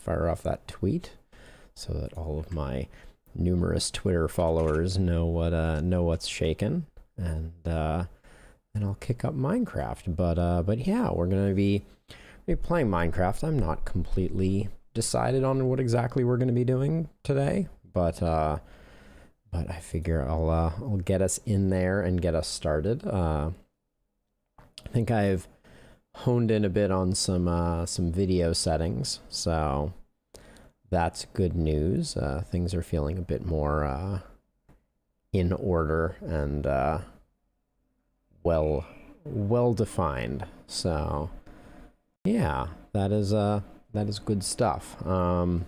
fire off that tweet so that all of my numerous Twitter followers know what's shaking, and I'll kick up Minecraft. But yeah, we're gonna be playing Minecraft. I'm not completely decided on what exactly we're gonna be doing today, but I figure I'll get us in there and get us started. I think I've honed in a bit on some video settings, so that's good news. Things are feeling a bit more in order and well defined. So yeah, that is good stuff. Oh,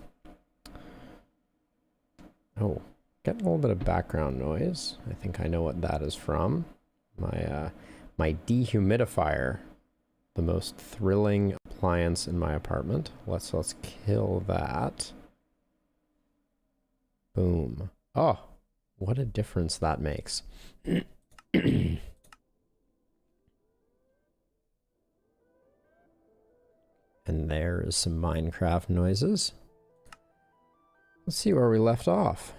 getting a little bit of background noise. I think I know what that is from. My dehumidifier, the most thrilling appliance in my apartment. Let's kill that. Boom. Oh, what a difference that makes. And there is some Minecraft noises. Let's see where we left off.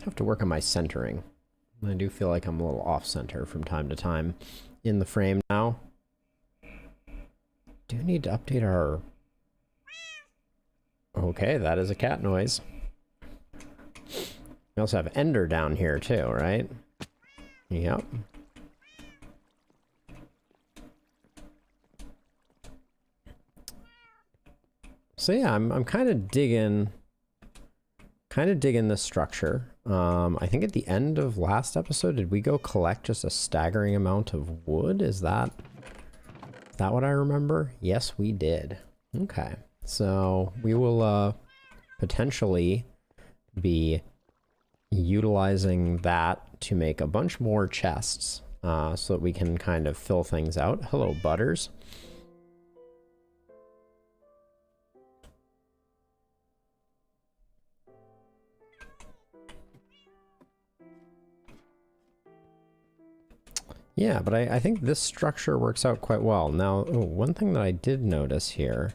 I have to work on my centering. I do feel like I'm a little off center from time to time in the frame now. Do need to update our... Okay, that is a cat noise. We also have Ender down here too, right? Yep. So yeah, I'm kind of digging this structure. I think at the end of last episode, did we go collect just a staggering amount of wood? Is that what I remember? Yes, we did. Okay, so we will potentially be utilizing that to make a bunch more chests so that we can kind of fill things out. Hello, Butters. Yeah, but I think this structure works out quite well. Now, one thing that I did notice here.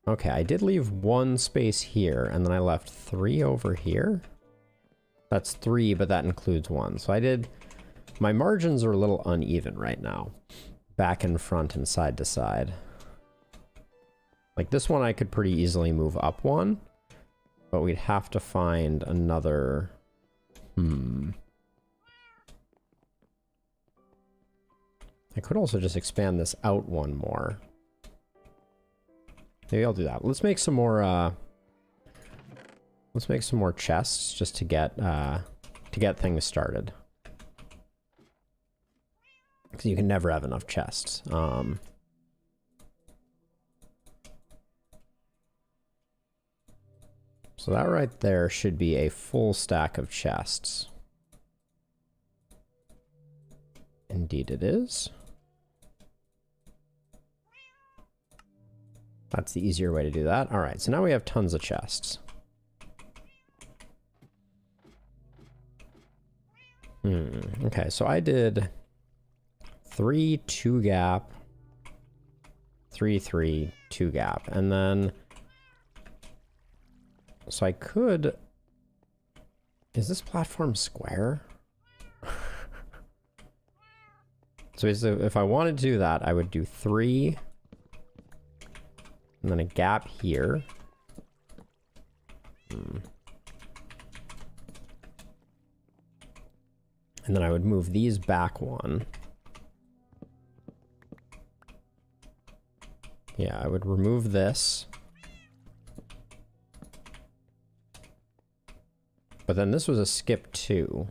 Okay, I did leave one space here, and then I left 3 over here. That's 3, but that includes 1. So I did... My margins are a little uneven right now. Back and front and side to side. Like this one I could pretty easily move up 1. But we'd have to find another... I could also just expand this out 1 more. Maybe I'll do that. Let's make some more chests just to get things started. Because you can never have enough chests. So that right there should be a full stack of chests. Indeed it is. That's the easier way to do that. All right, so now we have tons of chests. Okay, so I did 3 2 gap, 3 3 2 gap, and then so I could. Is this platform square? So if I wanted to do that, I would do 3. And then a gap here. And then I would move these back 1. Yeah, I would remove this. But then this was a skip 2.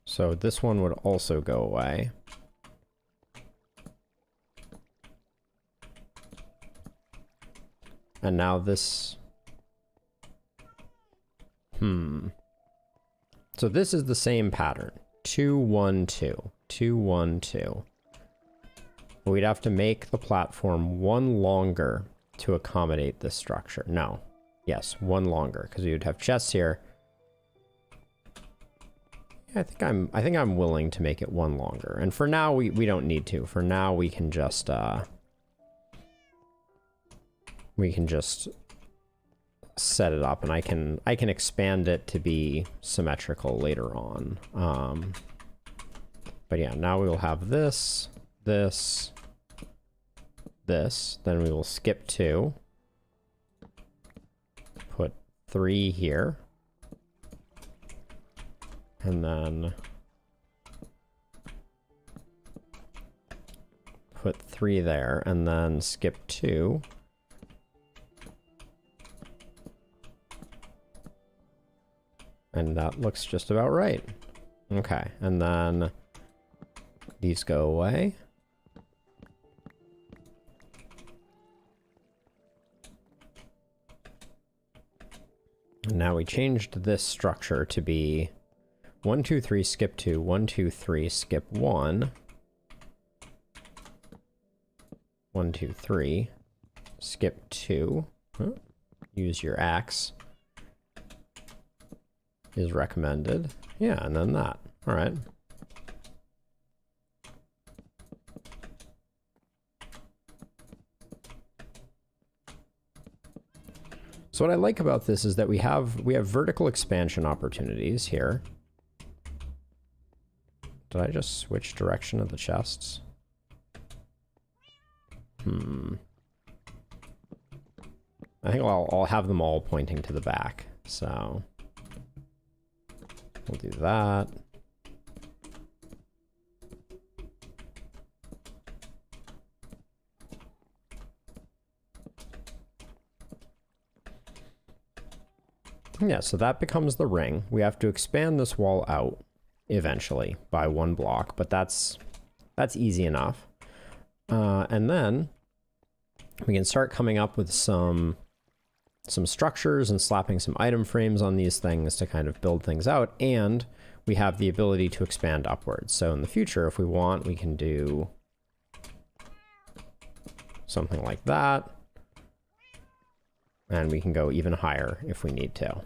So this one would also go away. And now this... So this is the same pattern. 2 1 2. 2 1 2. But we'd have to make the platform 1 longer to accommodate this structure. No. Yes, 1 longer, because we would have chests here. I think I'm willing to make it one longer. And for now, we don't need to. For now, we can just set it up, and I can expand it to be symmetrical later on. But yeah, now we will have this, this, this. Then we will skip 2. Put 3 here. And then put 3 there, and then skip 2. And that looks just about right. Okay, and then these go away. And now we changed this structure to be 1, 2, 3, skip 2, 1, 2, 3, skip 1. 1, 2, 3, skip 2. Huh? Use your axe is recommended. Yeah, and then that. All right. So what I like about this is that we have vertical expansion opportunities here. Did I just switch direction of the chests? I think I'll have them all pointing to the back. So we'll do that. Yeah, so that becomes the ring. We have to expand this wall out eventually by 1 block, but that's easy enough. And then we can start coming up with some structures and slapping some item frames on these things to kind of build things out, and we have the ability to expand upwards. So in the future, if we want, we can do something like that. And we can go even higher if we need to.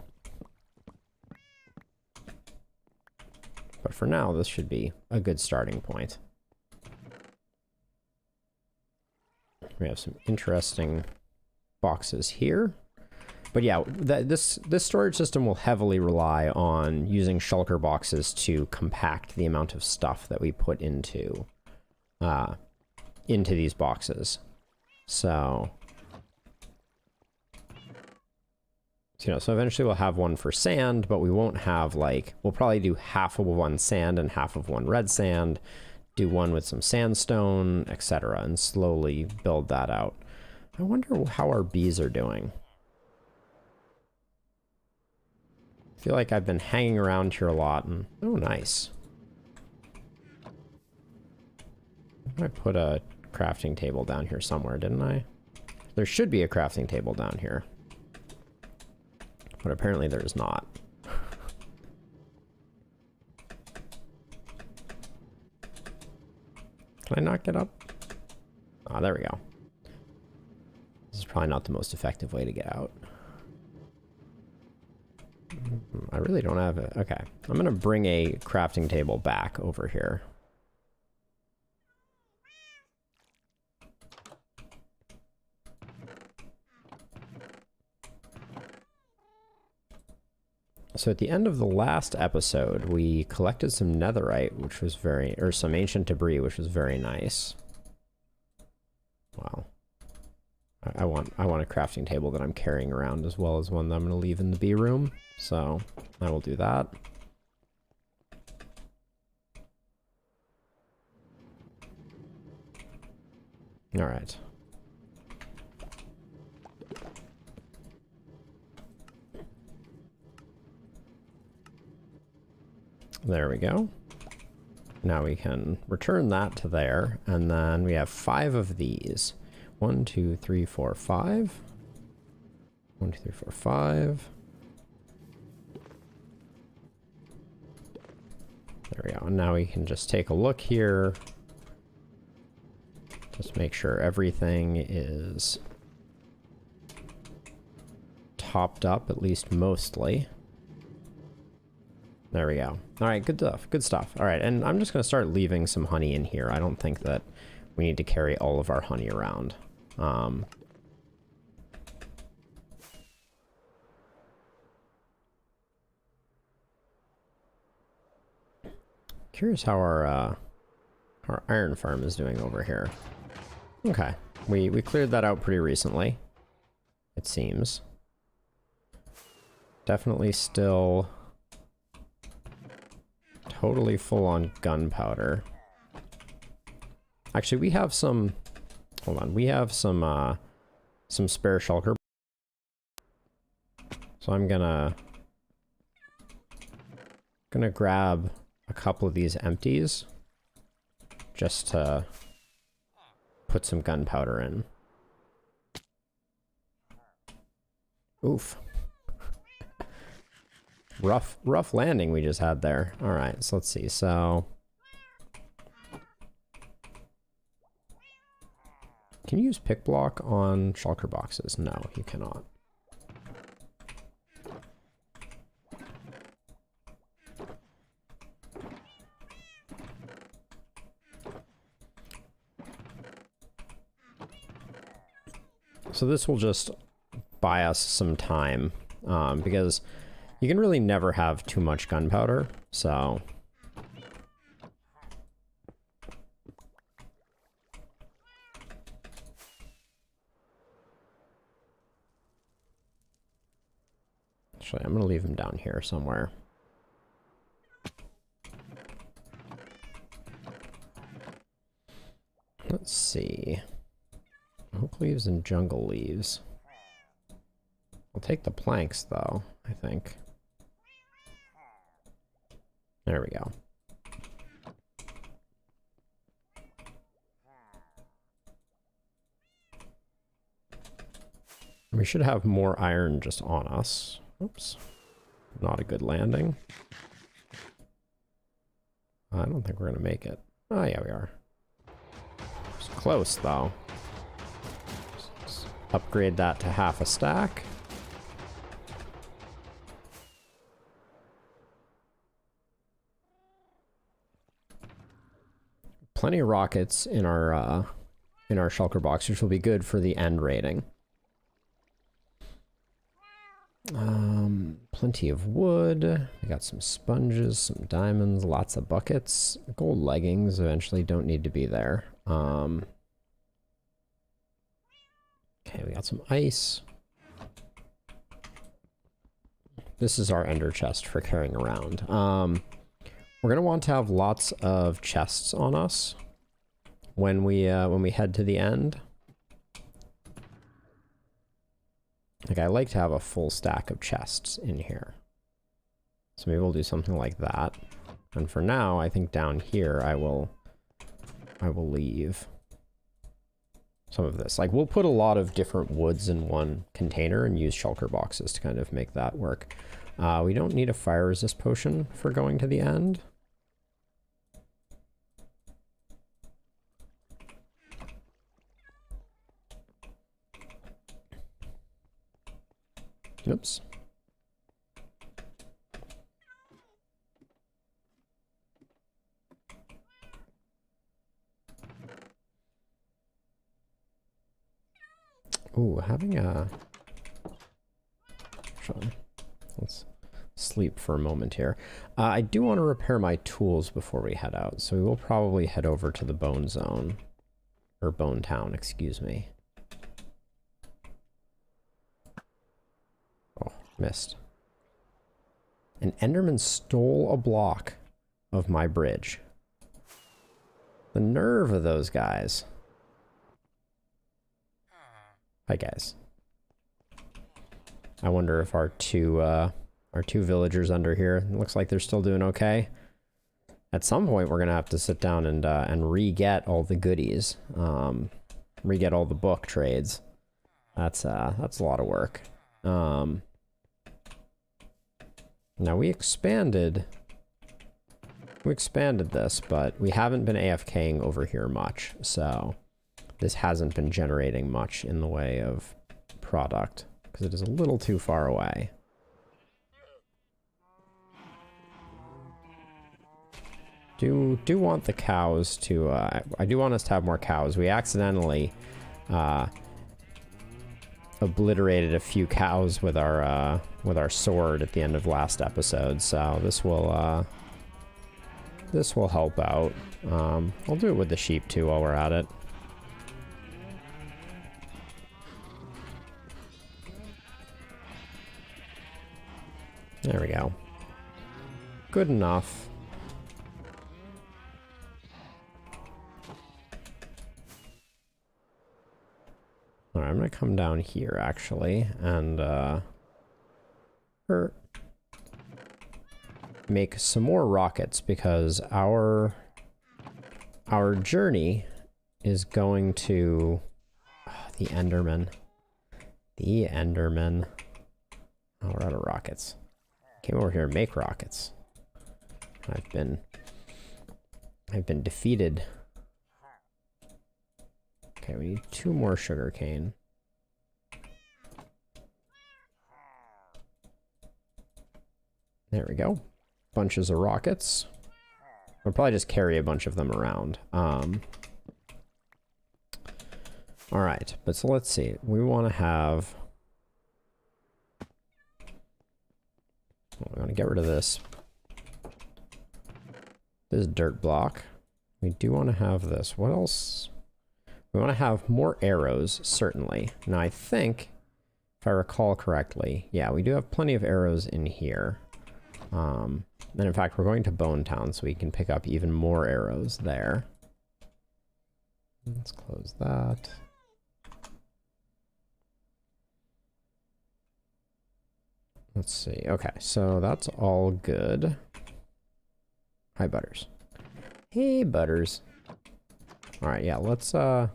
But for now, this should be a good starting point. We have some interesting boxes here. But yeah, this storage system will heavily rely on using shulker boxes to compact the amount of stuff that we put into these boxes. So so eventually we'll have one for sand, but we won't have we'll probably do half of one sand and half of one red sand, do one with some sandstone, etc., and slowly build that out. I wonder how our bees are doing. I feel like I've been hanging around here a lot, and oh, nice. I put a crafting table down here somewhere, didn't I? There should be a crafting table down here. But apparently there's not. Can I not get up? Ah, there we go. This is probably not the most effective way to get out. I really don't have it. Okay, I'm gonna bring a crafting table back over here. So at the end of the last episode, we collected some netherite, which was or some ancient debris, which was very nice. Wow. I want a crafting table that I'm carrying around, as well as one that I'm going to leave in the bee room. So I will do that. All right. There we go. Now we can return that to there, and then we have 5 of these. 1, 2, 3, 4, 5. 1, 2, 3, 4, 5. There we go. And now we can just take a look here. Just make sure everything is topped up, at least mostly. There we go. All right, good stuff. Good stuff. All right, and I'm just going to start leaving some honey in here. I don't think that we need to carry all of our honey around. Curious how our iron farm is doing over here. Okay, we cleared that out pretty recently, it seems. Definitely still totally full on gunpowder. Actually, we have some. Hold on, we have some spare shulker. So I'm gonna grab a couple of these empties just to put some gunpowder in. Oof. rough landing we just had there. All right, so let's see. So can you use pick block on shulker boxes? No, you cannot. So this will just buy us some time, because you can really never have too much gunpowder, so... Actually, I'm going to leave them down here somewhere. Let's see. Oak leaves and jungle leaves. I'll take the planks, though, I think. There we go. We should have more iron just on us. Oops. Not a good landing. I don't think we're going to make it. Oh, yeah, we are. It's close, though. Let's upgrade that to half a stack. Plenty of rockets in our shulker box, which will be good for the end rating. Plenty of wood. We got some sponges, some diamonds, lots of buckets. Gold leggings eventually don't need to be there. Okay, we got some ice. This is our ender chest for carrying around. We're gonna want to have lots of chests on us when we head to the end. Like, I like to have a full stack of chests in here. So maybe we'll do something like that. And for now, I think down here I will leave some of this. Like, we'll put a lot of different woods in one container and use shulker boxes to kind of make that work. We don't need a fire resist potion for going to the end. Oops. Ooh, having a... Let's sleep for a moment here. I do want to repair my tools before we head out, so we will probably head over to the Bone Zone. Or Bone Town, excuse me. Oh, missed. An Enderman stole a block of my bridge. The nerve of those guys. Hi, guys. I wonder if our two villagers under here, it looks like they're still doing okay. At some point, we're gonna have to sit down and re-get all the goodies, re-get all the book trades. That's a lot of work. Now we expanded this, but we haven't been AFKing over here much, so this hasn't been generating much in the way of product, because it is a little too far away. do want the cows to, I do want us to have more cows. We accidentally, obliterated a few cows with our sword at the end of last episode, so this will help out. I'll do it with the sheep too while we're at it. There we go. Good enough. Alright, I'm gonna come down here, actually, and, make some more rockets, because our journey is going to... Oh, the Enderman. The Enderman. Oh, we're out of rockets. Came over here to make rockets. I've been defeated. Okay, we need 2 more sugarcane. There we go. Bunches of rockets. We'll probably just carry a bunch of them around. Alright, but so let's see. We want to have... We're going to get rid of this dirt block. We do want to have this. What else? We want to have more arrows, certainly. Now, I think, if I recall correctly, yeah, we do have plenty of arrows in here. And in fact, we're going to Bone Town, so we can pick up even more arrows there. Let's close that. Let's see. Okay, so that's all good. Hi, Butters. Hey, Butters. All right, yeah, let's head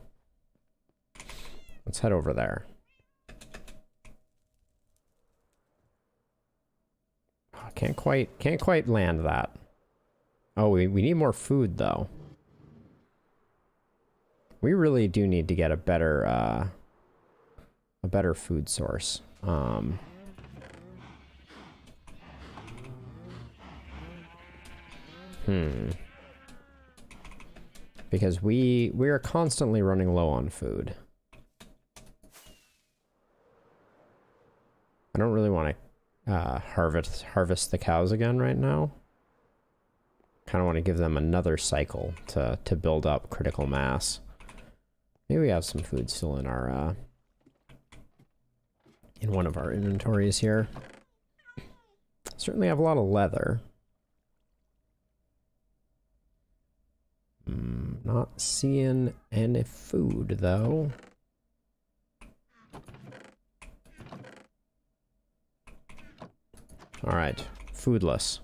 over there. Oh, can't quite land that. Oh, we need more food though. We really do need to get a better food source. Because we are constantly running low on food. I don't really want to harvest the cows again right now. Kind of want to give them another cycle to build up critical mass. Maybe we have some food still in our in one of our inventories here. Certainly have a lot of leather. Not seeing any food, though. Alright, foodless.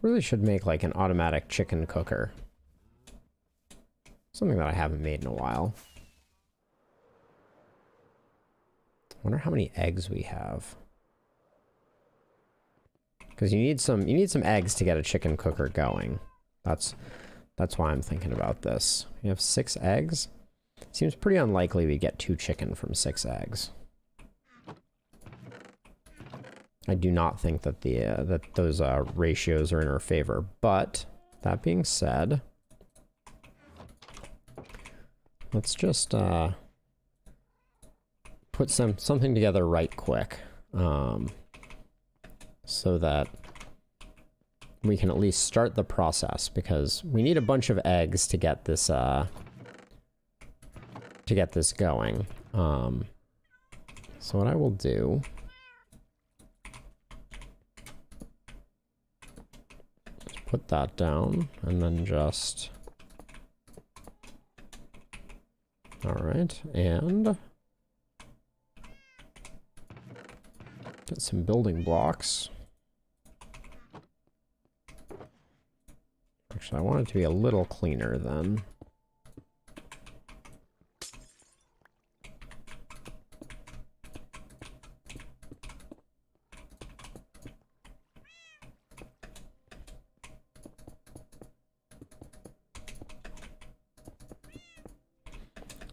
Really should make like an automatic chicken cooker. Something that I haven't made in a while. Wonder how many eggs we have. Because you need some eggs to get a chicken cooker going. That's why I'm thinking about this. We have 6 eggs. Seems pretty unlikely we get 2 chicken from 6 eggs. I do not think that that those ratios are in our favor. But that being said, let's just put something together right quick, so that we can at least start the process, because we need a bunch of eggs to get this going. So what I will do. Put that down, and then just... Alright, and... Get some building blocks. Actually, I want it to be a little cleaner then.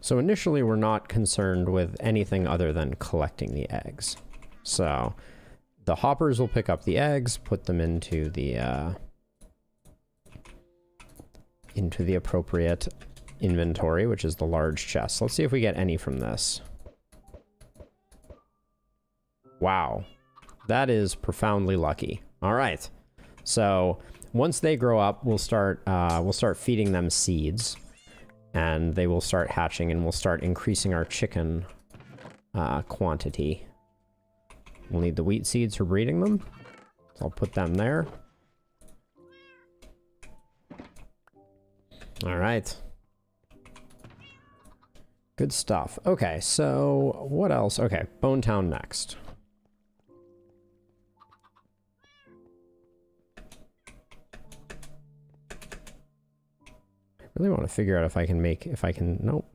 So initially we're not concerned with anything other than collecting the eggs. So the hoppers will pick up the eggs, put them into the appropriate inventory, which is the large chest. Let's see if we get any from this. Wow. That is profoundly lucky. All right. So once they grow up, we'll start feeding them seeds, and they will start hatching, and we'll start increasing our chicken quantity. We'll need the wheat seeds for breeding them, so I'll put them there. All right. Good stuff. Okay, so what else? Okay, Bonetown next. I really want to figure out if I can, nope.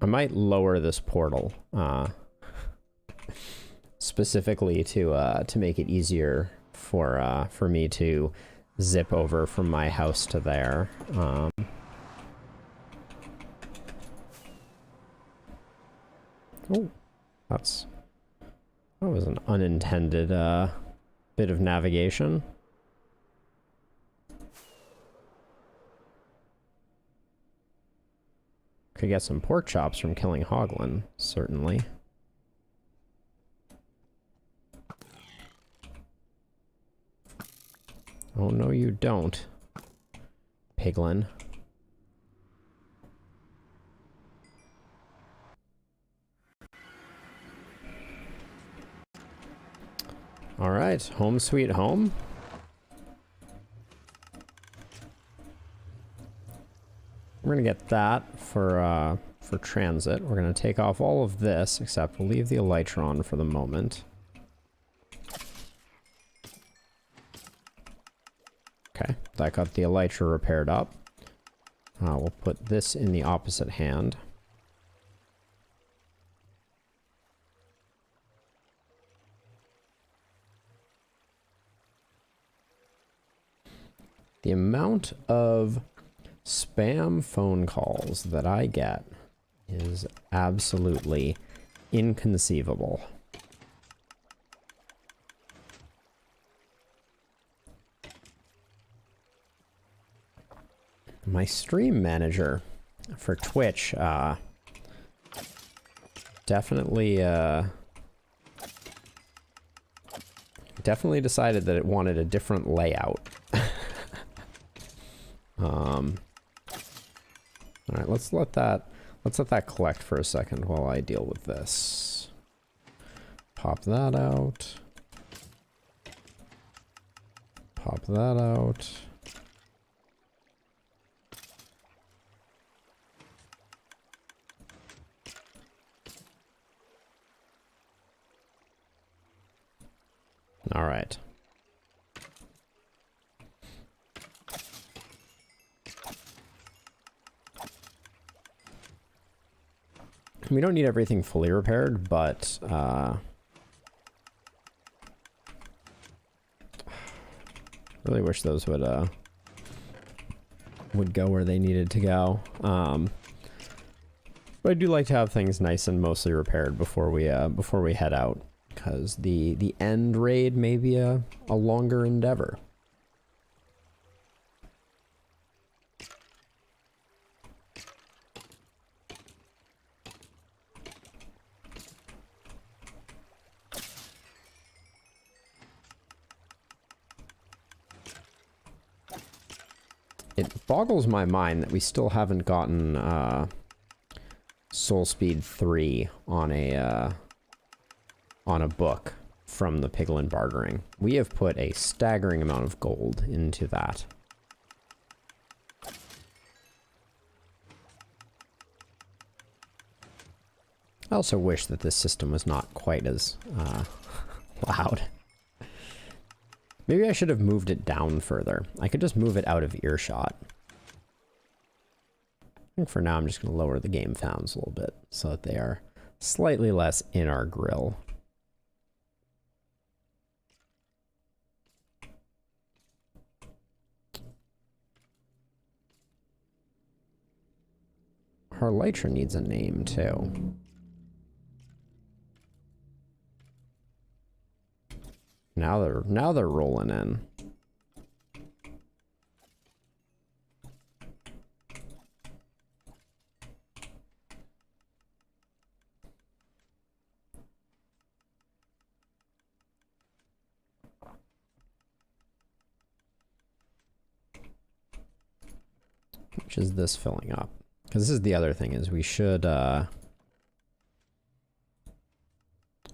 I might lower this portal, specifically to make it easier for me to zip over from my house to there. Oh, that was an unintended bit of navigation. Could get some pork chops from killing Hoglin, certainly. Oh, no you don't, Piglin. All right, home sweet home. We're gonna get that for transit. We're gonna take off all of this, except we'll leave the elytra on for the moment. Okay, that got the elytra repaired up. We'll put this in the opposite hand. The amount of spam phone calls that I get is absolutely inconceivable. My stream manager for Twitch definitely decided that it wanted a different layout. All right, let's let that collect for a second while I deal with this. Pop that out. Pop that out. All right. We don't need everything fully repaired, but really wish those would go where they needed to go. But I do like to have things nice and mostly repaired before we head out, because the end raid may be a longer endeavor. It boggles my mind that we still haven't gotten Soul Speed 3 on a book from the Piglin bartering. We have put a staggering amount of gold into that. I also wish that this system was not quite as loud. Maybe I should have moved it down further. I could just move it out of earshot. I think for now I'm just going to lower the game sounds a little bit so that they are slightly less in our grill. Our elytra needs a name too. Now they're rolling in. Which is this filling up? Because this is the other thing, is we should,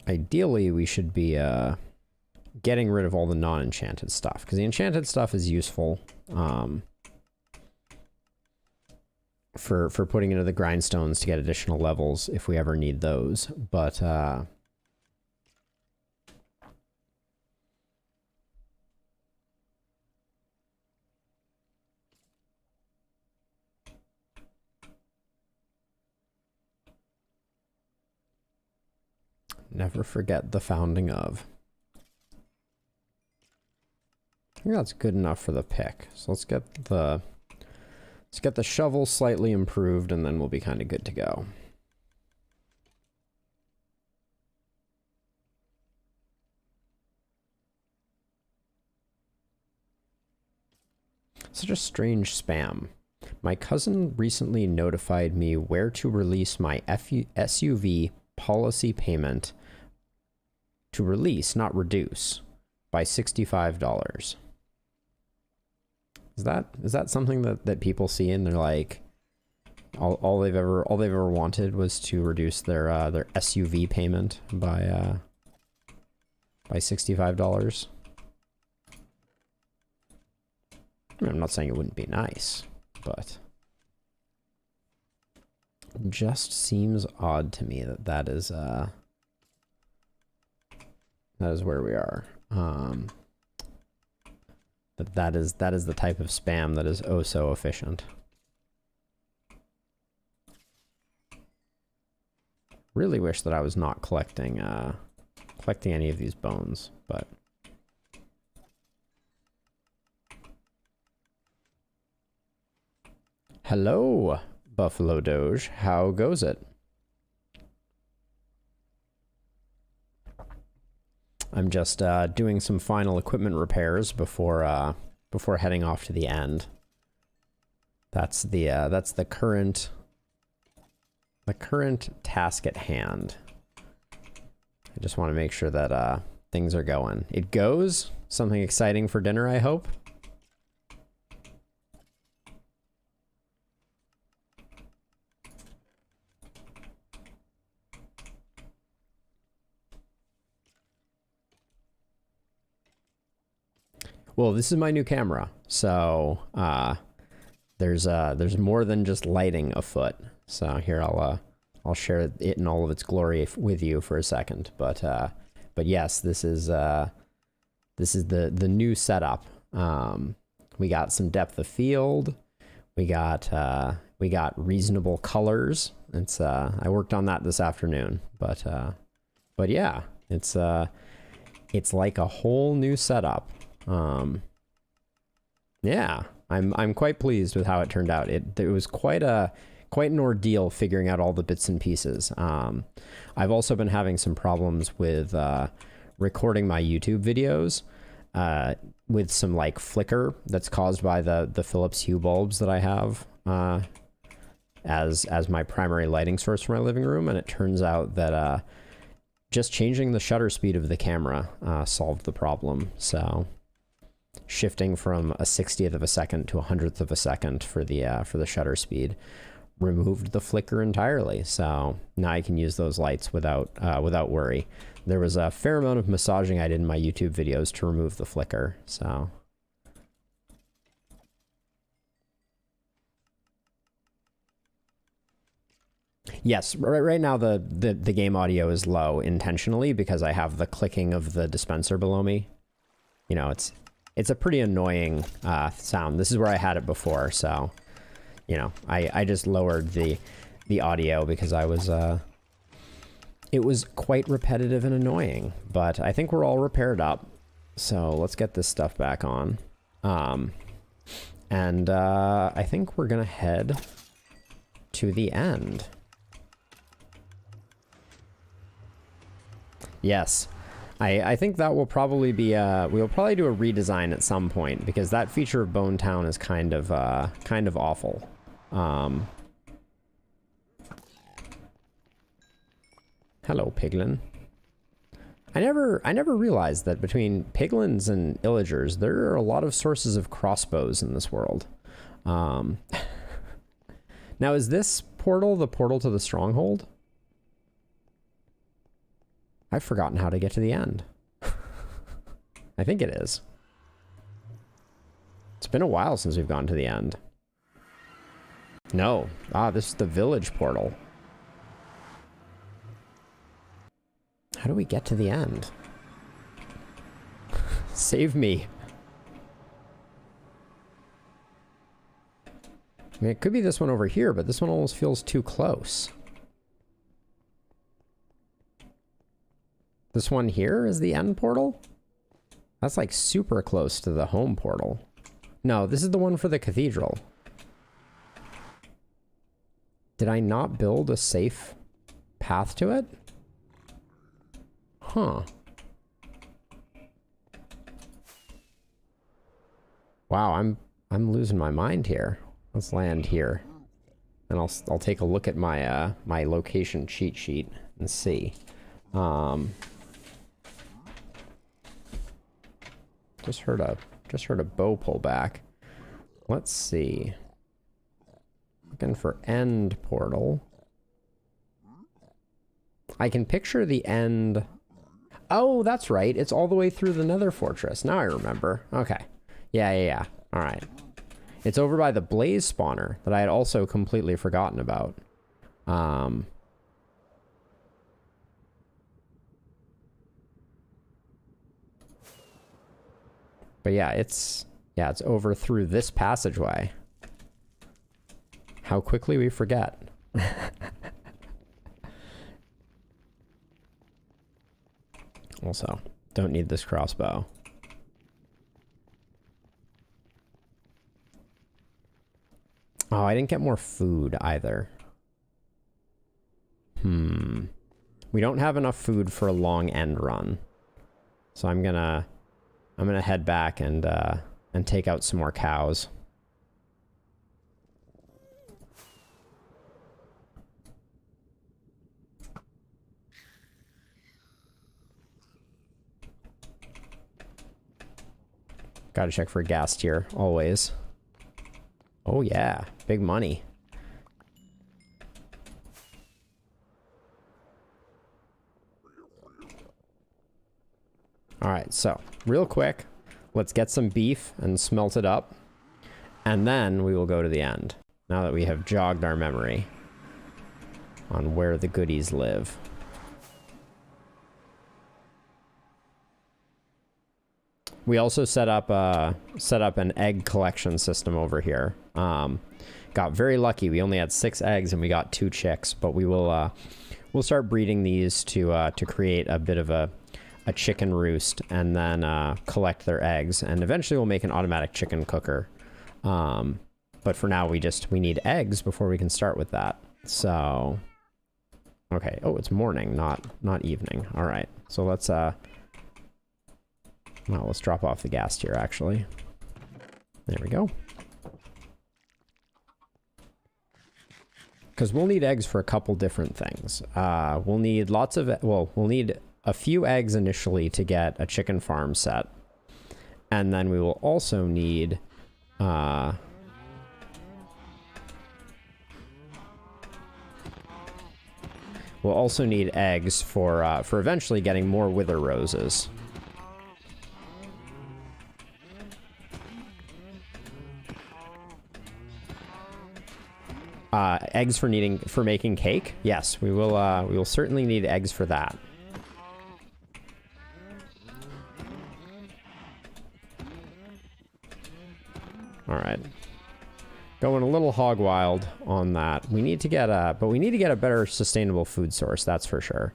ideally we should be, getting rid of all the non-enchanted stuff. Because the enchanted stuff is useful, for putting into the grindstones to get additional levels if we ever need those. But, never forget the founding of. I think that's good enough for the pick. So let's get the shovel slightly improved, and then we'll be kind of good to go. Such a strange spam. My cousin recently notified me where to release my SUV policy payment to release, not reduce, by $65. Is that something that people see and they're like, all they've ever wanted was to reduce their SUV payment by $65? I mean, I'm not saying it wouldn't be nice, but it just seems odd to me that is where we are. That is the type of spam that is oh so efficient. Really wish that I was not collecting any of these bones, but hello, Buffalo Doge. How goes it? I'm just doing some final equipment repairs before heading off to the end. That's the current task at hand. I just want to make sure that things are going. It goes. Something exciting for dinner, I hope. Well, this is my new camera, so there's more than just lighting afoot. So here I'll share it in all of its glory with you for a second. But yes, this is the new setup. We got some depth of field. We got reasonable colors. It's I worked on that this afternoon. But yeah, it's like a whole new setup. Yeah, I'm quite pleased with how it turned out. It was quite an ordeal figuring out all the bits and pieces. I've also been having some problems with recording my YouTube videos with some like flicker that's caused by the Philips Hue bulbs that I have as my primary lighting source for my living room, and it turns out that just changing the shutter speed of the camera solved the problem. So shifting from a 60th of a second to a 100th of a second for the shutter speed removed the flicker entirely. So now I can use those lights without worry. There was a fair amount of massaging I did in my YouTube videos to remove the flicker. So yes, right now the game audio is low intentionally because I have the clicking of the dispenser below me. You know, it's a pretty annoying sound. This is where I had it before, so you know, I just lowered the audio because I was it was quite repetitive and annoying. But I think we're all repaired up, so let's get this stuff back on. And I think we're gonna head to the end. Yes. I think that will probably be we'll probably do a redesign at some point, because that feature of Bone Town is kind of awful. Hello, Piglin. I never realized that between Piglins and Illagers, there are a lot of sources of crossbows in this world. Now, is this portal the portal to the stronghold? I've forgotten how to get to the end. I think it is. It's been a while since we've gone to the end. No. Ah, this is the village portal. How do we get to the end? Save me. I mean, it could be this one over here, but this one almost feels too close. This one here is the end portal? That's like super close to the home portal. No, this is the one for the cathedral. Did I not build a safe path to it? Huh. Wow, I'm losing my mind here. Let's land here. And I'll take a look at my my location cheat sheet and see. Just heard a bow pull back. Let's see. Looking for end portal. I can picture the end. Oh, that's right. It's all the way through the Nether Fortress. Now I remember. Okay. Yeah. All right. It's over by the Blaze spawner that I had also completely forgotten about. But yeah, it's over through this passageway. How quickly we forget. Also, don't need this crossbow. Oh, I didn't get more food either. We don't have enough food for a long end run. So I'm gonna head back and take out some more cows. Gotta check for gas tier, always. Oh yeah, big money. Alright, so, real quick, let's get some beef and smelt it up. And then we will go to the end, now that we have jogged our memory on where the goodies live. We also set up an egg collection system over here. Got very lucky. We only had 6 eggs and we got 2 chicks, but we will we'll start breeding these to create a bit of a chicken roost, and then collect their eggs, and eventually we'll make an automatic chicken cooker. But for now we need eggs before we can start with that. So okay. Oh, it's morning, not evening. All right. So let's well, let's drop off the gas tier, actually. There we go. Because we'll need eggs for a couple different things. We'll need we'll need a few eggs initially to get a chicken farm set. And then we will also need... we'll also need eggs for eventually getting more wither roses. Eggs for making cake? Yes, we will certainly need eggs for that. All right. Going a little hog wild on that. We need to get a better sustainable food source, that's for sure.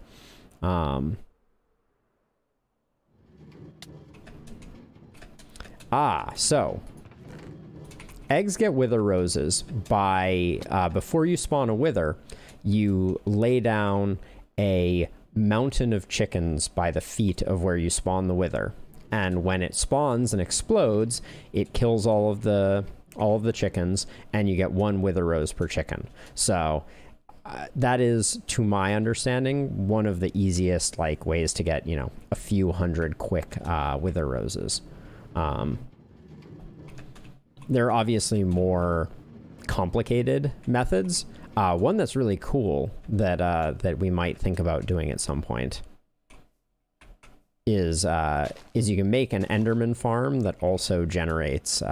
So eggs get wither roses by, before you spawn a wither, you lay down a mountain of chickens by the feet of where you spawn the wither. And when it spawns and explodes, it kills all of the chickens, and you get 1 wither rose per chicken. So that is, to my understanding, one of the easiest like ways to get, you know, a few hundred quick wither roses. There are obviously more complicated methods. One that's really cool that that we might think about doing at some point is you can make an Enderman farm that also generates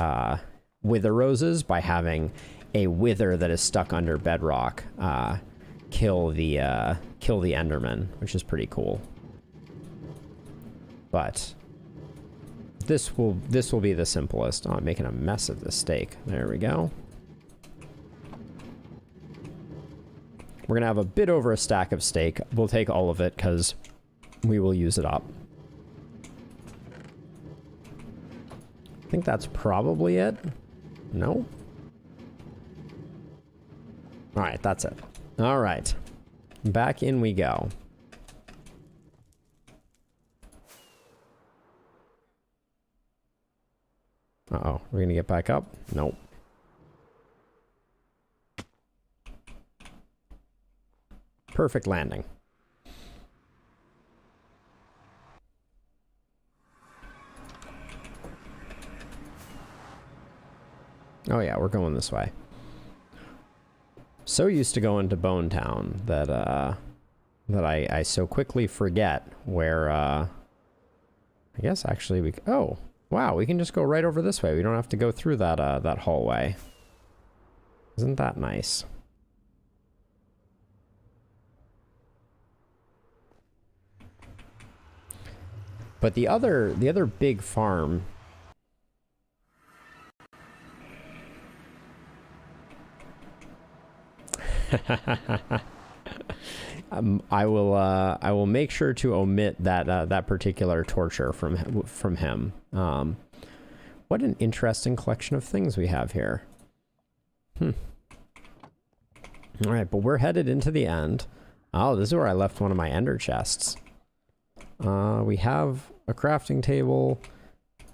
wither roses by having a wither that is stuck under bedrock kill the Enderman, which is pretty cool. But this will be the simplest. Oh, I'm making a mess of this steak. There we go. We're gonna have a bit over a stack of steak. We'll take all of it because we will use it up. I think that's probably it. No? Alright, that's it. Alright. Back in we go. Uh-oh, we're gonna get back up? Nope. Perfect landing. Oh yeah, we're going this way. So used to going to Bone Town that I so quickly forget where I guess actually we oh wow, we can just go right over this way. We don't have to go through that that hallway. Isn't that nice? But the other big farm I will make sure to omit that particular torture from him. What an interesting collection of things we have here. All right, but we're headed into the end. Oh, this is where I left one of my ender chests. We have a crafting table,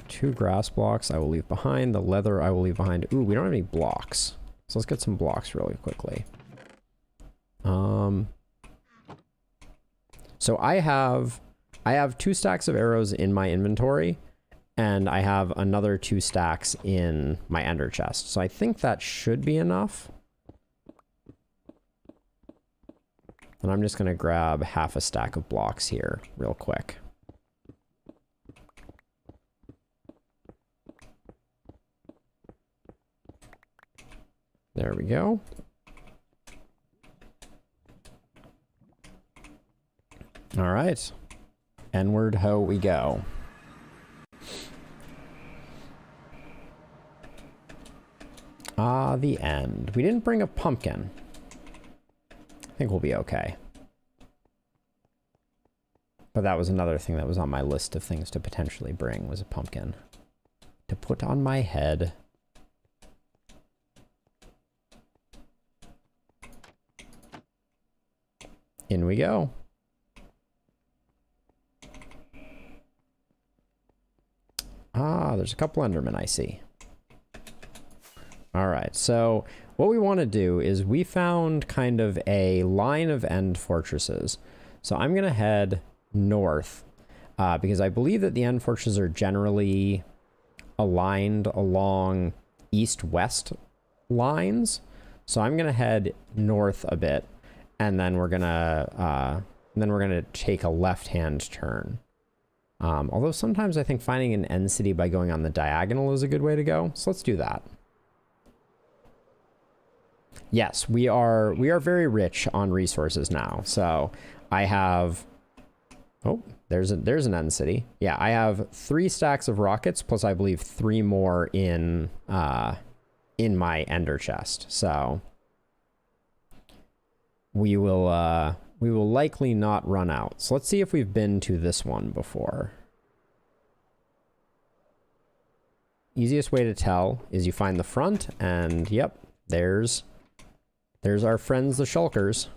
2 grass blocks I will leave behind. The leather I will leave behind. Ooh, we don't have any blocks. So let's get some blocks really quickly. So I have 2 stacks of arrows in my inventory, and I have another 2 stacks in my ender chest. So I think that should be enough. And I'm just gonna grab half a stack of blocks here real quick. There we go. All right, onward ho we go. Ah, the end. We didn't bring a pumpkin. I think we'll be okay. But that was another thing that was on my list of things to potentially bring, was a pumpkin to put on my head. In we go. Ah, there's a couple Endermen I see. All right, so what we want to do is we found kind of a line of end fortresses. So I'm going to head north because I believe that the end fortresses are generally aligned along east-west lines. So I'm going to head north a bit, and then we're going to take a left-hand turn. Although sometimes I think finding an end city by going on the diagonal is a good way to go. So let's do that. Yes, we are very rich on resources now. So I have, oh, there's an end city. Yeah, I have 3 stacks of rockets plus I believe 3 more in my ender chest. So we will likely not run out. So let's see if we've been to this one before. easiest way to tell is you find the front, and yep, there's our friends, the shulkers.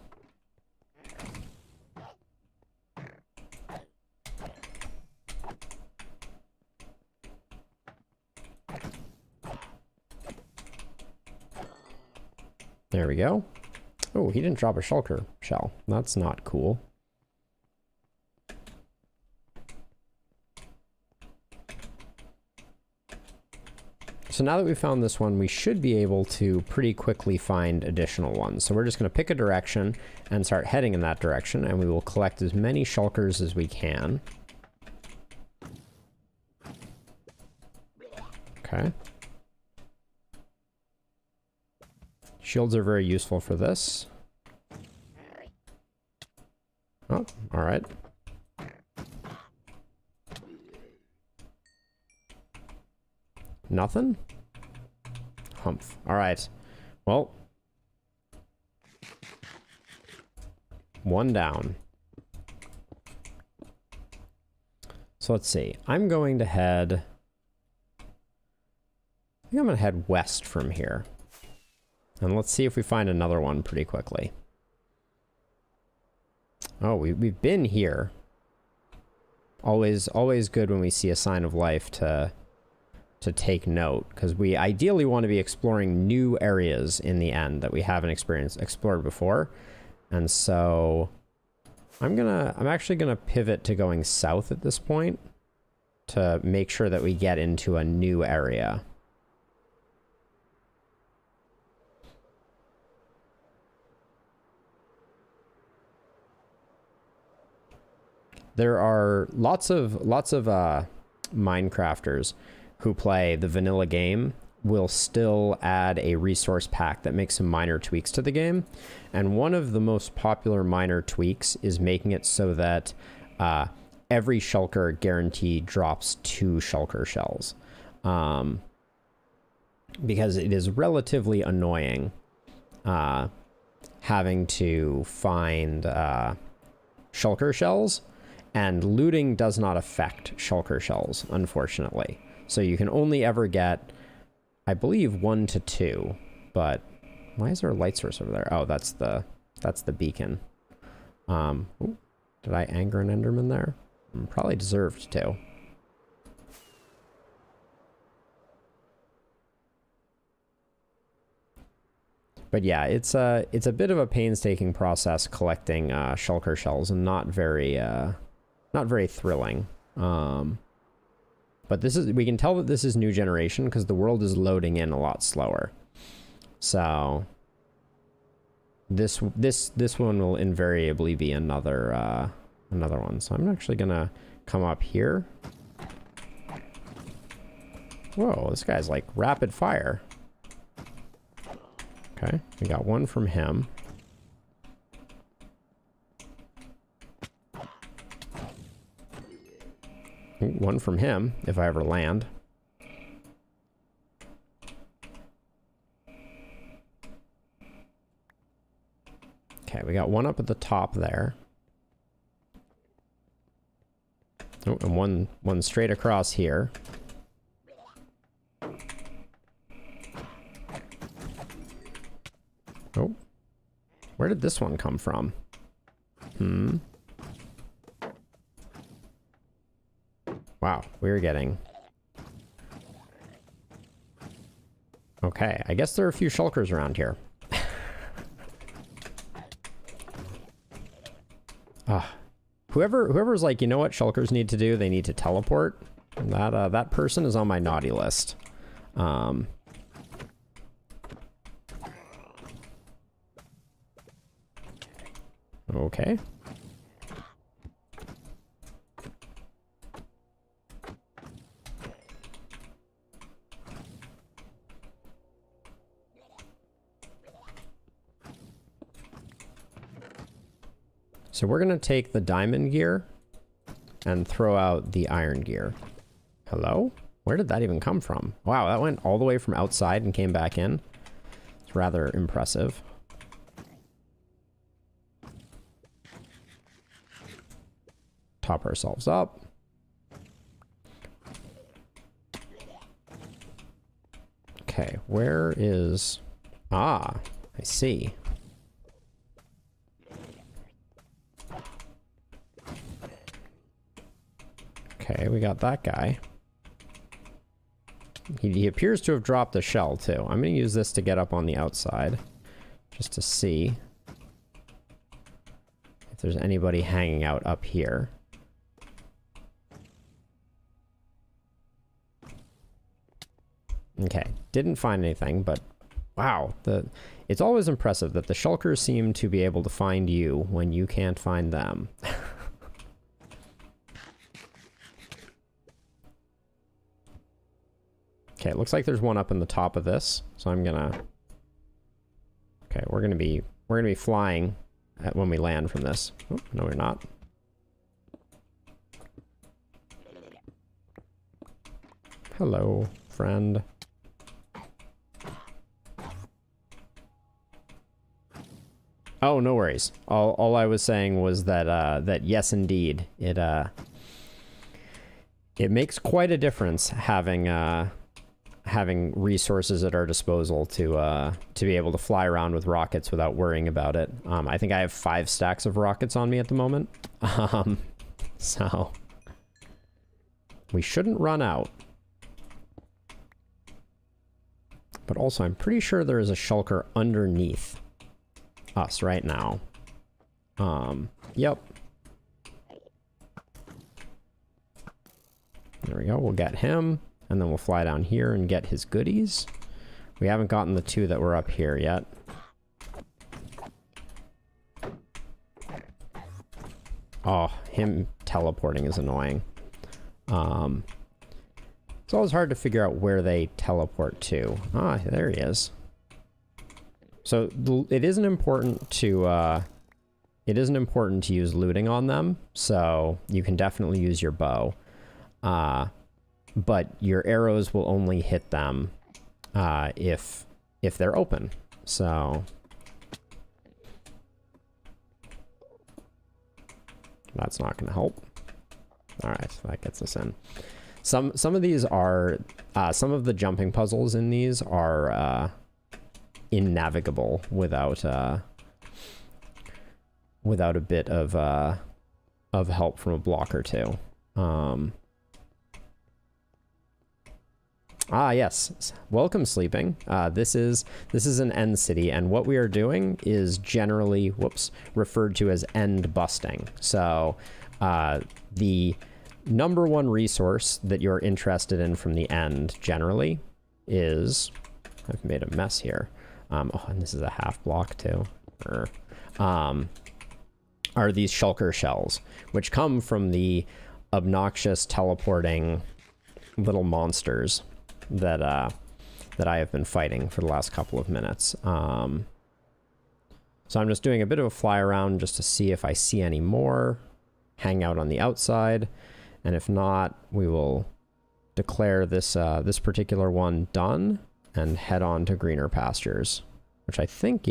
There we go. Oh, he didn't drop a shulker shell. That's not cool. So now that we've found this one, we should be able to pretty quickly find additional ones. So we're just going to pick a direction and start heading in that direction, and we will collect as many shulkers as we can. Okay. Shields are very useful for this. Oh, all right. Nothing? Humph. All right. Well. One down. So let's see. I'm going to head... I think I'm going to head west from here. And let's see if we find another one pretty quickly. Oh, we've been here. Always good when we see a sign of life to take note, because we ideally want to be exploring new areas in the end that we haven't explored before. And so I'm actually gonna pivot to going south at this point to make sure that we get into a new area. There are lots of Minecrafters who play the vanilla game will still add a resource pack that makes some minor tweaks to the game. And one of the most popular minor tweaks is making it so that every shulker guaranteed drops 2 shulker shells. Because it is relatively annoying having to find shulker shells. And looting does not affect shulker shells, unfortunately. So you can only ever get, I believe, 1 to 2. But why is there a light source over there? Oh, that's the beacon. Ooh, did I anger an Enderman there? Probably deserved to. But yeah, it's a bit of a painstaking process collecting shulker shells, and not very thrilling. But we can tell that this is new generation because the world is loading in a lot slower. So this one will invariably be another one. So I'm actually gonna come up here. Whoa, this guy's like rapid fire. Okay, we got one from him. One from him, if I ever land. Okay, we got one up at the top there. Oh, and one straight across here. Oh, where did this one come from? Wow, we're getting... Okay, I guess there are a few shulkers around here. Whoever's like, you know what shulkers need to do? They need to teleport. That person is on my naughty list. Okay. So we're gonna take the diamond gear and throw out the iron gear. Hello? Where did that even come from? Wow, that went all the way from outside and came back in. It's rather impressive. Top ourselves up. where is... Ah, I see. Okay, we got that guy. He appears to have dropped a shell, too. I'm going to use this to get up on the outside, just to see if there's anybody hanging out up here. Okay, didn't find anything, but wow, it's always impressive that the shulkers seem to be able to find you when you can't find them. Okay, it looks like there's one up in the top of this, so I'm gonna... Okay, we're gonna be flying when we land from this. Oh, no, we're not. Hello, friend. Oh, no worries. All I was saying was that that yes, indeed, it makes quite a difference having resources at our disposal to be able to fly around with rockets without worrying about it. I think I have 5 stacks of rockets on me at the moment, so we shouldn't run out. But also, I'm pretty sure there is a shulker underneath us right now. Yep. There we go. We'll get him, and then we'll fly down here and get his goodies. We haven't gotten the 2 that were up here yet. Oh, him teleporting is annoying. It's always hard to figure out where they teleport to. Ah, there he is. So it isn't important to use looting on them. So you can definitely use your bow, but your arrows will only hit them if they're open. So that's not going to help. All right, that gets us in. Some of these are some of the jumping puzzles in these are innavigable without a bit of help from a block or two. Yes, welcome sleeping. This is an end city, and what we are doing is generally referred to as end busting. So the number 1 resource that you're interested in from the end generally is... I've made a mess here. Oh, and this is a half block too. Are these shulker shells, which come from the obnoxious teleporting little monsters that I have been fighting for the last couple of minutes. So I'm just doing a bit of a fly around just to see if I see any more hang out on the outside, and if not, we will declare this this particular one done and head on to greener pastures, which I think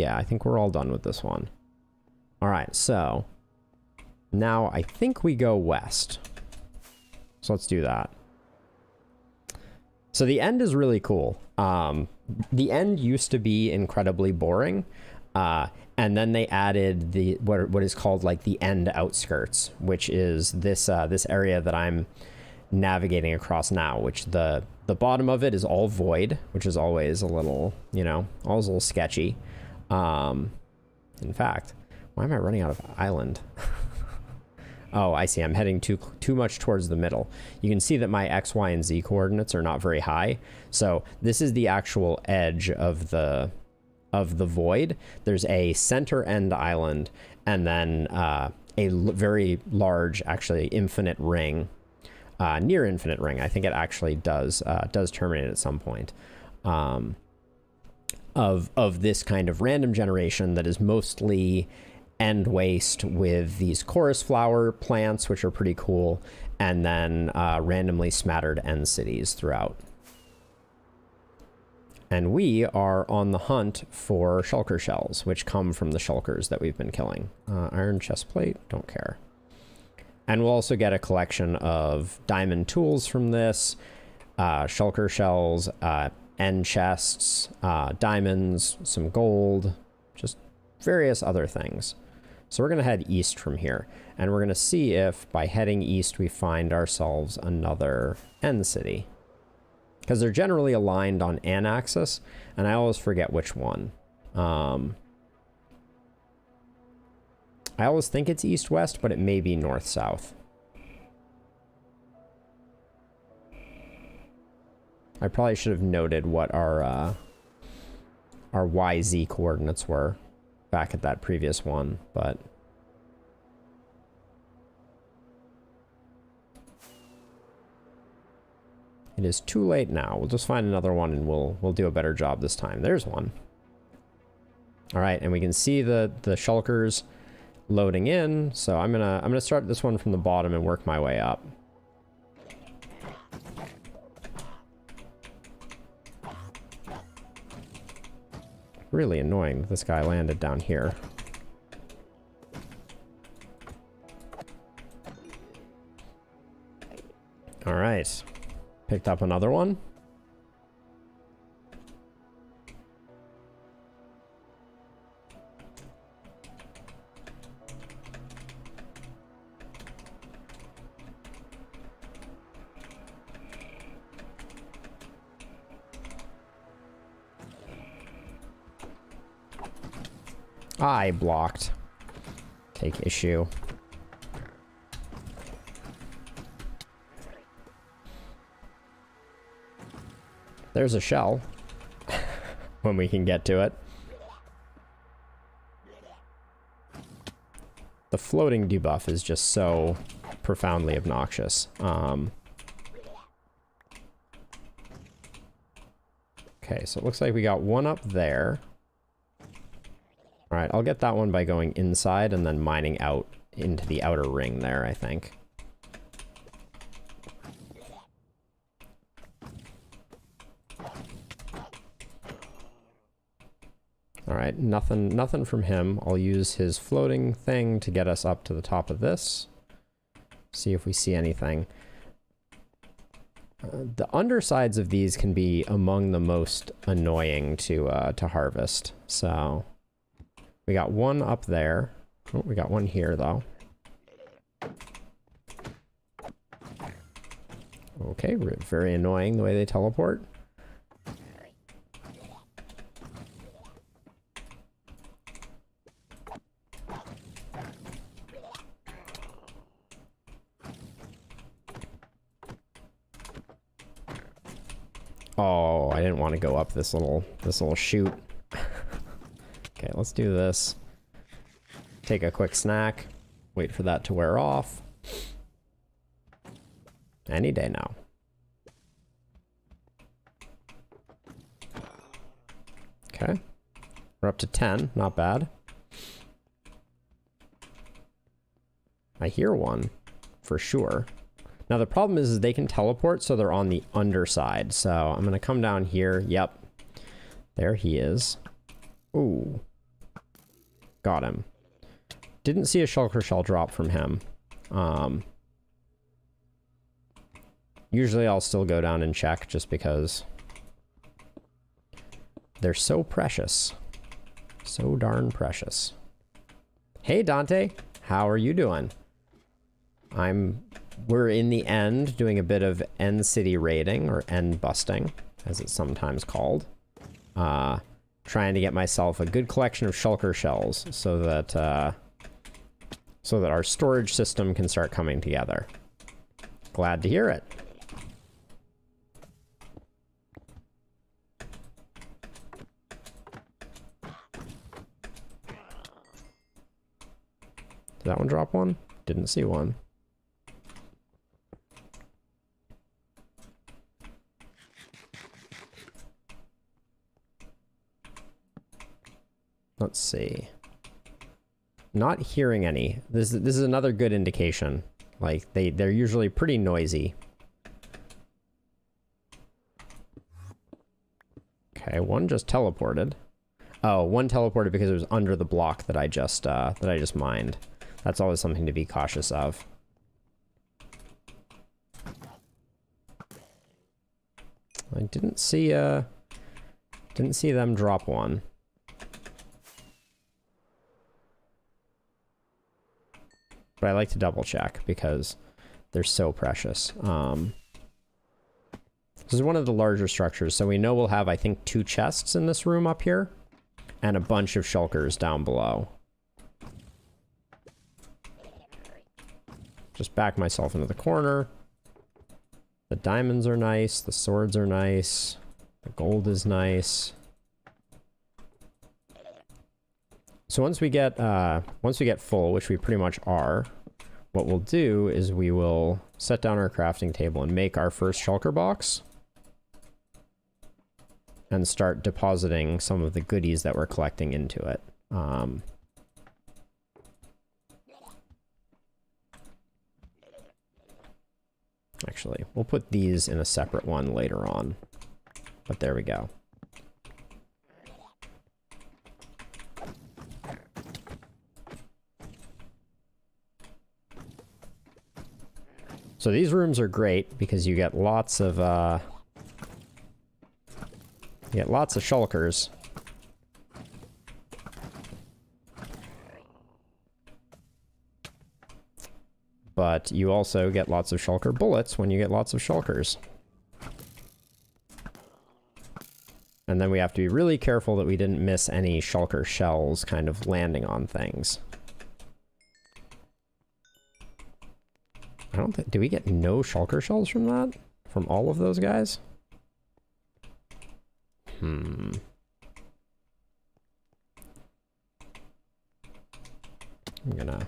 we're all done with this one. All right, so now I think we go west. So let's do that. So the end is really cool. The end used to be incredibly boring, and then they added the what is called like the end outskirts, which is this this area that I'm navigating across now, which the bottom of it is all void, which is always a little, always a little sketchy. In fact, why am I running out of island? Oh, I see. I'm heading too much towards the middle. You can see that my X, Y, and Z coordinates are not very high. So this is the actual edge of the void. There's a center end island, and then a very large, actually infinite ring, near infinite ring. I think it actually does terminate at some point. Of this kind of random generation that is mostly end waste with these chorus flower plants, which are pretty cool, and then randomly smattered end cities throughout. And we are on the hunt for shulker shells, which come from the shulkers that we've been killing. Iron chest plate, don't care. And we'll also get a collection of diamond tools from this, shulker shells, end chests, diamonds, some gold, just various other things. So we're going to head east from here, and we're going to see if by heading east we find ourselves another end city. Because they're generally aligned on an axis, and I always forget which one. I always think it's east-west, but it may be north-south. I probably should have noted what our YZ coordinates were back at that previous one, but it is too late now. We'll just find another one and we'll do a better job this time. There's one. All right, and we can see the shulkers loading in. So I'm gonna start this one from the bottom and work my way up. Really annoying that this guy landed down here. All right, picked up another one. I blocked. Take issue. There's a shell. When we can get to it. The floating debuff is just so profoundly obnoxious. Okay, so it looks like we got one up there. Alright, I'll get that one by going inside and then mining out into the outer ring there, I think. Alright, nothing from him. I'll use his floating thing to get us up to the top of this. See if we see anything. The undersides of these can be among the most annoying to harvest, so... We got one up there. Oh, we got one here, though. Okay, very annoying the way they teleport. Oh, I didn't want to go up this little chute. Okay, let's do this. Take a quick snack. Wait for that to wear off. Any day now. Okay. We're up to 10. Not bad. I hear one. For sure. Now the problem is they can teleport, so they're on the underside. So I'm going to come down here. Yep. There he is. Ooh. Got him. Didn't see a shulker shell drop from him. Usually I'll still go down and check just because they're so precious. So darn precious. Hey Dante, how are you doing? We're in the end doing a bit of end city raiding, or end busting, as it's sometimes called. Trying to get myself a good collection of shulker shells so that our storage system can start coming together. Glad to hear it. Did that one drop one? Didn't see one. Let's see. Not hearing any. This is another good indication. Like they're usually pretty noisy. Okay, one just teleported. Oh, one teleported because it was under the block that I just mined. That's always something to be cautious of. I didn't see Didn't see them drop one. But I like to double check because they're so precious. This is one of the larger structures, so we know we'll have, I think, 2 chests in this room up here, and a bunch of shulkers down below. Just back myself into the corner. The diamonds are nice, the swords are nice, the gold is nice. So once we get full, which we pretty much are, what we'll do is we will set down our crafting table and make our first shulker box. And start depositing some of the goodies that we're collecting into it. Actually, we'll put these in a separate one later on. But there we go. So these rooms are great because you get lots of shulkers. But you also get lots of shulker bullets when you get lots of shulkers. And then we have to be really careful that we didn't miss any shulker shells kind of landing on things. I don't think... Did we get no shulker shells from that? From all of those guys? I'm gonna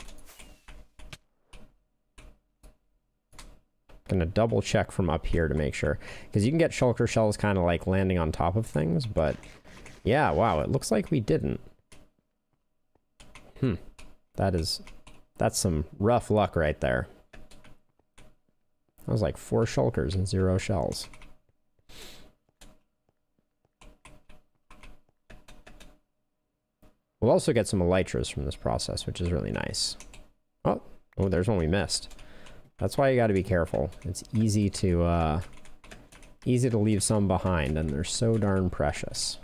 double check from up here to make sure, because you can get shulker shells kind of like landing on top of things, but yeah, wow, it looks like we didn't. That's some rough luck right there. That was like 4 shulkers and 0 shells. We'll also get some elytras from this process, which is really nice. Oh, there's one we missed. That's why you got to be careful. It's easy to leave some behind, and they're so darn precious.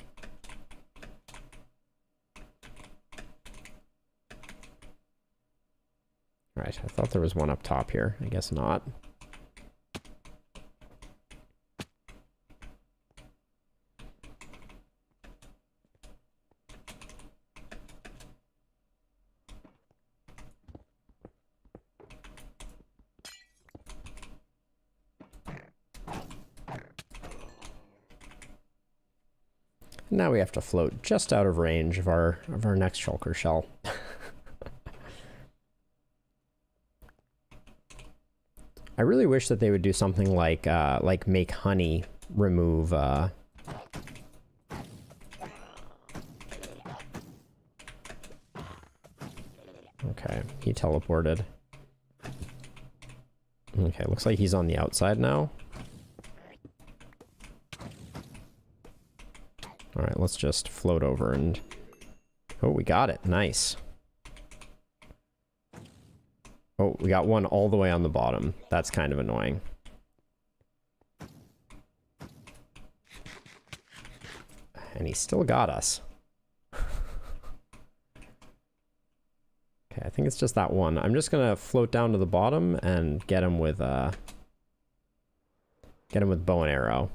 Right, I thought there was one up top here. I guess not. Now we have to float just out of range of our next shulker shell. I really wish that they would do something like make honey remove okay, he teleported. Okay, looks like he's on the outside now. All right, let's just float over and... Oh, we got it. Nice. Oh, we got one all the way on the bottom. That's kind of annoying. And he still got us. Okay, I think it's just that one. I'm just gonna float down to the bottom and get him with bow and arrow.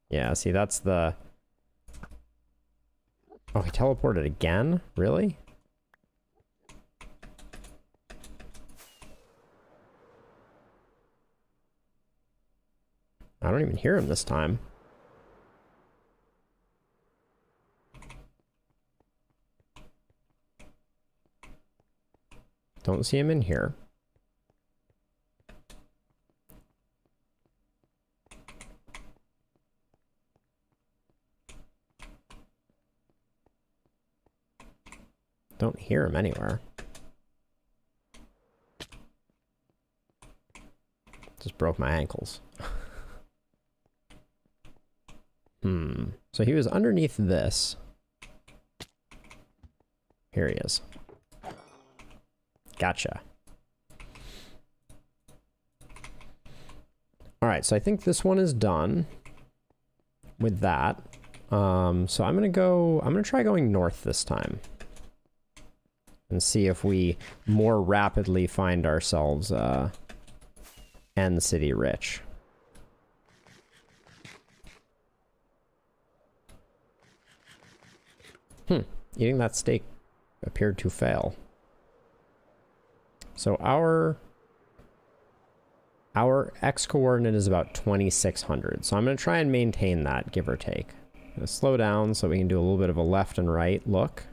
Yeah, see, that's the... Oh, he teleported again? Really? I don't even hear him this time. Don't see him in here. Don't hear him anywhere. Just broke my ankles. So he was underneath this. Here he is. Gotcha. All right, so I think this one is done. with that. So I'm gonna try going north this time. And see if we more rapidly find ourselves End City rich. Eating that steak appeared to fail. So our X coordinate is about 2600. So I'm going to try and maintain that, give or take. I'm going to slow down so we can do a little bit of a left and right look.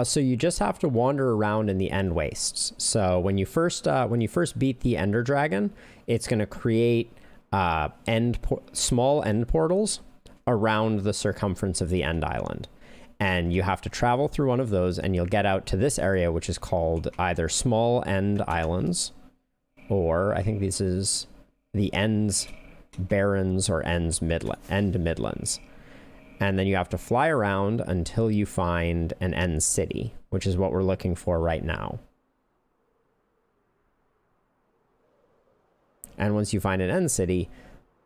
So you just have to wander around in the End Wastes. So when you first beat the Ender Dragon, it's going to create small end portals around the circumference of the End Island, and you have to travel through one of those, and you'll get out to this area, which is called either Small End Islands, or I think this is the Ends Barrens or End Midlands. And then you have to fly around until you find an End City, which is what we're looking for right now. And once you find an End City,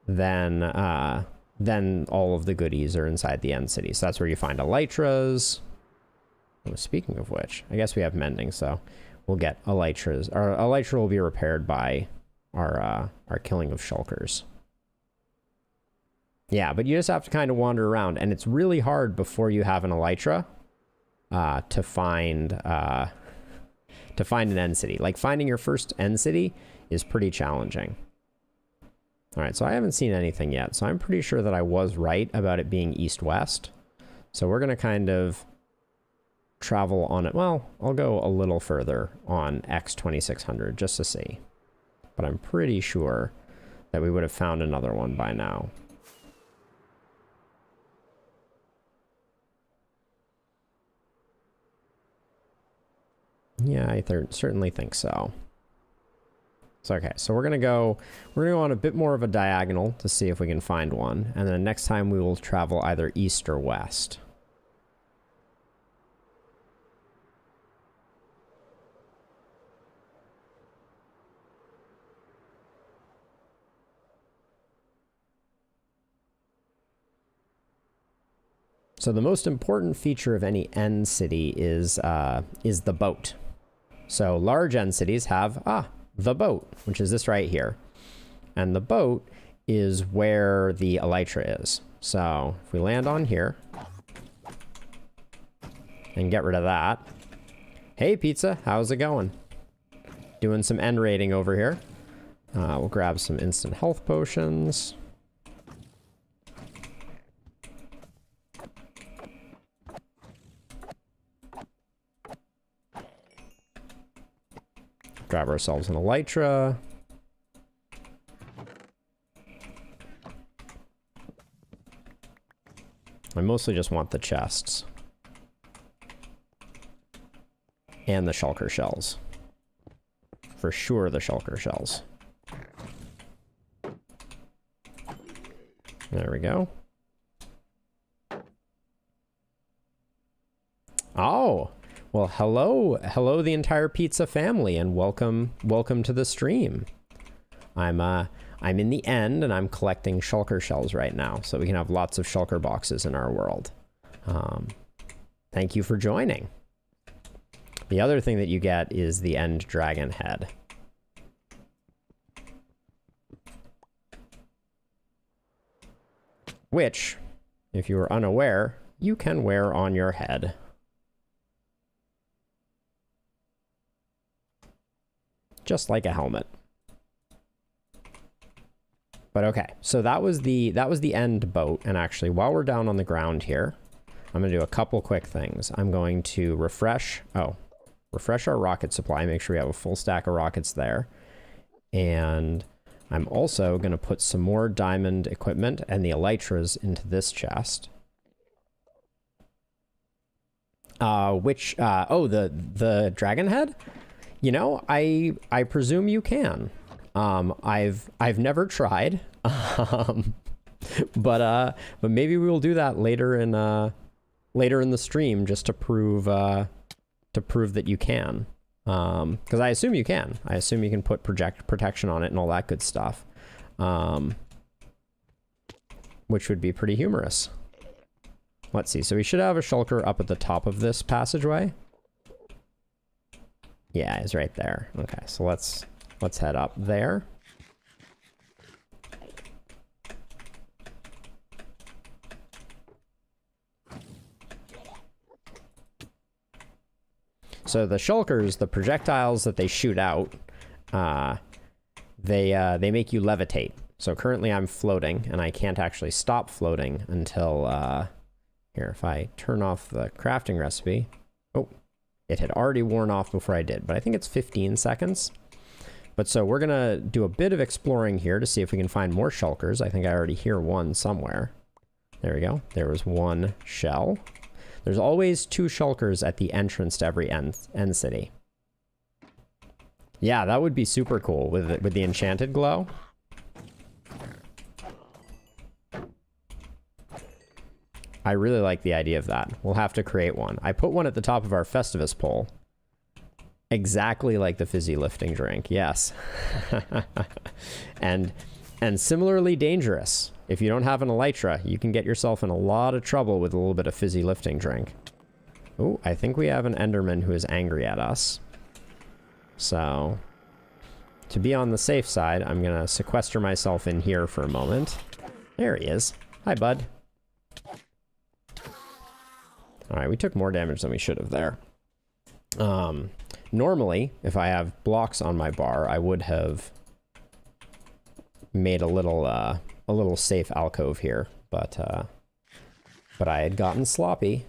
then all of the goodies are inside the End City. So that's where you find elytras. Oh, speaking of which, I guess we have mending, so we'll get elytras. Our elytra will be repaired by our killing of shulkers. Yeah, but you just have to kind of wander around, and it's really hard before you have an elytra to find an End City. Like, finding your first End City is pretty challenging. All right, so I haven't seen anything yet, so I'm pretty sure that I was right about it being east-west. So we're going to kind of travel on it. Well, I'll go a little further on X2600 just to see. But I'm pretty sure that we would have found another one by now. Yeah, I certainly think so. So, okay, so we're gonna go on a bit more of a diagonal to see if we can find one, and then next time we will travel either east or west. So the most important feature of any End City is the boat. So large End Cities have the boat, which is this right here. And the boat is where the elytra is. So if we land on here and get rid of that. Hey, pizza, how's it going? Doing some end raiding over here. We'll grab some instant health potions. Grab ourselves an elytra. I mostly just want the chests. And the shulker shells. For sure, the shulker shells. There we go. Oh! Well, hello the entire pizza family, and welcome to the stream. I'm in the end, and I'm collecting shulker shells right now, so we can have lots of shulker boxes in our world. Thank you for joining. The other thing that you get is the End Dragon head. Which, if you are unaware, you can wear on your head. Just like a helmet. But okay, so that was the end boat, and actually while we're down on the ground here, I'm gonna do a couple quick things. I'm going to refresh our rocket supply, make sure we have a full stack of rockets there. And I'm also gonna put some more diamond equipment and the elytras into this chest. Oh, the dragon head? You know, I presume you can. I've never tried. But maybe we will do that later in the stream, just to prove that you can. Because I assume you can. I assume you can put protection on it and all that good stuff. Which would be pretty humorous. Let's see. So we should have a shulker up at the top of this passageway. Yeah, it's right there. Okay, so let's head up there. So the shulkers, the projectiles that they shoot out, they make you levitate. So currently I'm floating, and I can't actually stop floating until, here, if I turn off the crafting recipe. Oh, it had already worn off before I did, but I think it's 15 seconds. But so we're gonna do a bit of exploring here to see if we can find more shulkers. I think I already hear one somewhere. There we go. There was one shell. There's always 2 shulkers at the entrance to every end city. Yeah, that would be super cool with the enchanted glow. I really like the idea of that. We'll have to create one. I put one at the top of our Festivus pole. Exactly like the fizzy lifting drink, yes. and similarly dangerous. If you don't have an elytra, you can get yourself in a lot of trouble with a little bit of fizzy lifting drink. Oh, I think we have an Enderman who is angry at us. So, to be on the safe side, I'm gonna sequester myself in here for a moment. There he is. Hi, bud. Alright, we took more damage than we should have there. Normally, if I have blocks on my bar, I would have made a little safe alcove here, but I had gotten sloppy.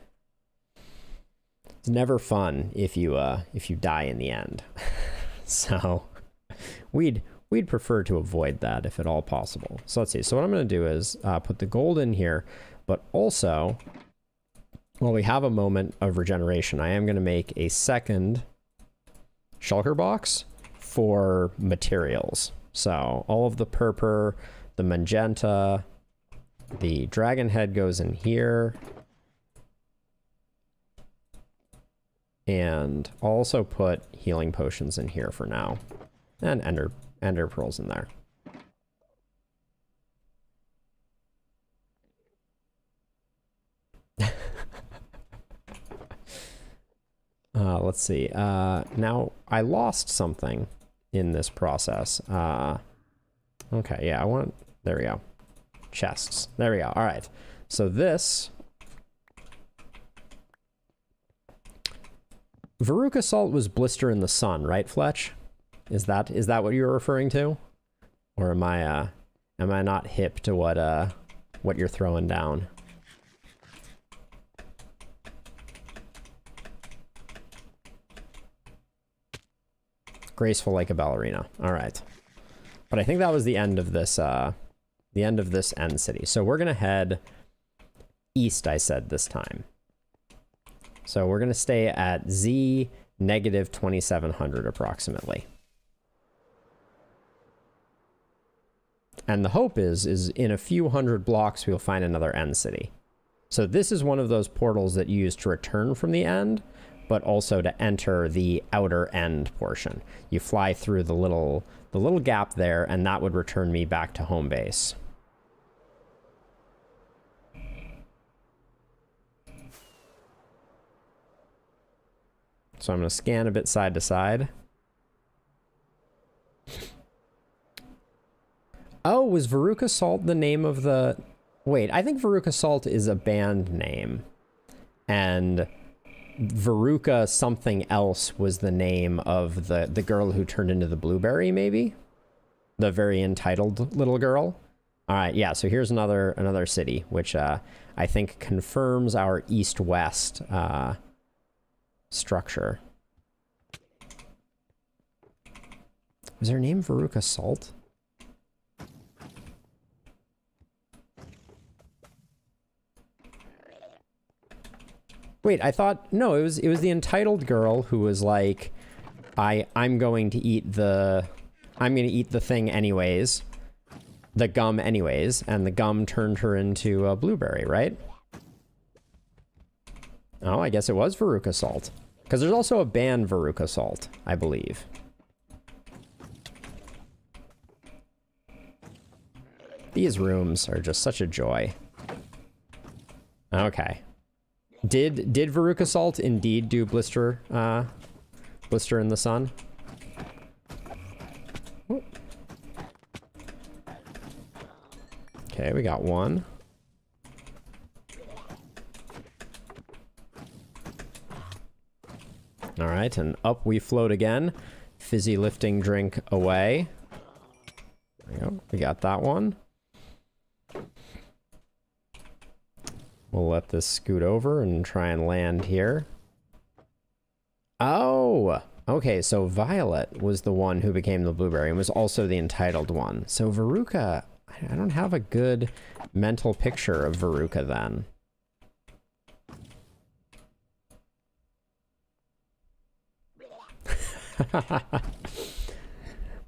It's never fun if you die in the end. So we'd prefer to avoid that if at all possible. So let's see. So what I'm going to do is put the gold in here, but also, while we have a moment of regeneration, I am going to make a second shulker box for materials. So all of the purple, the magenta, the dragon head goes in here. And I'll also put healing potions in here for now. And ender pearls in there. Let's see. Now, I lost something in this process. Okay, yeah, there we go. Chests. There we go. All right. So this... Veruca salt was blister in the sun, right, Fletch? Is that what you're referring to? Or am I not hip to what you're throwing down? Graceful like a ballerina. All right. But I think that was the end of this end city. So we're gonna head east, I said this time. So we're gonna stay at Z negative 2700 approximately. And the hope is in a few hundred blocks we'll find another end city. So this is one of those portals that you use to return from the end, but also to enter the outer end portion. You fly through the little gap there, and that would return me back to home base. So I'm going to scan a bit side to side. Oh, was Veruca Salt the name of the... Wait, I think Veruca Salt is a band name. And Veruca something else was the name of the girl who turned into the blueberry, maybe? The very entitled little girl? Alright, yeah, so here's another city, which I think confirms our east-west structure. Is her name Veruca Salt? Wait, I thought no, it was the entitled girl who was like, I'm going to eat the thing anyways, the gum anyways, and the gum turned her into a blueberry, right? Oh, I guess it was Veruca Salt, because there's also a band Veruca Salt, I believe. These rooms are just such a joy. Okay. Did Veruca Salt indeed do Blister in the Sun? Okay, we got one. All right, and up we float again. Fizzy lifting drink away. There we go. We got that one. We'll let this scoot over and try and land here. Oh, okay, so Violet was the one who became the blueberry and was also the entitled one. So Veruca, I don't have a good mental picture of Veruca then.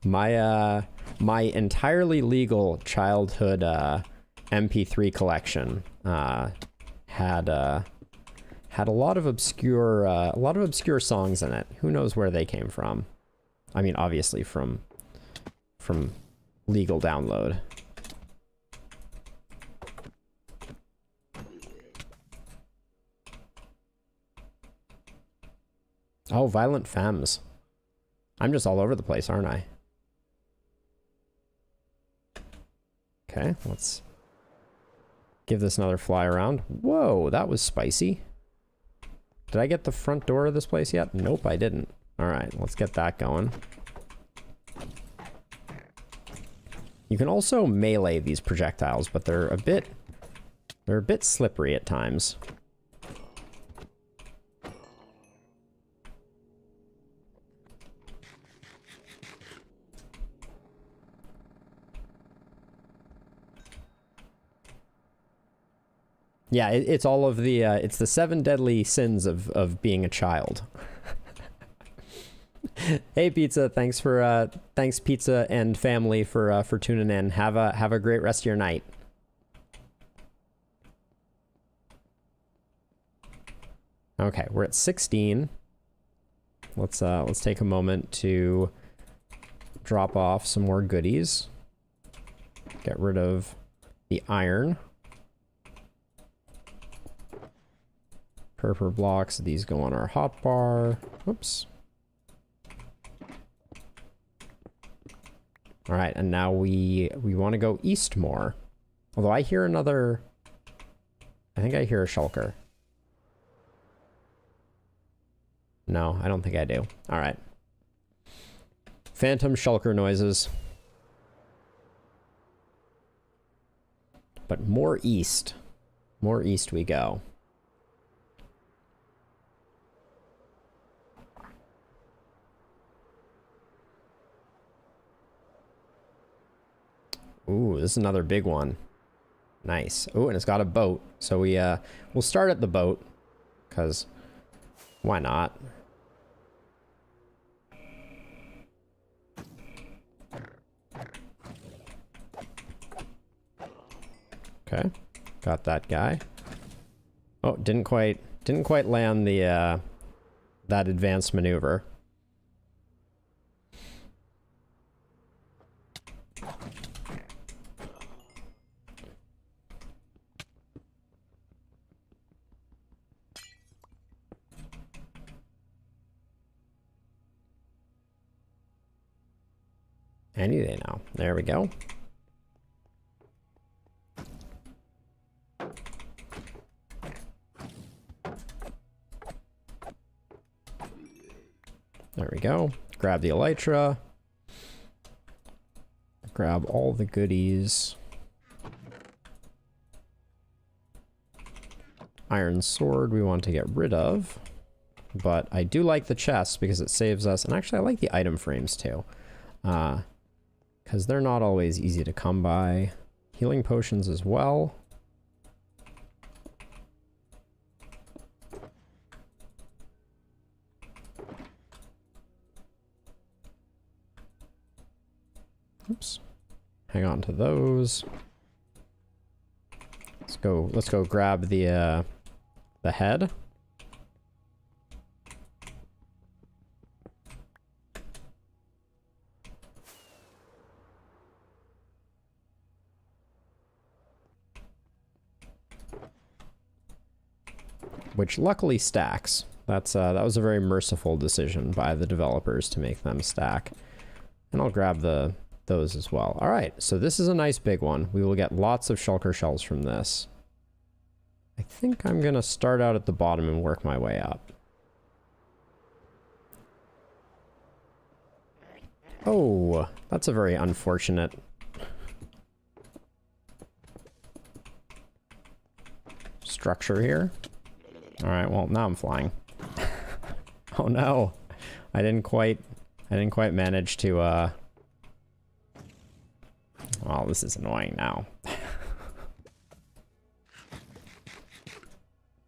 My entirely legal childhood MP3 collection had a lot of obscure songs in it. Who knows where they came from? I mean, obviously from legal download. Oh, Violent Femmes. I'm just all over the place, aren't I? Okay, let's give this another fly around. Whoa, that was spicy. Did I get the front door of this place yet? Nope, I didn't. All right, let's get that going. You can also melee these projectiles, but they're a bit slippery at times. Yeah, it's all of the, it's the 7 deadly sins of being a child. Hey, Pizza, thanks Pizza and family for tuning in. Have a great rest of your night. Okay, we're at 16. Let's take a moment to drop off some more goodies. Get rid of the iron. Purple blocks, these go on our hotbar. Whoops. All right, and now we want to go east more. Although I hear another... I think I hear a shulker. No, I don't think I do. All right. Phantom shulker noises. But more east. More east we go. Ooh, this is another big one. Nice. Oh, and it's got a boat. So we'll start at the boat, because why not? Okay, got that guy. Oh, didn't quite land the that advanced maneuver. Any day now. There we go. There we go. Grab the elytra. Grab all the goodies. Iron sword we want to get rid of. But I do like the chest because it saves us. And actually I like the item frames too. Because they're not always easy to come by. Healing potions as well. Oops. Hang on to those. Let's go grab the head. Which luckily stacks. That was a very merciful decision by the developers to make them stack. And I'll grab those as well. All right, so this is a nice big one. We will get lots of shulker shells from this. I think I'm gonna start out at the bottom and work my way up. Oh, that's a very unfortunate. Structure here. All right, well, now I'm flying. Oh no. I didn't quite manage to well, this is annoying now.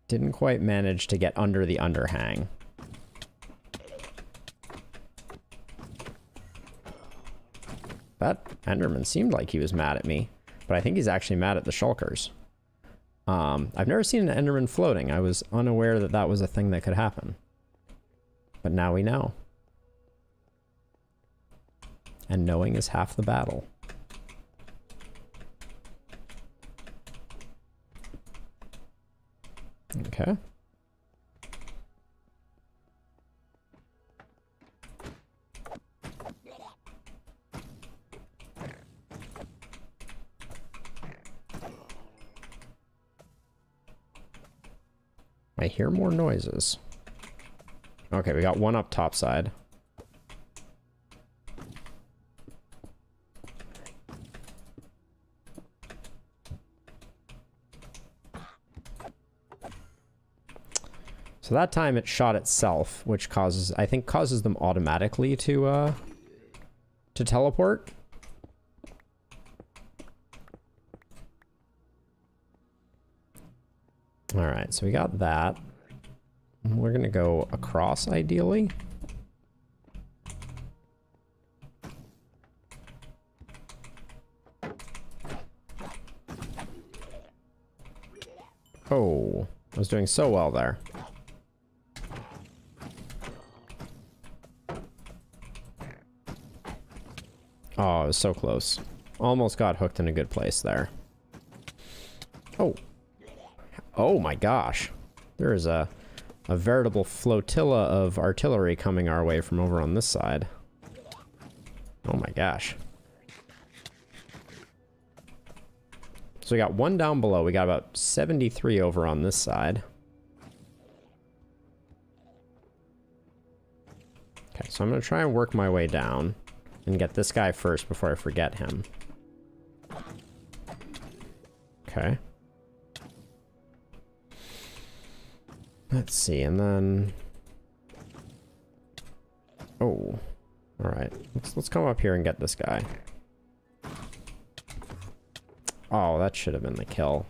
Didn't quite manage to get under the underhang. That Enderman seemed like he was mad at me, but I think he's actually mad at the shulkers. I've never seen an Enderman floating. I was unaware that that was a thing that could happen. But now we know. And knowing is half the battle. Okay. I hear more noises. Okay, we got one up top side. So that time it shot itself, which causes, I think, causes them automatically to teleport. All right, so we got that. We're gonna go across, ideally. Oh, I was doing so well there. Oh, it was so close. Almost got hooked in a good place there. Oh. Oh my gosh. There is a veritable flotilla of artillery coming our way from over on this side. Oh my gosh. So we got one down below. We got about 73 over on this side. Okay, so I'm going to try and work my way down and get this guy first before I forget him. Okay. Let's see, and then... Oh. Alright. Let's come up here and get this guy. Oh, that should have been the kill.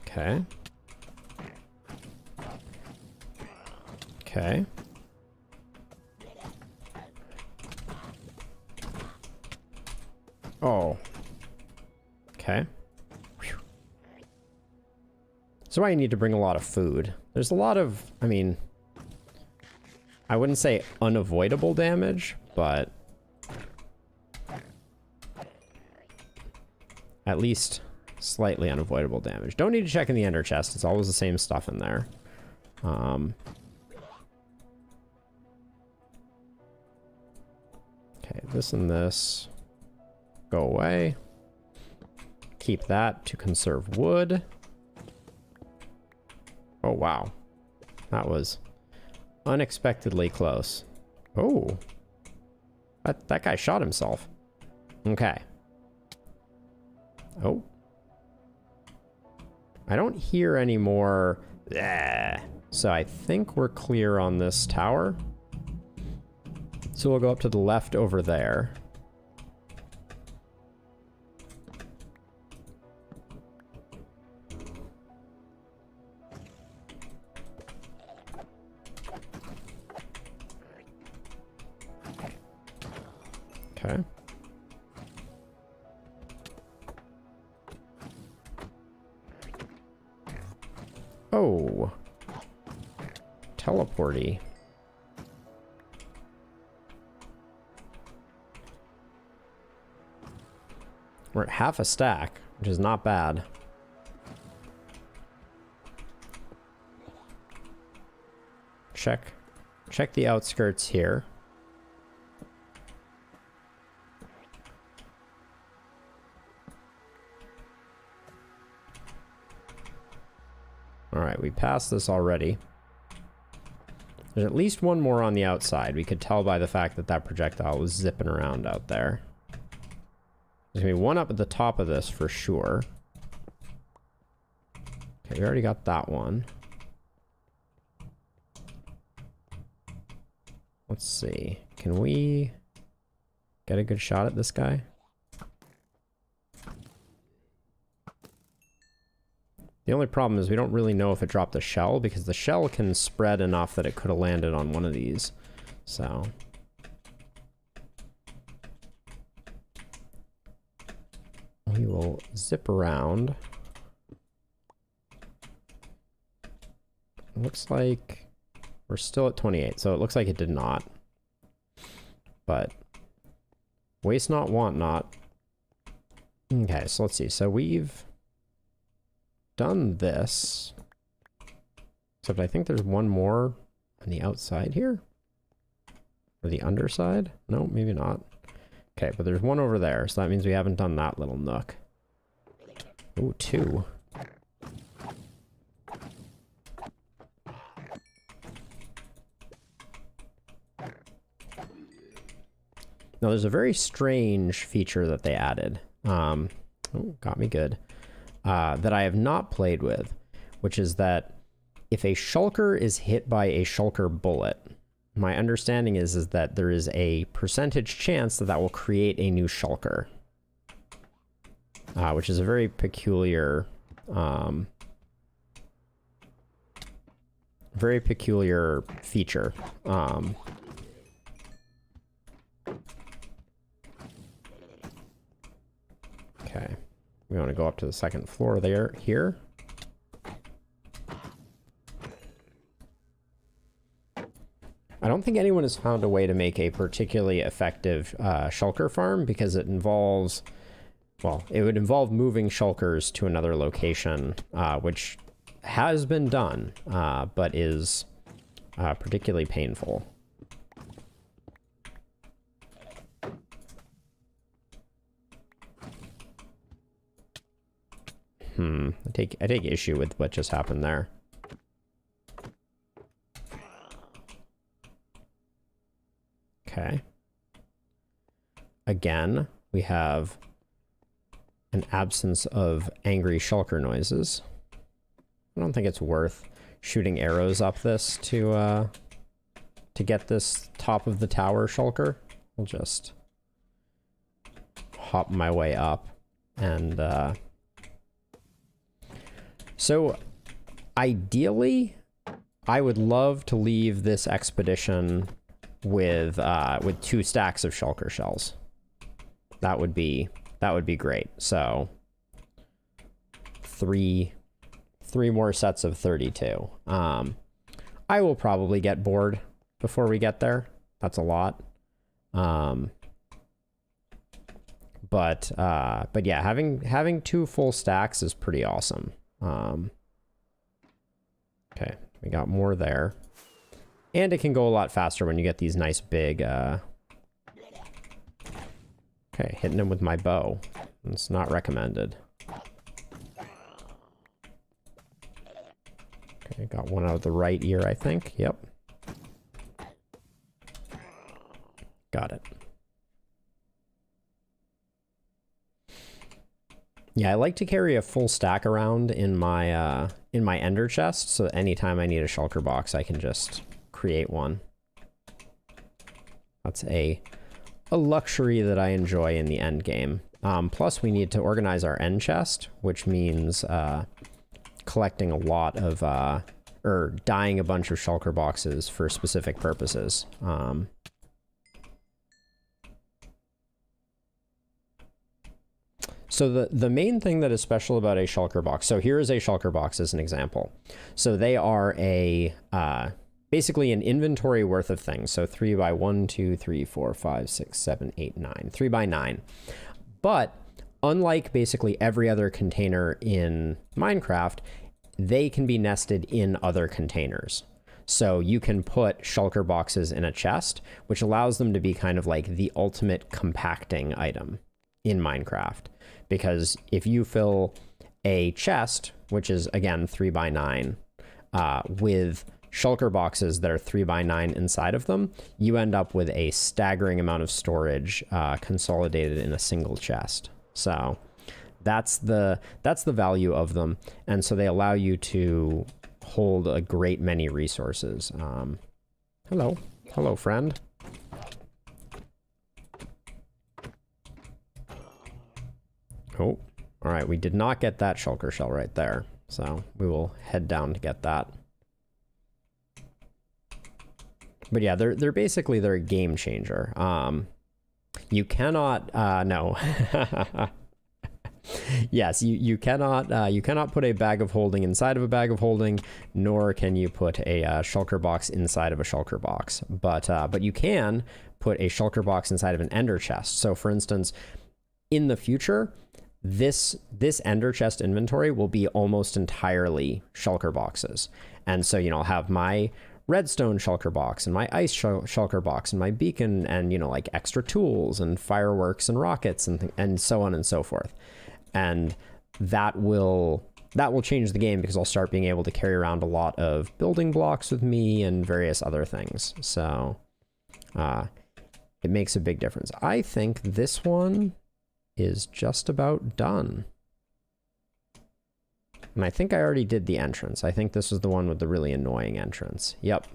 Okay. Okay. Oh. Okay. Whew. So I need to bring a lot of food. There's a lot of, I mean, I wouldn't say unavoidable damage, but at least slightly unavoidable damage. Don't need to check in the ender chest. It's always the same stuff in there. Okay, this and this go away. Keep that to conserve wood. Oh, wow. That was unexpectedly close. Oh. That guy shot himself. Okay. Oh. I don't hear any more. So I think we're clear on this tower. So we'll go up to the left over there. Okay. Oh. Teleporty. We're at half a stack, which is not bad. Check the outskirts here. All right, we passed this already. There's at least one more on the outside. We could tell by the fact that that projectile was zipping around out there. There's gonna be one up at the top of this for sure. Okay, we already got that one. Let's see. Can we get a good shot at this guy? The only problem is we don't really know if it dropped a shell, because the shell can spread enough that it could have landed on one of these. So we will zip around. Looks like we're still at 28, so it looks like it did not. But waste not, want not. Okay, so let's see. So we've done this. Except I think there's one more on the outside here. Or the underside? No, maybe not. Okay, but there's one over there, so that means we haven't done that little nook. Ooh, 2. Now, there's a very strange feature that they added. Oh, got me good. That I have not played with, which is that if a shulker is hit by a shulker bullet, my understanding is that there is a percentage chance that that will create a new shulker. Which is a very peculiar, feature. Okay, we want to go up to the second floor here. I don't think anyone has found a way to make a particularly effective shulker farm, because it involves, well, it would involve moving shulkers to another location, which has been done, but is particularly painful. I take issue with what just happened there. Okay. Again, we have an absence of angry shulker noises. I don't think it's worth shooting arrows up this to get this top of the tower shulker. I'll just hop my way up and so ideally I would love to leave this expedition with 2 stacks of shulker shells. That would be great. So 3 more sets of 32. I will probably get bored before we get there. That's a lot. But yeah, having 2 full stacks is pretty awesome. Okay, we got more there. And it can go a lot faster when you get these nice big, okay, hitting them with my bow. It's not recommended. Okay, got one out of the right ear, I think. Yep. Got it. Yeah, I like to carry a full stack around in my ender chest, so that anytime I need a shulker box, I can just create one. That's a luxury that I enjoy in the end game. Plus, we need to organize our end chest, which means collecting a lot of, or dyeing a bunch of shulker boxes for specific purposes. So the main thing that is special about a shulker box, so here is a shulker box as an example. So they are a basically an inventory worth of things. So 3 by 1, 2, 3, 4, 5, 6, 7, 8, 9, 3 by 9. But unlike basically every other container in Minecraft, they can be nested in other containers. So you can put shulker boxes in a chest, which allows them to be kind of like the ultimate compacting item in Minecraft. Because if you fill a chest, which is again 3 by 9, with shulker boxes that are 3 by 9 inside of them, you end up with a staggering amount of storage consolidated in a single chest. So that's the value of them, and so they allow you to hold a great many resources. Hello friend. Oh, all right, we did not get that shulker shell right there, so we will head down to get that. But yeah, they're basically, they're a game changer. You cannot no. Yes, you cannot put a bag of holding inside of a bag of holding, nor can you put a shulker box inside of a shulker box. But you can put a shulker box inside of an ender chest. So for instance, in the future, this ender chest inventory will be almost entirely shulker boxes. And so, you know, I'll have my redstone shulker box and my ice shulker box and my beacon and, you know, like extra tools and fireworks and rockets and so on and so forth. And that will change the game, because I'll start being able to carry around a lot of building blocks with me and various other things. So it makes a big difference. I think this one is just about done. And I think I already did the entrance. I think this is the one with the really annoying entrance. Yep.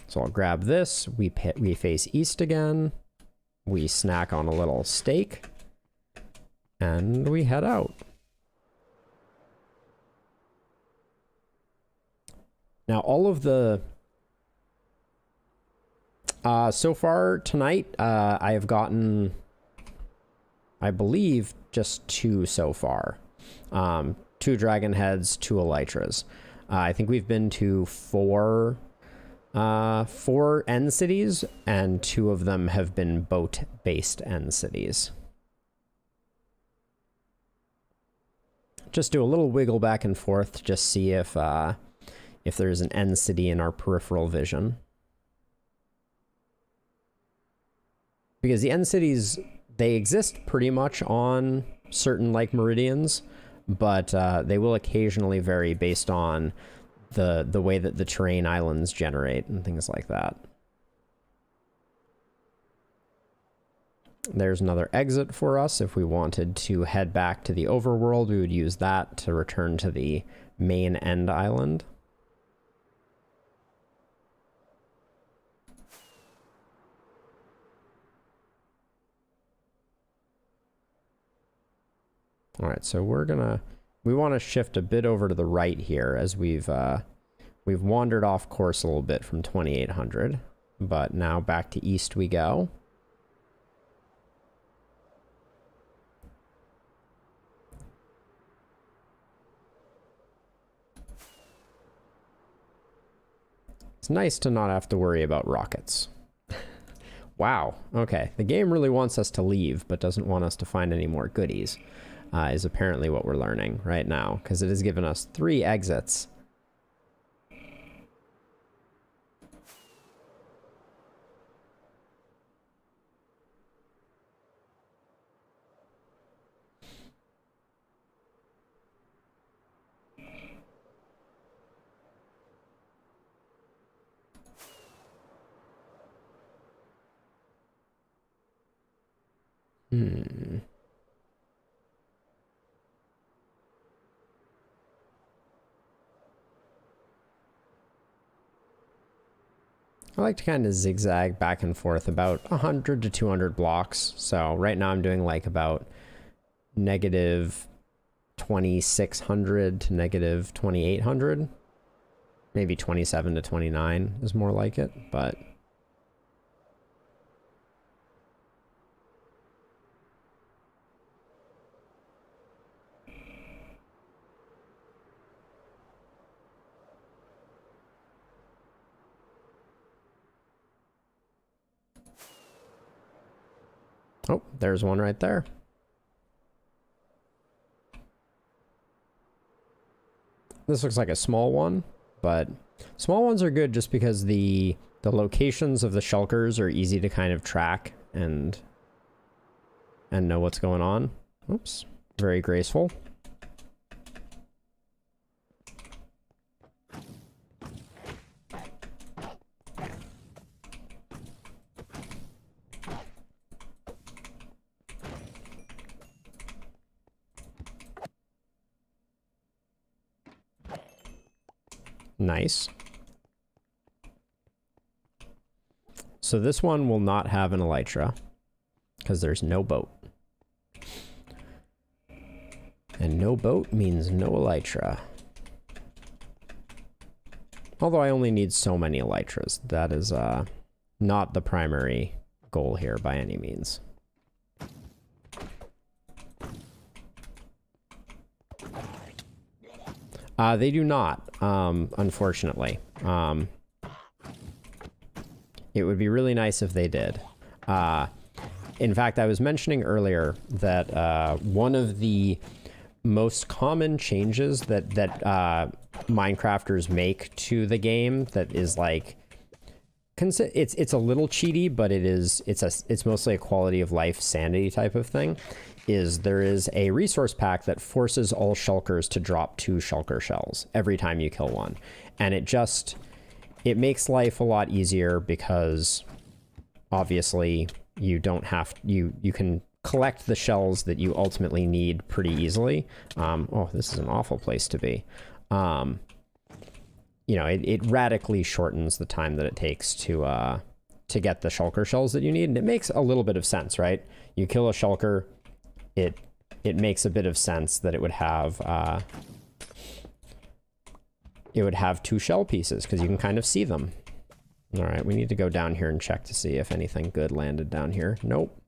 So I'll grab this. We face east again. We snack on a little steak. And we head out. Now all of the... so far tonight, I have gotten, I believe, just 2 so far. 2 dragon heads, 2 elytras. I think we've been to 4 end cities, and 2 of them have been boat-based end cities. Just do a little wiggle back and forth to just see if there's an end city in our peripheral vision. Because the end cities, they exist pretty much on certain like meridians, but they will occasionally vary based on the way that the terrain islands generate and things like that. There's another exit for us. If we wanted to head back to the overworld, we would use that to return to the main end island. All right, so we want to shift a bit over to the right here, as we've wandered off course a little bit from 2800, but now back to east we go. It's nice to not have to worry about rockets. Wow, okay. The game really wants us to leave, but doesn't want us to find any more goodies. Is apparently what we're learning right now, because it has given us 3 exits. I like to kind of zigzag back and forth about 100 to 200 blocks. So right now I'm doing like about negative 2600 to negative 2800. Maybe 27 to 29 is more like it, but... Oh, there's one right there. This looks like a small one, but small ones are good just because the locations of the shulkers are easy to kind of track and know what's going on. Oops, very graceful. Nice. So this one will not have an elytra because there's no boat. And no boat means no elytra. Although I only need so many elytras. That is not the primary goal here by any means. They do not, unfortunately. It would be really nice if they did. In fact, I was mentioning earlier that one of the most common changes that Minecrafters make to the game that is like it's a little cheaty, but it's mostly a quality of life sanity type of thing. There is a resource pack that forces all shulkers to drop 2 shulker shells every time you kill one. And it makes life a lot easier because obviously you don't have, you can collect the shells that you ultimately need pretty easily. Oh, this is an awful place to be. You know, it radically shortens the time that it takes to get the shulker shells that you need. And it makes a little bit of sense, right? You kill a shulker, it makes a bit of sense that it would have 2 shell pieces because you can kind of see them. All right, we need to go down here and check to see if anything good landed down here. Nope.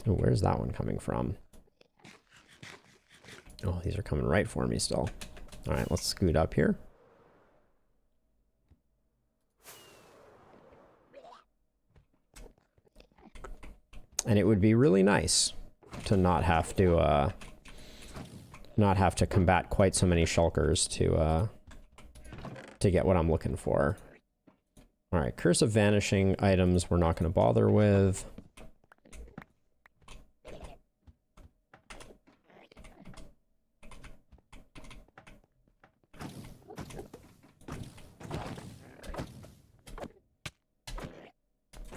Oh, where's that one coming from? Oh, these are coming right for me still. All right, let's scoot up here. And it would be really nice to not have to combat quite so many shulkers to get what I'm looking for. All right, Curse of Vanishing items we're not going to bother with.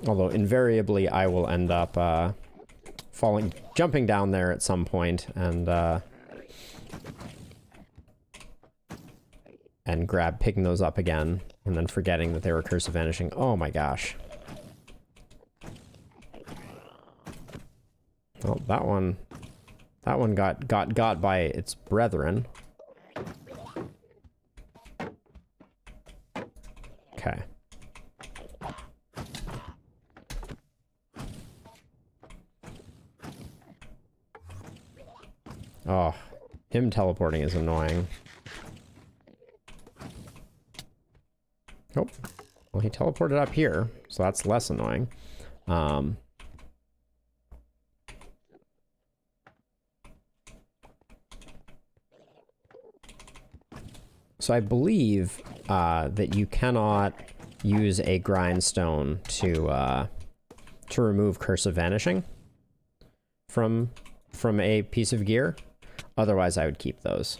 Although invariably I will end up jumping down there at some point and picking those up again, and then forgetting that they were Curse of Vanishing. Oh my gosh. Well, that one got by its brethren. Okay. Oh, him teleporting is annoying. Oh, well, he teleported up here, so that's less annoying. So I believe that you cannot use a grindstone to remove Curse of Vanishing from a piece of gear. Otherwise, I would keep those.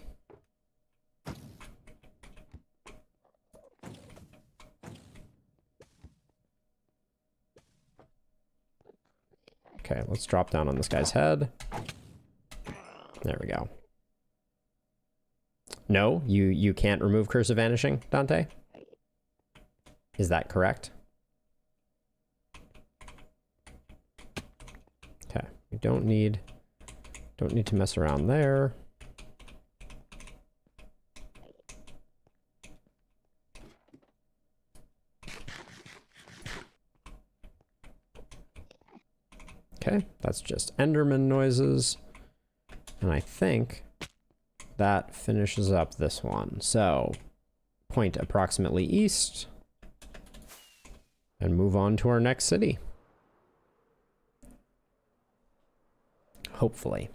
Okay, let's drop down on this guy's head. There we go. No, you can't remove Curse of Vanishing, Dante? Is that correct? Okay, we don't need to mess around there. Okay, that's just Enderman noises. And I think that finishes up this one. So, point approximately east and move on to our next city. hopefully.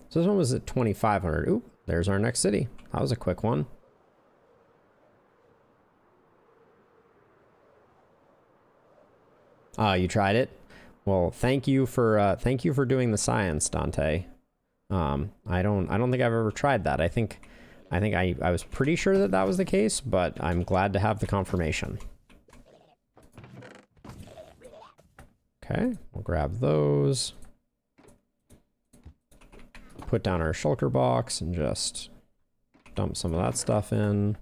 So this one was at 2,500. Ooh, there's our next city. That was a quick one. You tried it? Well, thank you for doing the science, Dante. I don't think I've ever tried that. I think I was pretty sure that that was the case, but I'm glad to have the confirmation. Okay, we'll grab those. Put down our shulker box and just dump some of that stuff in.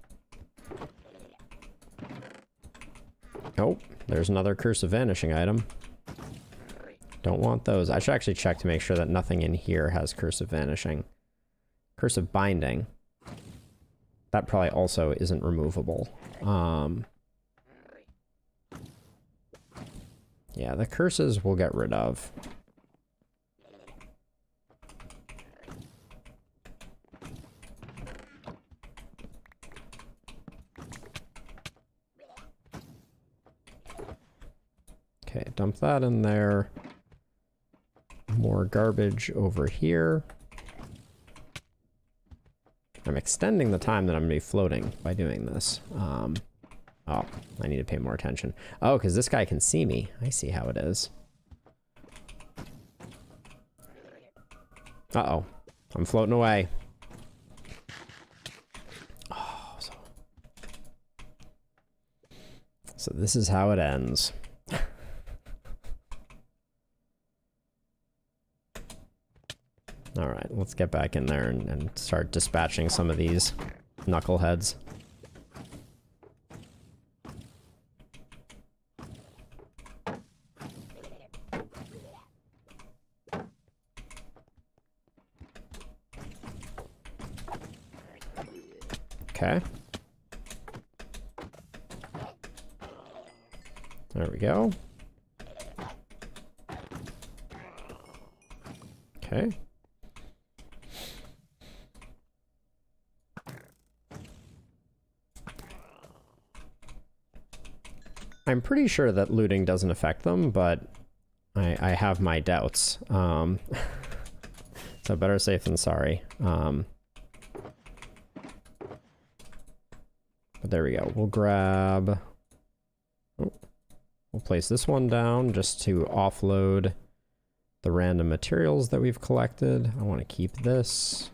Oh, there's another Curse of Vanishing item. Don't want those. I should actually check to make sure that nothing in here has Curse of Vanishing. Curse of Binding. That probably also isn't removable. Yeah, the curses we'll get rid of. Okay, dump that in there. More garbage over here. I'm extending the time that I'm going to be floating by doing this. Oh, I need to pay more attention. Oh, because this guy can see me. I see how it is. Uh-oh. I'm floating away. Oh, so this is how it ends. All right, let's get back in there and start dispatching some of these knuckleheads. Okay. There we go. Okay. I'm pretty sure that looting doesn't affect them, but I have my doubts. So better safe than sorry. But there we go. We'll grab... Oh, we'll place this one down just to offload the random materials that we've collected. I want to keep this.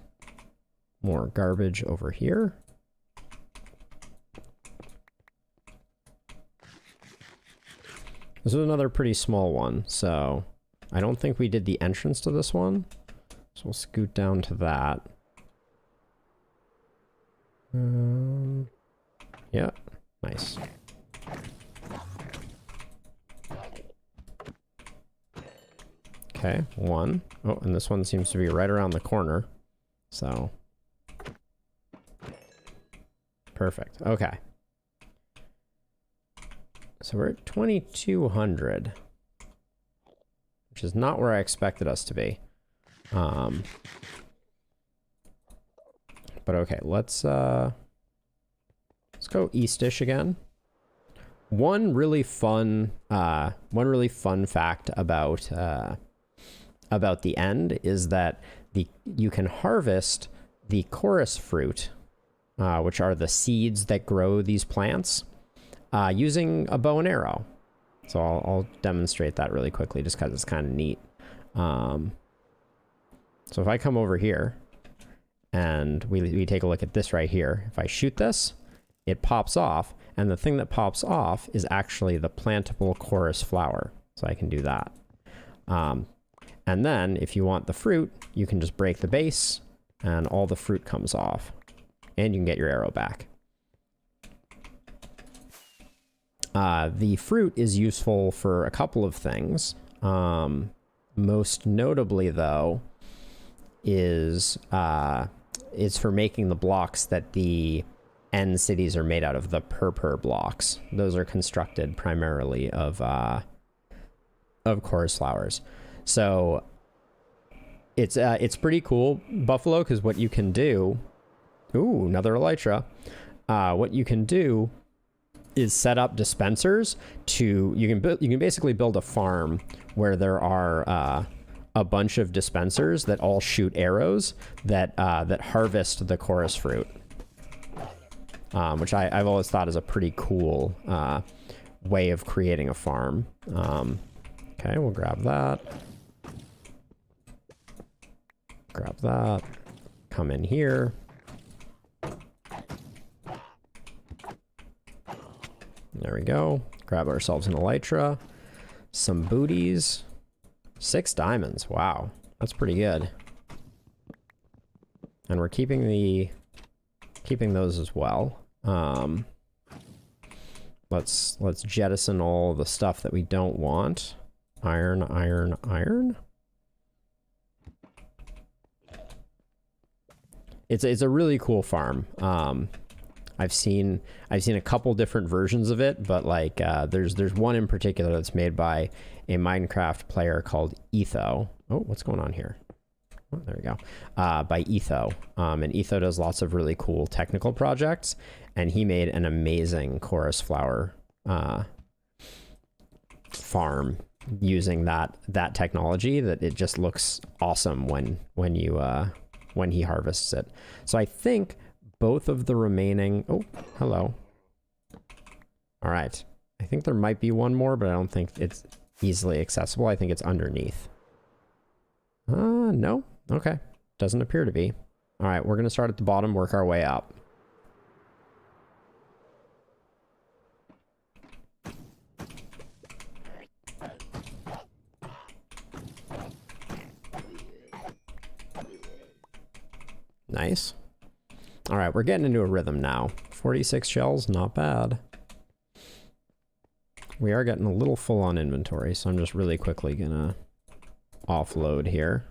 More garbage over here. This is another pretty small one, so I don't think we did the entrance to this one. So we'll scoot down to that. Yeah, nice. Okay, one. Oh, and this one seems to be right around the corner. So. Perfect, okay. So we're at 2,200, which is not where I expected us to be. But okay, let's go eastish again. One really fun fact about the end is that you can harvest the chorus fruit, which are the seeds that grow these plants. Using a bow and arrow. So I'll demonstrate that really quickly just because it's kind of neat. So if I come over here and we take a look at this right here, if I shoot this, it pops off, and the thing that pops off is actually the plantable chorus flower. So I can do that. And then if you want the fruit, you can just break the base and all the fruit comes off, and you can get your arrow back. The fruit is useful for a couple of things. Most notably, though, is it's for making the blocks that the end cities are made out of, the purpur blocks. Those are constructed primarily of chorus flowers. So it's pretty cool, Buffalo, because what you can do... Ooh, another elytra. What you can do is set up dispensers to... You can basically build a farm where there are a bunch of dispensers that all shoot arrows that that harvest the chorus fruit, which I've always thought is a pretty cool way of creating a farm. Okay, we'll grab that. Grab that. Come in here. There we go. Grab ourselves an elytra. Some booties. 6 diamonds. Wow. That's pretty good. And we're keeping those as well. Let's jettison all the stuff that we don't want. Iron, iron, iron. It's a really cool farm. I've seen a couple different versions of it, but like there's one in particular that's made by a Minecraft player called Etho. Oh, what's going on here? Oh, there we go. By Etho. And Etho does lots of really cool technical projects, and he made an amazing chorus flower farm using that technology that it just looks awesome when he harvests it. So I think both of the remaining... Oh, hello. All right. I think there might be one more, but I don't think it's easily accessible. I think it's underneath. No. Okay. Doesn't appear to be. All right, we're going to start at the bottom, work our way up. Nice. All right, we're getting into a rhythm now. 46 shells, not bad. We are getting a little full on inventory, so I'm just really quickly gonna offload here.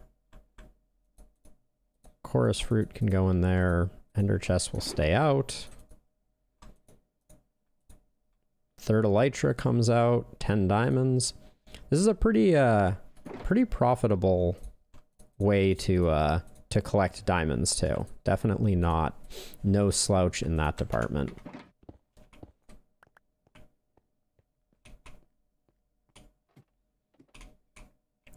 Chorus fruit can go in there. Ender chest will stay out. Third elytra comes out. 10 diamonds. This is a pretty profitable way to collect diamonds too. Definitely no slouch in that department.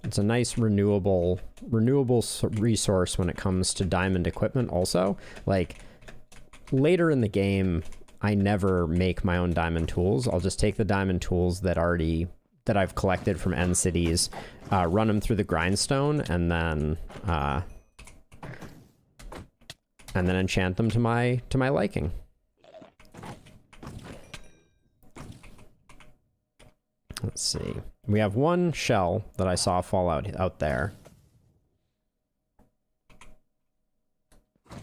It's a nice renewable resource when it comes to diamond equipment also. Like later in the game, I never make my own diamond tools. I'll just take the diamond tools that I've collected from End Cities, run them through the grindstone, and then enchant them to my liking. Let's see. We have one shell that I saw fall out there. So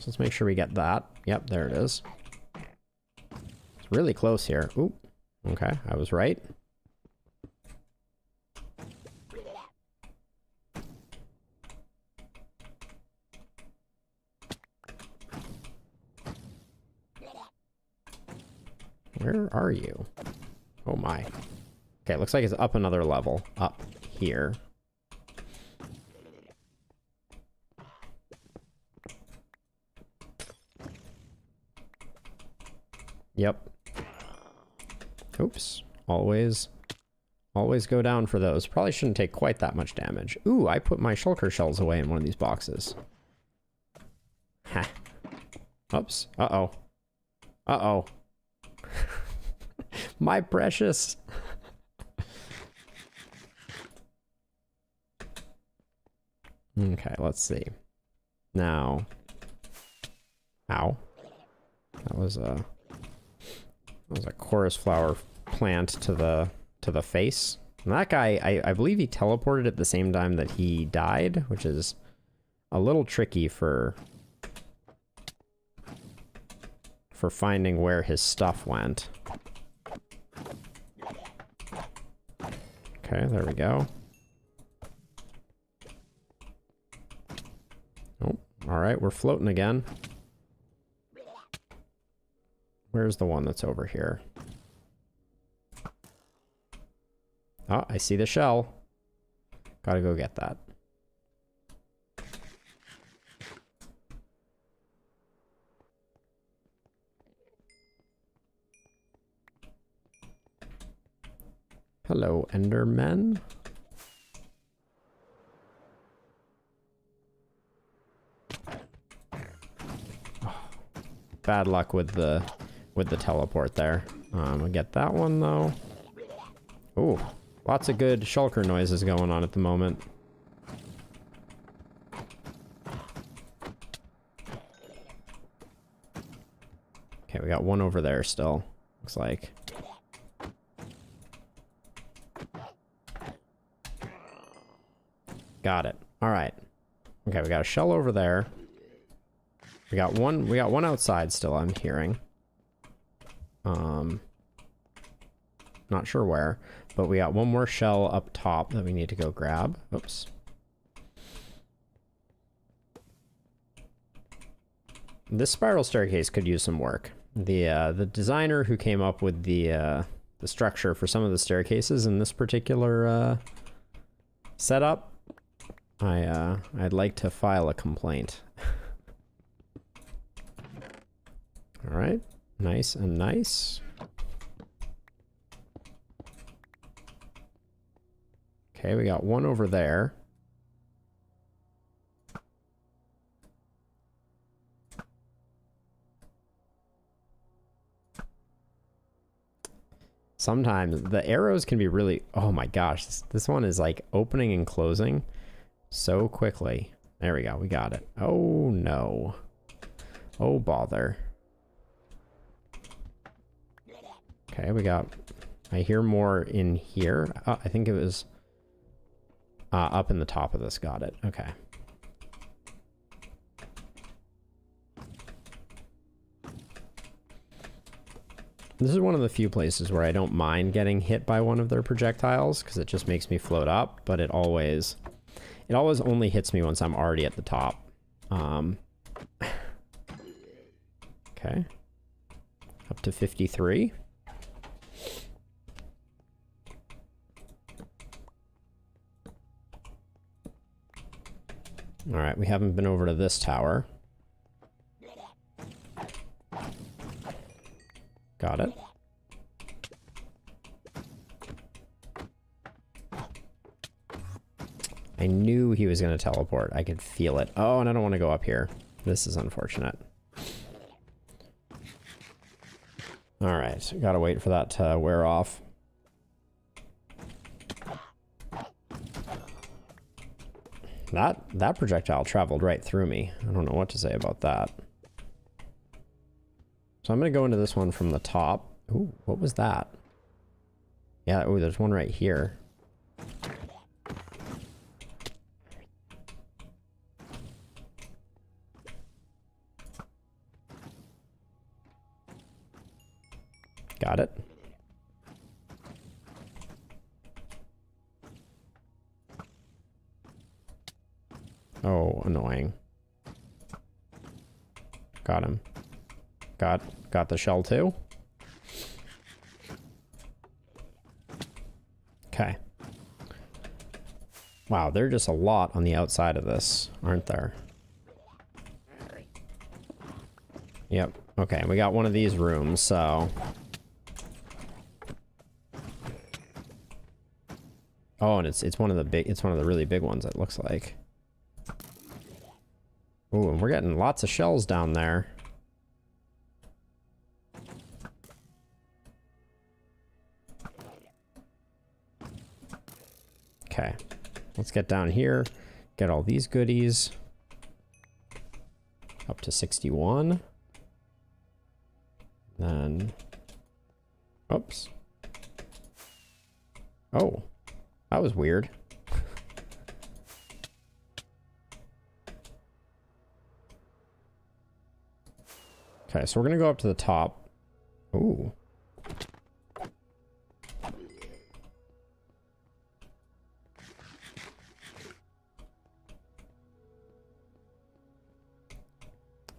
let's make sure we get that. Yep, there it is. It's really close here. Ooh, okay, I was right. Where are you? Oh my. Okay, it looks like it's up another level. Up here. Yep. Oops. Always go down for those. Probably shouldn't take quite that much damage. Ooh, I put my shulker shells away in one of these boxes. Ha. Oops. Uh-oh. Uh-oh. My precious. Okay, let's see. Now. Ow. That was a chorus flower plant to the face. And that guy, I believe he teleported at the same time that he died, which is a little tricky for finding where his stuff went. Okay, there we go. Oh, all right, we're floating again. Where's the one that's over here? Oh, I see the shell. Gotta go get that. Hello, Endermen. bad luck with the teleport there. We get that one though. Ooh, lots of good shulker noises going on at the moment. Okay, we got one over there still, looks like. Got it. All right. Okay, we got a shell over there. We got one outside still, I'm hearing. Not sure where, but we got one more shell up top that we need to go grab. Oops. This spiral staircase could use some work. The designer who came up with the structure for some of the staircases in this particular setup, I'd like to file a complaint. All right, nice and nice. Okay, we got one over there. Sometimes the arrows can be really, oh my gosh, this one is like opening and closing so quickly. There we go, we got it. Oh no. Oh bother. Okay, we got, I hear more in here. Oh, I think it was up in the top of this. Got it. Okay. This is one of the few places where I don't mind getting hit by one of their projectiles because it just makes me float up, but it always only hits me once I'm already at the top. Okay. Up to 53. All right, we haven't been over to this tower. Got it. I knew he was going to teleport. I could feel it. Oh, and I don't want to go up here. This is unfortunate. All right, gotta wait for that to wear off. That projectile traveled right through me. I don't know what to say about that. So I'm gonna go into this one from the top. Ooh, what was that? Yeah, ooh, there's one right here. Got it. Oh, annoying. Got him. Got the shell too. Okay. Wow, there's just a lot on the outside of this, aren't there? Yep. Okay, we got one of these rooms, so... Oh, and it's one of the really big ones, it looks like. Ooh, and we're getting lots of shells down there. Okay, let's get down here, get all these goodies. Up to 61. Then, oops. Oh, that was weird. Okay, so we're gonna go up to the top. Ooh.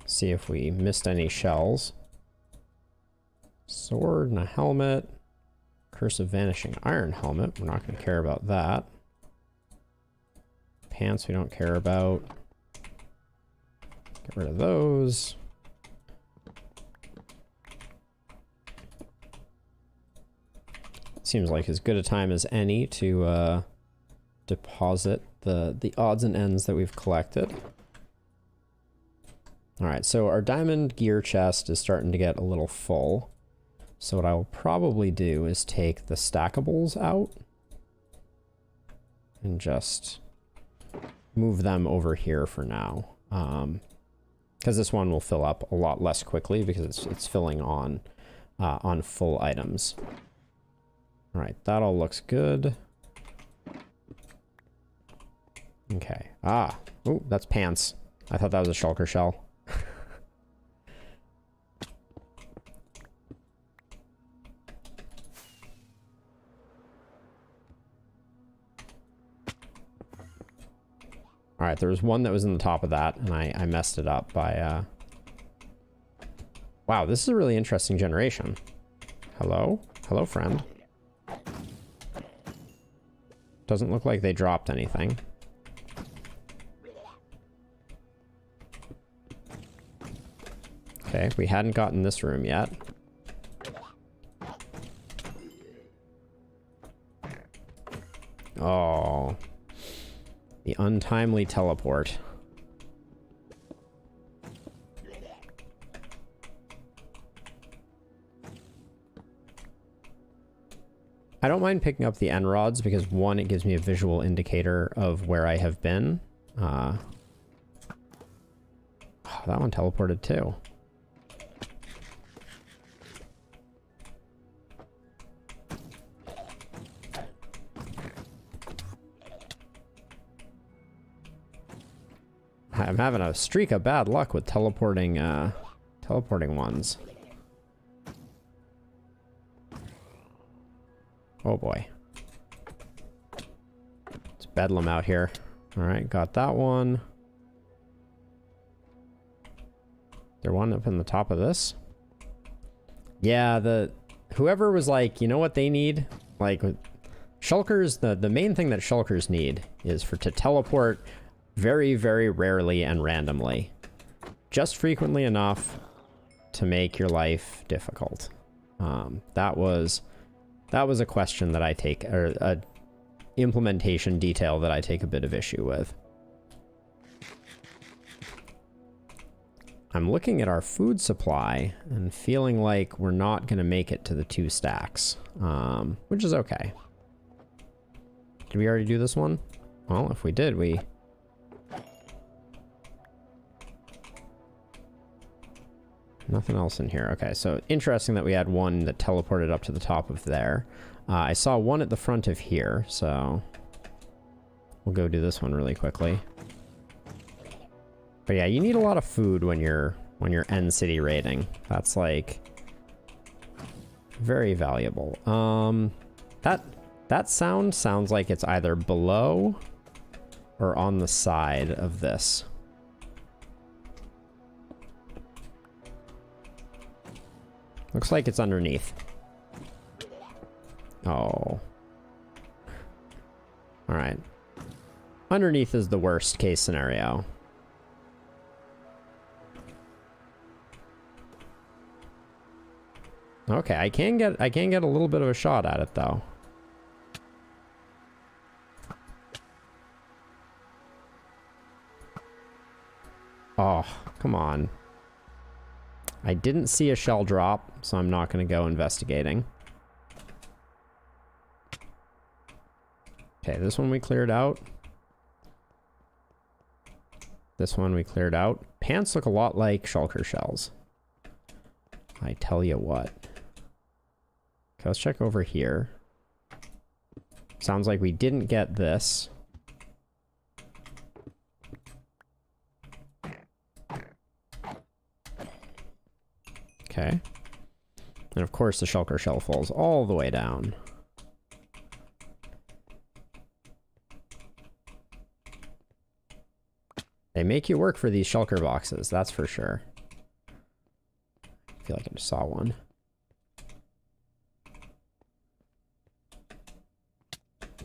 See if we missed any shells. Sword and a helmet. Curse of Vanishing Iron helmet. We're not going to care about that. Pants we don't care about. Get rid of those. Seems like as good a time as any to deposit the odds and ends that we've collected. All right, so our diamond gear chest is starting to get a little full. So what I will probably do is take the stackables out and just move them over here for now. Because this one will fill up a lot less quickly because it's filling on full items. All right, that all looks good. Okay. Ah, oh, that's pants. I thought that was a shulker shell. All right, there was one that was in the top of that, and I messed it up by... Wow, this is a really interesting generation. Hello? Hello, friend. Doesn't look like they dropped anything. Okay, we hadn't gotten this room yet. Oh... The untimely teleport. I don't mind picking up the end rods because one, it gives me a visual indicator of where I have been. Oh, that one teleported too. I'm having a streak of bad luck with teleporting ones. Oh boy. It's bedlam out here. Alright, got that one. There one up in the top of this? Yeah, whoever was like, you know what they need? Like, shulkers, the main thing that shulkers need is to teleport very, very rarely and randomly. Just frequently enough to make your life difficult. That was a question that I take, or a implementation detail that I take a bit of issue with. I'm looking at our food supply and feeling like we're not going to make it to the 2 stacks, which is okay. Did we already do this one? Well, if we did, we... Nothing else in here. Okay, so interesting that we had one that teleported up to the top of there. I saw one at the front of here, so we'll go do this one really quickly. But yeah, you need a lot of food when you're end city raiding. That's like very valuable. That sound sounds like it's either below or on the side of this. Looks like it's underneath. Oh. Alright. Underneath is the worst case scenario. Okay, I can get a little bit of a shot at it though. Oh, come on. I didn't see a shell drop, so I'm not going to go investigating. Okay, this one we cleared out. This one we cleared out. Pants look a lot like shulker shells. I tell you what. Okay, let's check over here. Sounds like we didn't get this. Okay. And of course the shulker shell falls all the way down. They make you work for these shulker boxes, that's for sure. I feel like I just saw one.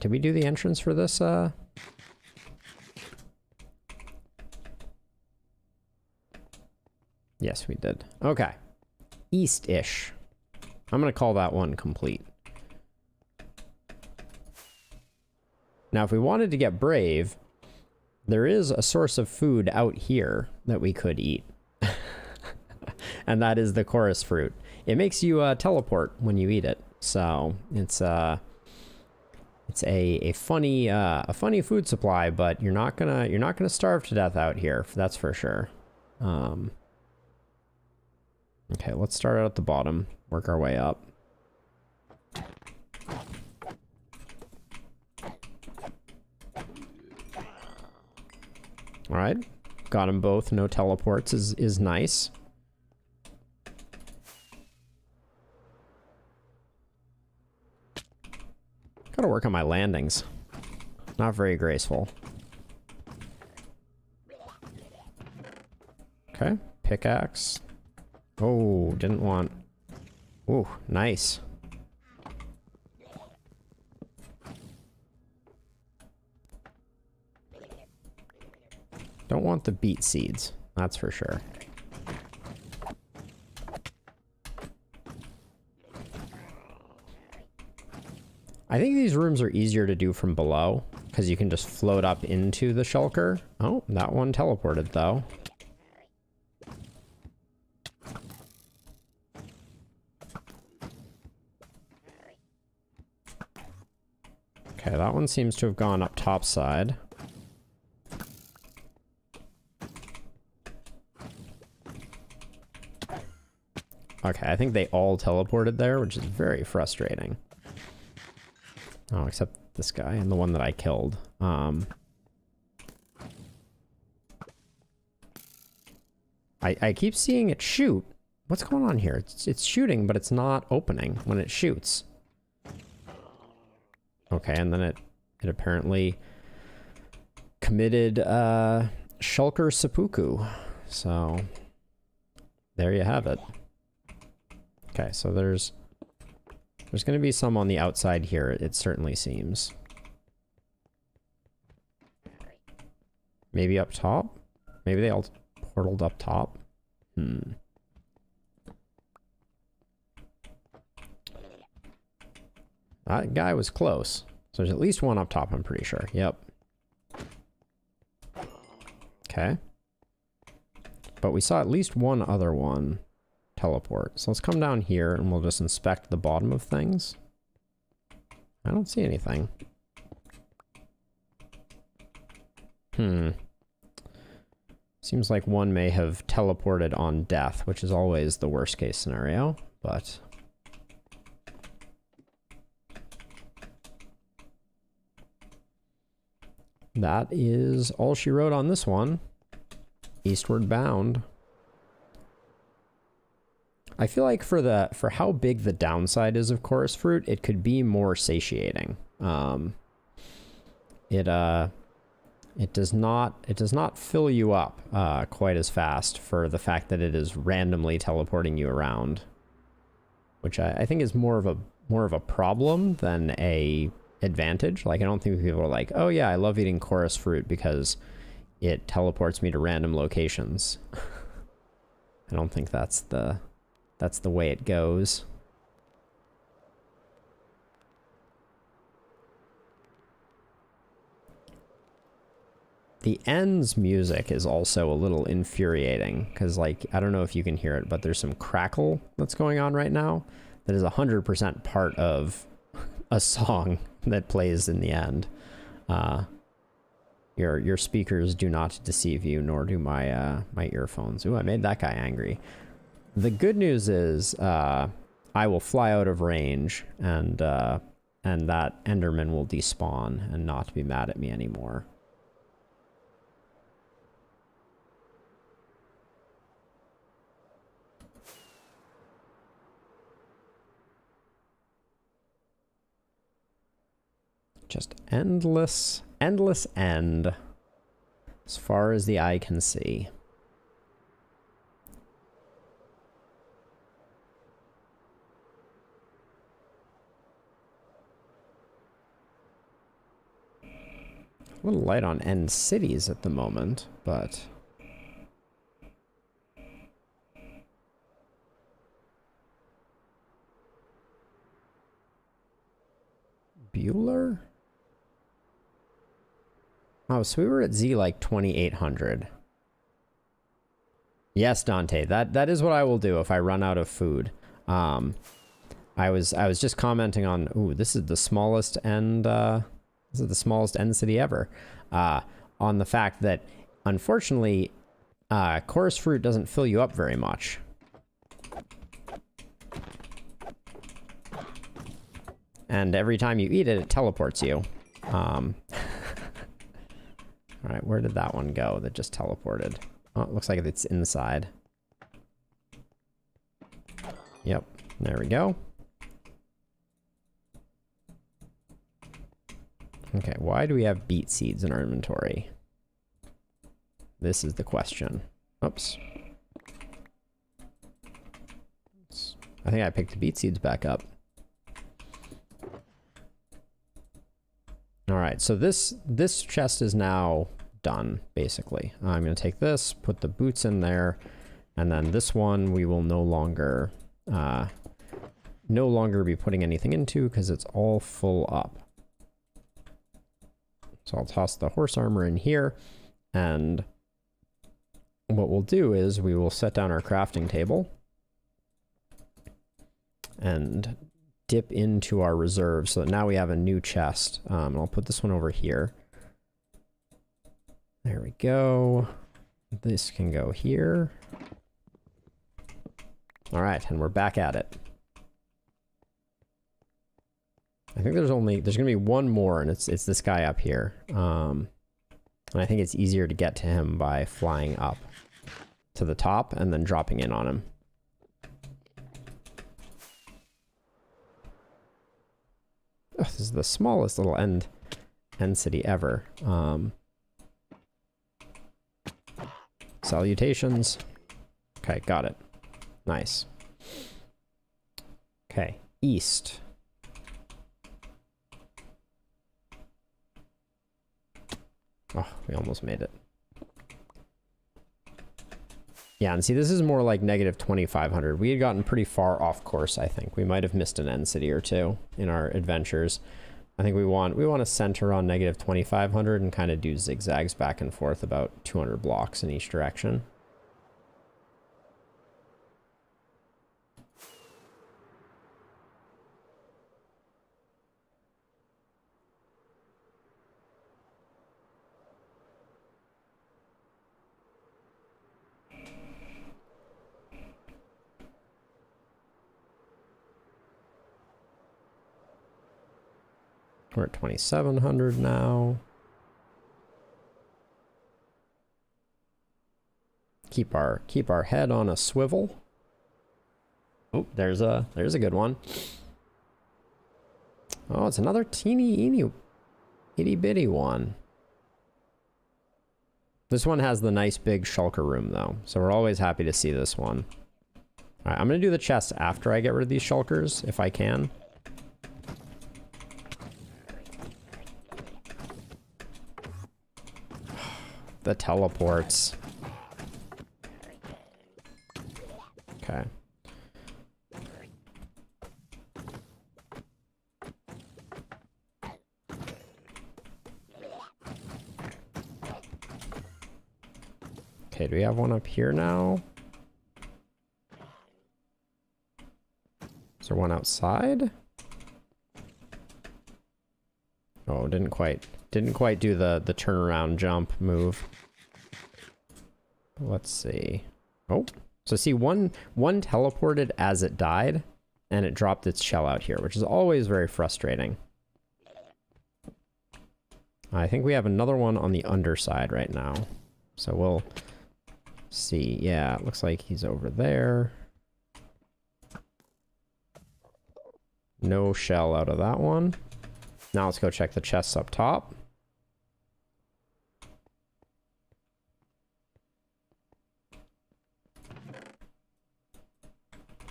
Did we do the entrance for this? Yes, we did. Okay. East-ish. I'm going to call that one complete. Now, if we wanted to get brave, there is a source of food out here that we could eat. and that is the chorus fruit. It makes you teleport when you eat it, so it's a funny food supply, but you're not gonna starve to death out here. That's for sure. Okay, let's start out at the bottom, work our way up. All right, got them both. No teleports is nice. Gotta work on my landings. Not very graceful. Okay, pickaxe. Oh, didn't want... Ooh, nice. Don't want the beet seeds, that's for sure. I think these rooms are easier to do from below, because you can just float up into the shulker. Oh, that one teleported, though. Okay, that one seems to have gone up top side. Okay, I think they all teleported there, which is very frustrating. Oh, except this guy and the one that I killed. I keep seeing it shoot. What's going on here? It's shooting, but it's not opening when it shoots. Okay, and then it apparently committed shulker seppuku. So there you have it. Okay, so there's going to be some on the outside here, it certainly seems. Maybe up top? Maybe they all portaled up top? That guy was close. So there's at least one up top, I'm pretty sure. Yep. Okay. But we saw at least one other one teleport. So let's come down here and we'll just inspect the bottom of things. I don't see anything. Seems like one may have teleported on death, which is always the worst case scenario, but... that is all she wrote on this one. Eastward bound. I feel like for how big the downside is of chorus fruit, it could be more satiating. It does not fill you up quite as fast for the fact that it is randomly teleporting you around, which I think is more of a problem than a advantage. Like, I don't think people are like, oh yeah, I love eating chorus fruit because it teleports me to random locations. I don't think that's the way it goes. The ends music is also a little infuriating because, like, I don't know if you can hear it, but there's some crackle that's going on right now that is 100% part of a song that plays in the end. Your speakers do not deceive you, nor do my my earphones. Ooh, I made that guy angry. The good news is I will fly out of range, and that Enderman will despawn and not be mad at me anymore. Just endless end, as far as the eye can see. A little light on end cities at the moment, but... Bueller? Oh, so we were at Z like 2800. Yes, Dante, that is what I will do if I run out of food. I was just commenting on, ooh, this is the smallest end city ever. On the fact that unfortunately, chorus fruit doesn't fill you up very much. And every time you eat it, it teleports you. All right, where did that one go that just teleported? Oh, it looks like it's inside. Yep, there we go. Okay, why do we have beet seeds in our inventory? This is the question. Oops. I think I picked the beet seeds back up. All right, so this chest is now done, basically. I'm going to take this, put the boots in there, and then this one we will no longer be putting anything into because it's all full up. So I'll toss the horse armor in here, and what we'll do is we will set down our crafting table and dip into our reserves so that now we have a new chest. I'll put this one over here. There we go. This can go here. All right, and we're back at it. I think there's gonna be one more, and it's this guy up here. And I think it's easier to get to him by flying up to the top and then dropping in on him. Oh, this is the smallest little end city ever. Salutations. Okay, got it. Nice. Okay, east. Oh, we almost made it. Yeah, and see, this is more like negative 2,500. We had gotten pretty far off course, I think. We might have missed an end city or two in our adventures. I think we want to center on negative 2,500 and kind of do zigzags back and forth about 200 blocks in each direction. We're at 2,700 now. Keep our head on a swivel. Oh, there's a good one. Oh, it's another teeny itty bitty one. This one has the nice big shulker room though, so we're always happy to see this one. All right, I'm gonna do the chest after I get rid of these shulkers if I can. The teleports. Okay. Okay, do we have one up here now? Is there one outside? Oh, didn't quite do the turnaround jump move. Let's see. Oh, so see one teleported as it died, and it dropped its shell out here, which is always very frustrating. I think we have another one on the underside right now, so we'll see. Yeah, it looks like he's over there. No shell out of that one. Now let's go check the chests up top.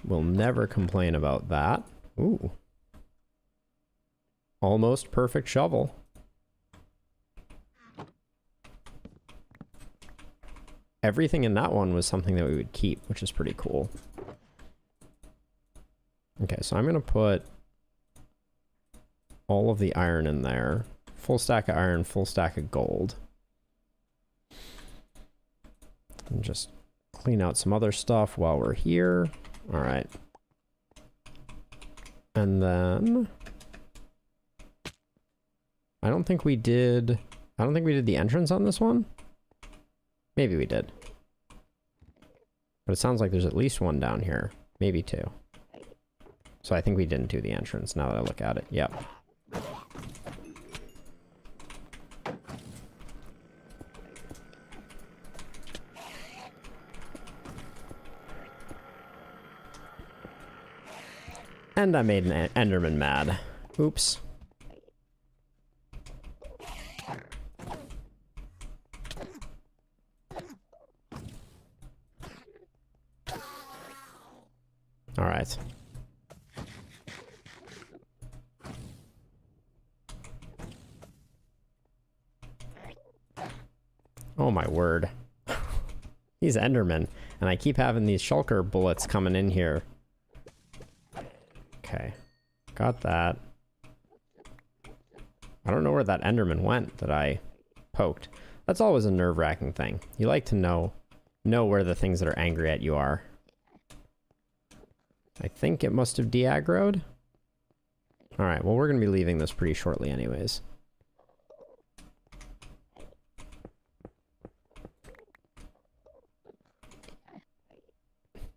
We'll never complain about that. Ooh. Almost perfect shovel. Everything in that one was something that we would keep, which is pretty cool. Okay, so I'm going to put all of the iron in there. Full stack of iron, full stack of gold. And just clean out some other stuff while we're here. All right. And then I don't think we did the entrance on this one. Maybe we did. But it sounds like there's at least one down here. Maybe two. So I think we didn't do the entrance now that I look at it. Yep. And I made an Enderman mad. Oops. All right. Oh my word. These Endermen. And I keep having these shulker bullets coming in here. Okay. Got that. I don't know where that Enderman went that I poked. That's always a nerve-wracking thing. You like to know where the things that are angry at you are. I think it must have de-aggroed. Alright, well we're going to be leaving this pretty shortly anyways.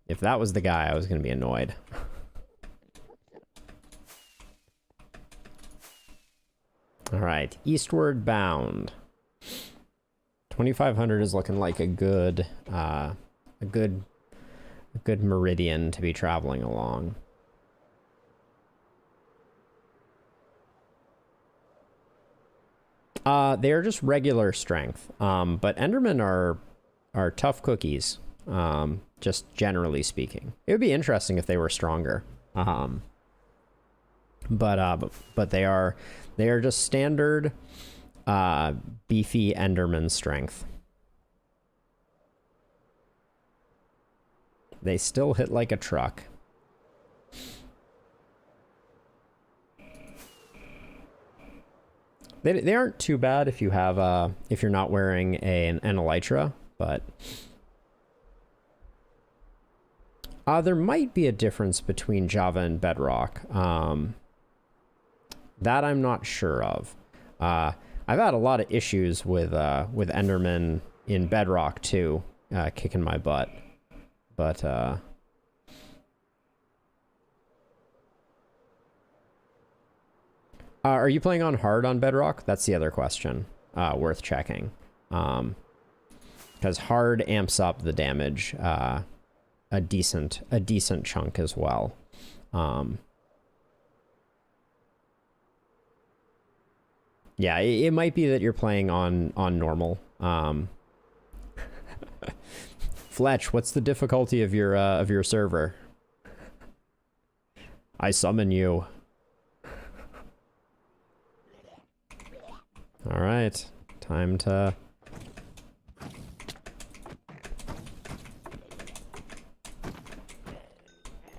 If that was the guy, I was going to be annoyed. Alright, eastward bound. 2,500 is looking like a good meridian to be traveling along. They are just regular strength, but Endermen are tough cookies, just generally speaking. It would be interesting if they were stronger, but they are just standard beefy Enderman strength. They still hit like a truck. They aren't too bad if you have if you're not wearing an elytra, but there might be a difference between Java and Bedrock. That I'm not sure of. I've had a lot of issues with Enderman in Bedrock too, kicking my butt. But are you playing on hard on Bedrock? That's the other question worth checking. Because hard amps up the damage a decent chunk as well. Yeah, it might be that you're playing on normal. Fletch, what's the difficulty of your server? I summon you. All right, time to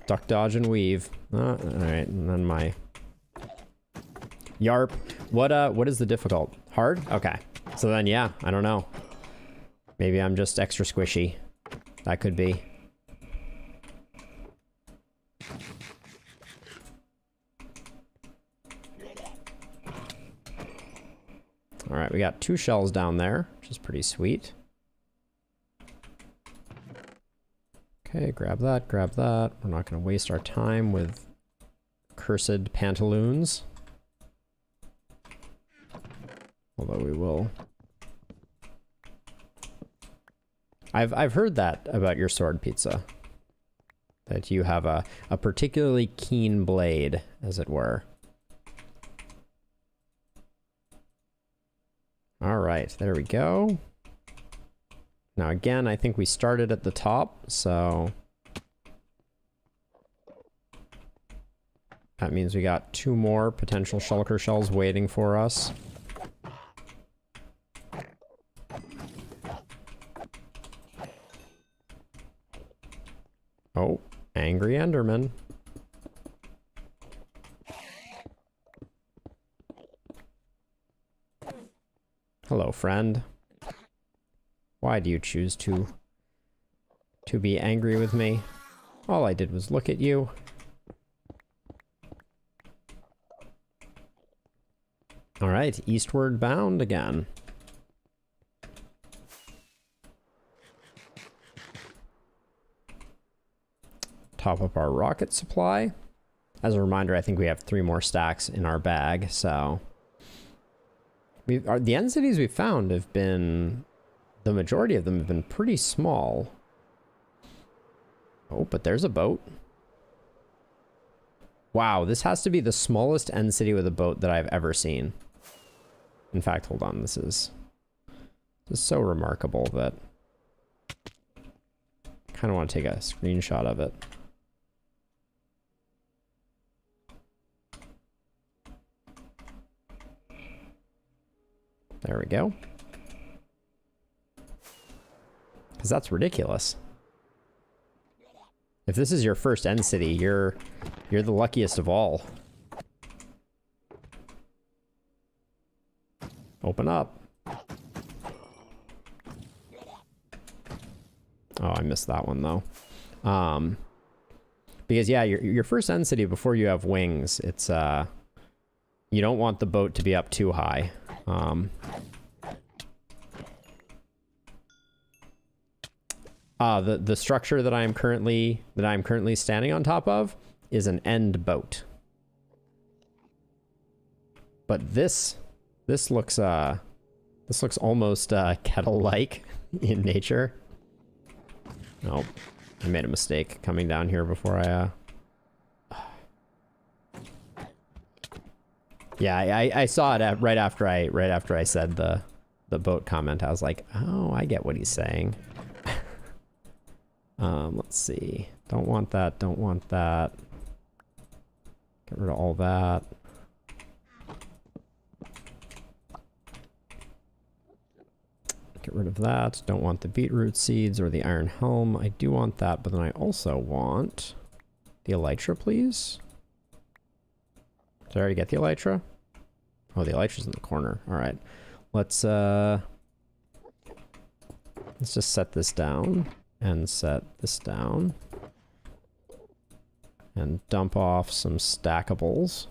duck, dodge, and weave. All right, and then my Yarp. What is the difficult? Hard? Okay. So then, yeah, I don't know. Maybe I'm just extra squishy. That could be. All right, we got 2 shells down there, which is pretty sweet. Okay, grab that, grab that. We're not going to waste our time with cursed pantaloons. Although we will. I've heard that about your sword, Pizza. That you have a particularly keen blade, as it were. All right, there we go. Now again, I think we started at the top, so that means we got 2 more potential shulker shells waiting for us. Oh, angry Enderman. Hello, friend. Why do you choose to to be angry with me. All I did was look at you. All right, eastward bound again. Top up our rocket supply. As a reminder, I think we have 3 more stacks in our bag, so... the end cities we've found have been... the majority of them have been pretty small. Oh, but there's a boat. Wow, this has to be the smallest end city with a boat that I've ever seen. In fact, hold on, this is so remarkable that I kind of want to take a screenshot of it. There we go. Because that's ridiculous. If this is your first end city, you're the luckiest of all. Open up. Oh, I missed that one though. Because yeah, your first end city before you have wings, it's you don't want the boat to be up too high. The structure that I'm currently standing on top of is an end boat. But this looks almost kettle-like in nature. Nope, I made a mistake coming down here before I Yeah, I saw it right after I said the boat comment. I was like, oh, I get what he's saying. Let's see. Don't want that. Don't want that. Get rid of all that. Get rid of that. Don't want the beetroot seeds or the iron helm. I do want that, but then I also want the elytra, please. Did I already get the elytra? Oh, the elytra's in the corner. All right. Let's just set this down and set this down and dump off some stackables.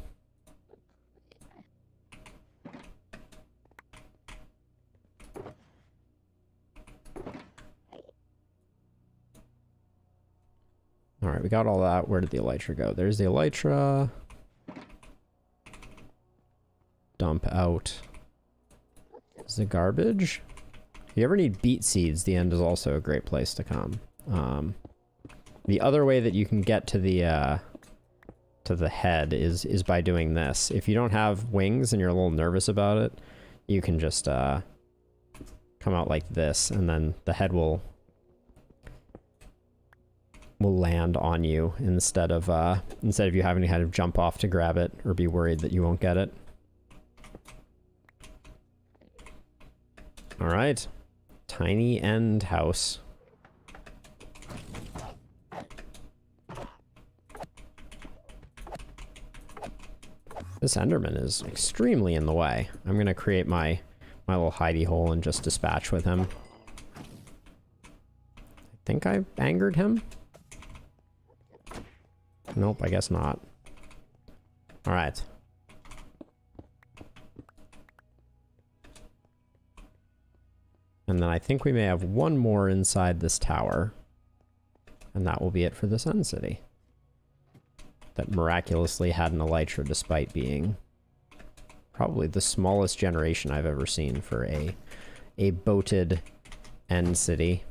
All right, we got all that. Where did the elytra go? There's the elytra. Dump out the garbage. If you ever need beet seeds, the end is also a great place to come. The other way that you can get to the head is by doing this. If you don't have wings and you're a little nervous about it, you can just come out like this, and then the head will land on you instead of you having to kind of jump off to grab it or be worried that you won't get it. All right, tiny end house. This Enderman is extremely in the way. I'm gonna create my little hidey hole and just dispatch with him. I think I angered him. Nope, I guess not. All right. And then I think we may have one more inside this tower. And that will be it for this end city. That miraculously had an elytra despite being probably the smallest generation I've ever seen for a boated end city.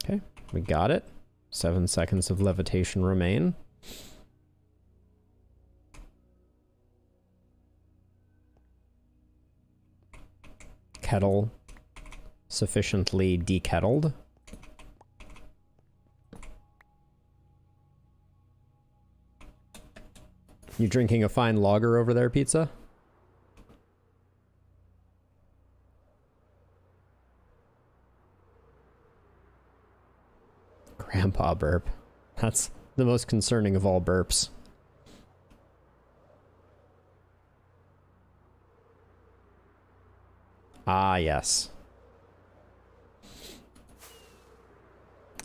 Okay, we got it. 7 seconds of levitation remain. Kettle sufficiently dekettled. You drinking a fine lager over there, Pizza? Grandpa burp. That's the most concerning of all burps. Ah, yes.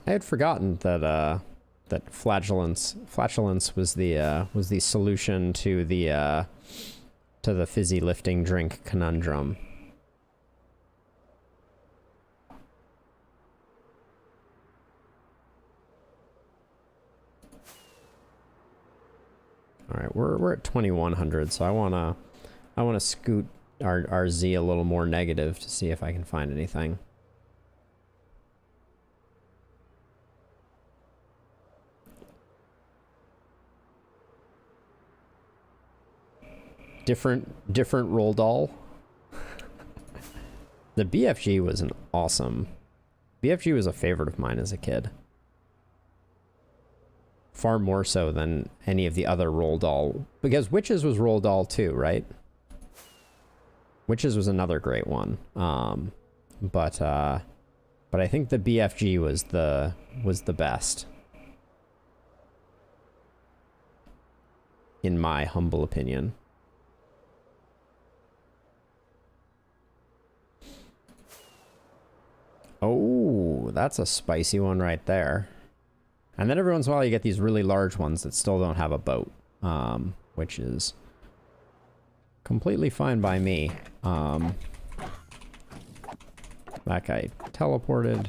I had forgotten that that flatulence was the solution to the fizzy lifting drink conundrum. All right, we're at 2100, so I wanna scoot our Z a little more negative to see if I can find anything. Different roll doll. The BFG was an awesome... BFG was a favorite of mine as a kid. Far more so than any of the other roll doll... Because Witches was roll doll too, right? Witches was another great one. But I think the BFG was the best. In my humble opinion. Oh, that's a spicy one right there. And then every once in a while you get these really large ones that still don't have a boat, which is completely fine by me. That guy teleported.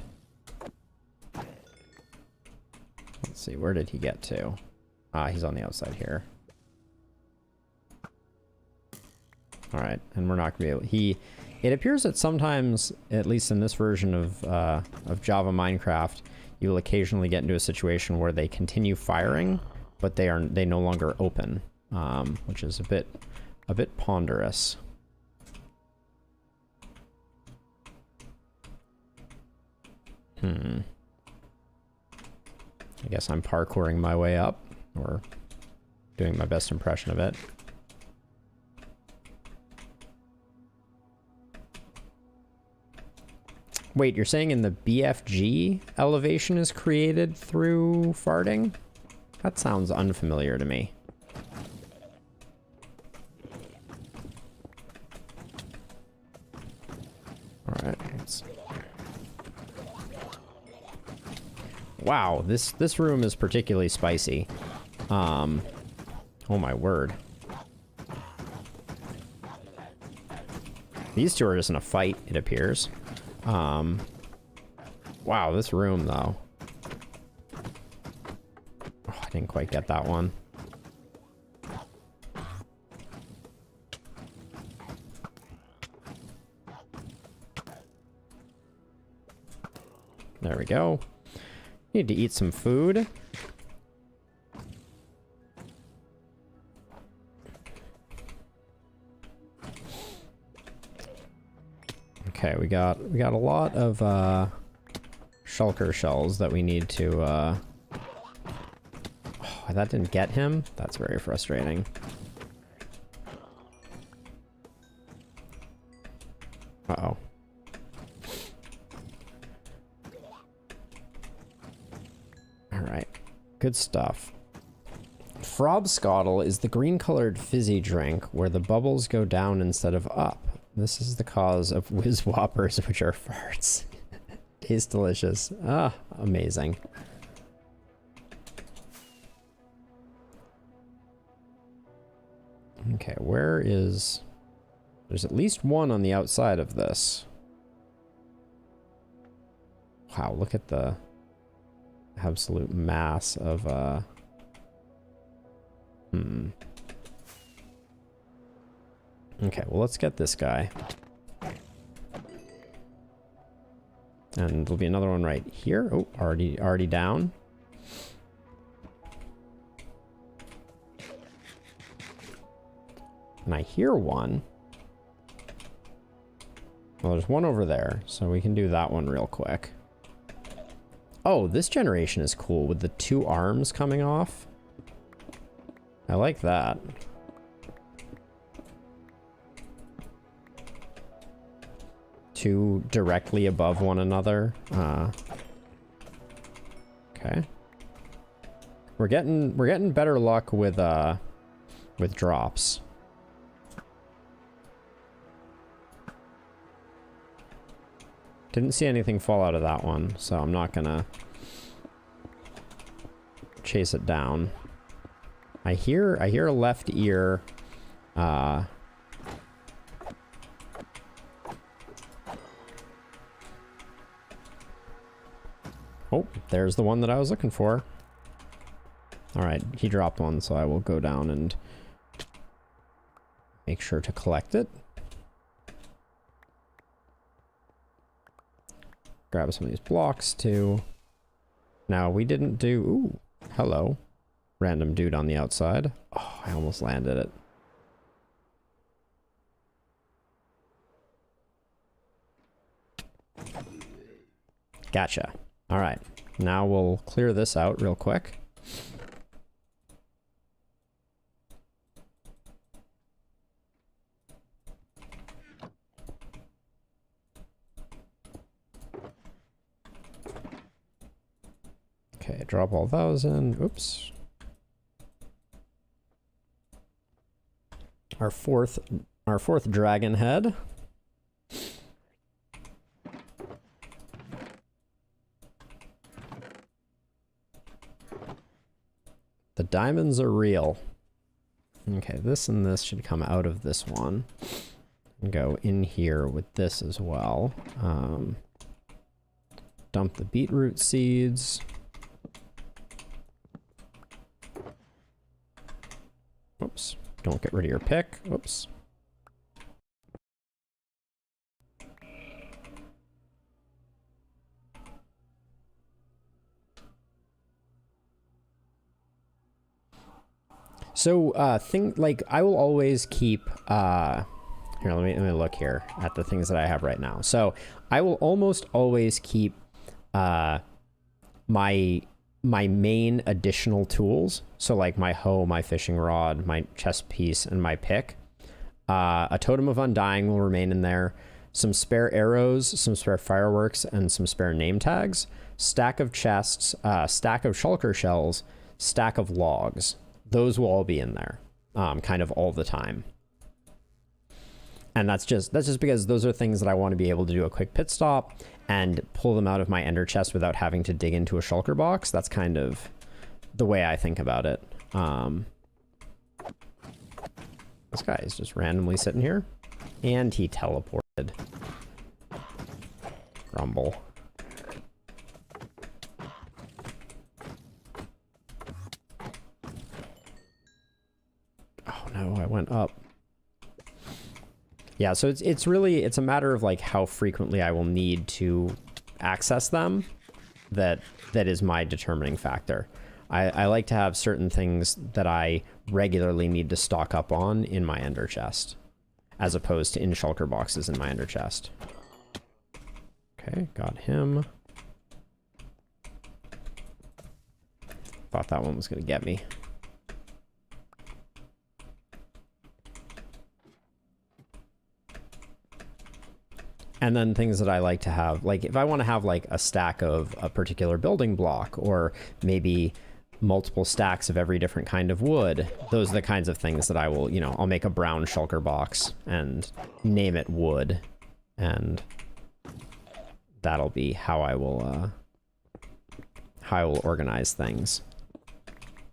Let's see, where did he get to? Ah, he's on the outside here. All right, and we're not gonna be able... It appears that sometimes, at least in this version of Java Minecraft, you will occasionally get into a situation where they continue firing, but they no longer open, which is a bit ponderous. I guess I'm parkouring my way up, or doing my best impression of it. Wait, you're saying in the BFG elevation is created through farting? That sounds unfamiliar to me. Alright, wow, this room is particularly spicy. Oh my word. These two are just in a fight, it appears. Wow, this room, though. Oh, I didn't quite get that one. There we go. Need to eat some food. Okay, we got a lot of shulker shells that we need to oh, that didn't get him? That's very frustrating. Uh-oh. Alright. Good stuff. Frobscottle is the green-colored fizzy drink where the bubbles go down instead of up. This is the cause of whiz whoppers, which are farts. Tastes delicious. Ah, amazing. Okay, where is... There's at least one on the outside of this. Wow, look at the absolute mass of, Okay, well, let's get this guy. And there'll be another one right here. Oh, already down. And I hear one. Well, there's one over there, so we can do that one real quick. Oh, this generation is cool with the two arms coming off. I like that. Two directly above one another. Okay. We're getting better luck with drops. Didn't see anything fall out of that one, so I'm not gonna chase it down. I hear a left ear. Oh, there's the one that I was looking for. Alright, he dropped one, so I will go down and make sure to collect it. Grab some of these blocks, too. Now, we didn't do... Ooh, hello. Random dude on the outside. Oh, I almost landed it. Gotcha. Alright, now we'll clear this out real quick. Okay, drop all those in. Oops. Our fourth dragon head. The diamonds are real. Okay, this and this should come out of this one. And go in here with this as well. Dump the beetroot seeds. Oops. Don't get rid of your pick. Oops. So, I will always keep, here, let me look here at the things that I have right now. So, I will almost always keep, my main additional tools. So, like my hoe, my fishing rod, my chest piece, and my pick. A totem of undying will remain in there. Some spare arrows, some spare fireworks, and some spare name tags. Stack of chests, stack of shulker shells, stack of logs. Those will all be in there, kind of all the time. And that's just because those are things that I want to be able to do a quick pit stop and pull them out of my ender chest without having to dig into a shulker box. That's kind of the way I think about it. This guy is just randomly sitting here, and he teleported. Grumble. Oh no, I went up. Yeah, so it's really a matter of like how frequently I will need to access them. That is my determining factor. I like to have certain things that I regularly need to stock up on in my ender chest, as opposed to in shulker boxes in my ender chest. Okay, got him. Thought that one was gonna get me. And then things that I like to have, like if I want to have like a stack of a particular building block, or maybe multiple stacks of every different kind of wood, those are the kinds of things that I will, you know, I'll make a brown shulker box and name it wood, and that'll be how I will organize things.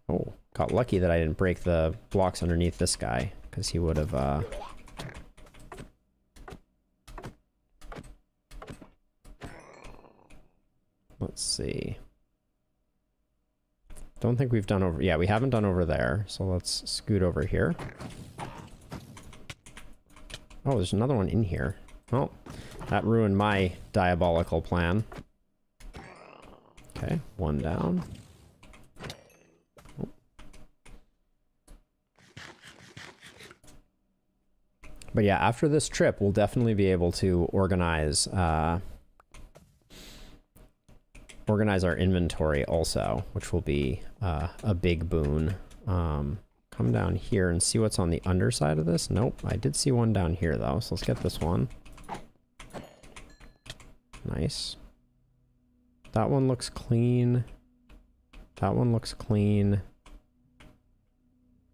Oh, got lucky that I didn't break the blocks underneath this guy, because he would have let's see. Don't think we've done over... Yeah, we haven't done over there. So let's scoot over here. Oh, there's another one in here. Oh, that ruined my diabolical plan. Okay, one down. Oh. But yeah, after this trip, we'll definitely be able to organize our inventory also, which will be a big boon. Come down here and see what's on the underside of this. Nope, I did see one down here though, so let's get this one. Nice. That one looks clean. That one looks clean.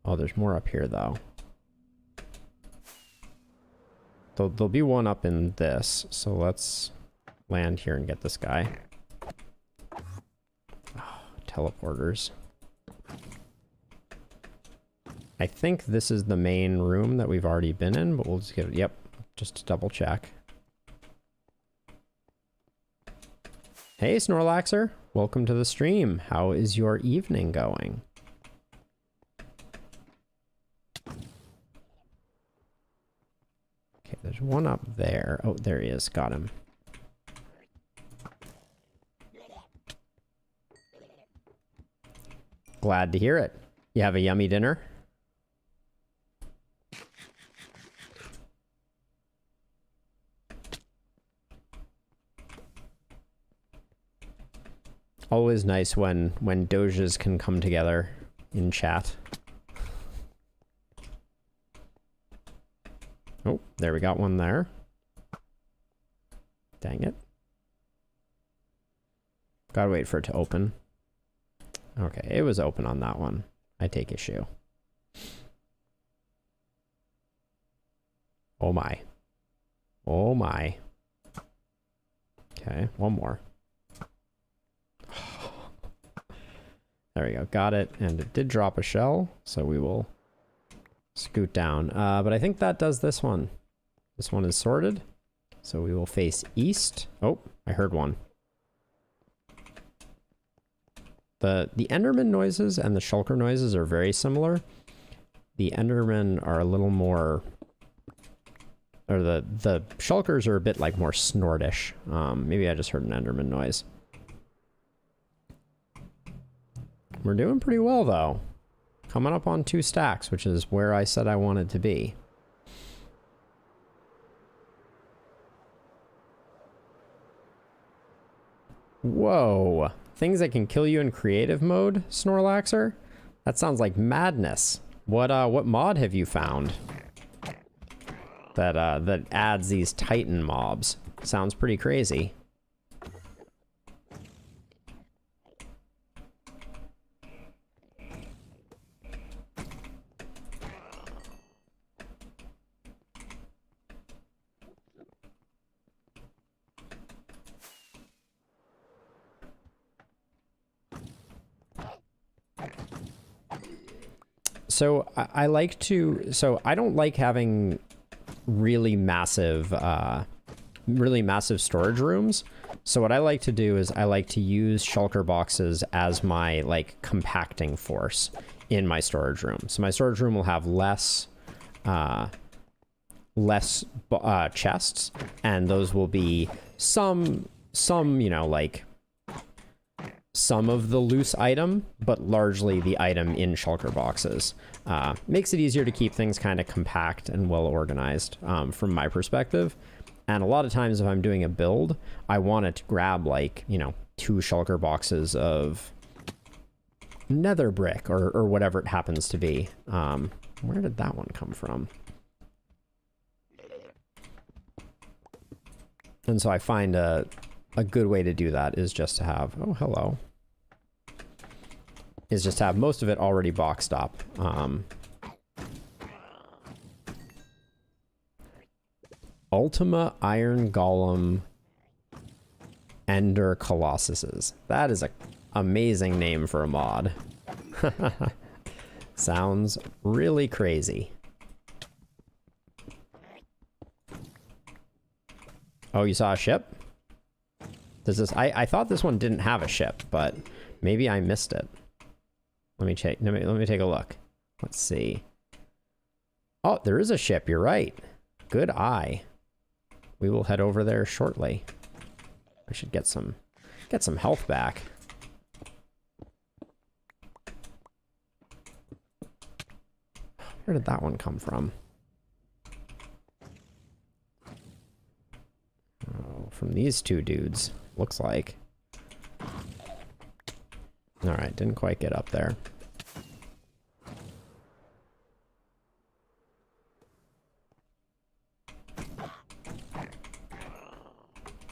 Oh, there's more up here though. There'll be one up in this, so let's land here and get this guy. Oh, teleporters. I think this is the main room that we've already been in, but we'll just get it. Yep, just to double check. Hey, Snorlaxer. Welcome to the stream. How is your evening going? Okay, there's one up there. Oh, there he is. Got him. Glad to hear it. You have a yummy dinner? Always nice when doges can come together in chat. Oh, there we got one there. Dang it. Gotta wait for it to open. Okay, it was open on that one. I take issue. Oh my. Oh my. Okay, one more. There we go, got it, and it did drop a shell, so we will scoot down. But I think that does this one. This one is sorted, so we will face east. Oh, I heard one. The Enderman noises and the Shulker noises are very similar. The Endermen are a little more, or the Shulkers are a bit like more snortish. Maybe I just heard an Enderman noise. We're doing pretty well, though. Coming up on 2 stacks, which is where I said I wanted to be. Whoa. Things that can kill you in creative mode, Snorlaxer? That sounds like madness. What mod have you found that adds these Titan mobs? Sounds pretty crazy. So I like to, so I don't like having really massive storage rooms. So what I like to do is I like to use shulker boxes as my like compacting force in my storage room. So my storage room will have less chests, and those will be some, you know, like some of the loose item, but largely the item in shulker boxes. Makes it easier to keep things kind of compact and well organized from my perspective. And a lot of times if I'm doing a build, I want to grab like, you know, 2 shulker boxes of nether brick or whatever it happens to be. Where did that one come from? And so I find a good way to do that is just to have, oh, hello. Is just have most of it already boxed up. Ultima Iron Golem Ender Colossuses. That is an amazing name for a mod. Sounds really crazy. Oh, you saw a ship? Does this? I thought this one didn't have a ship, but maybe I missed it. Let me check. Let me take a look. Let's see. Oh, there is a ship. You're right. Good eye. We will head over there shortly. I should get some health back. Where did that one come from? Oh, from these 2 dudes. Looks like. Alright, didn't quite get up there.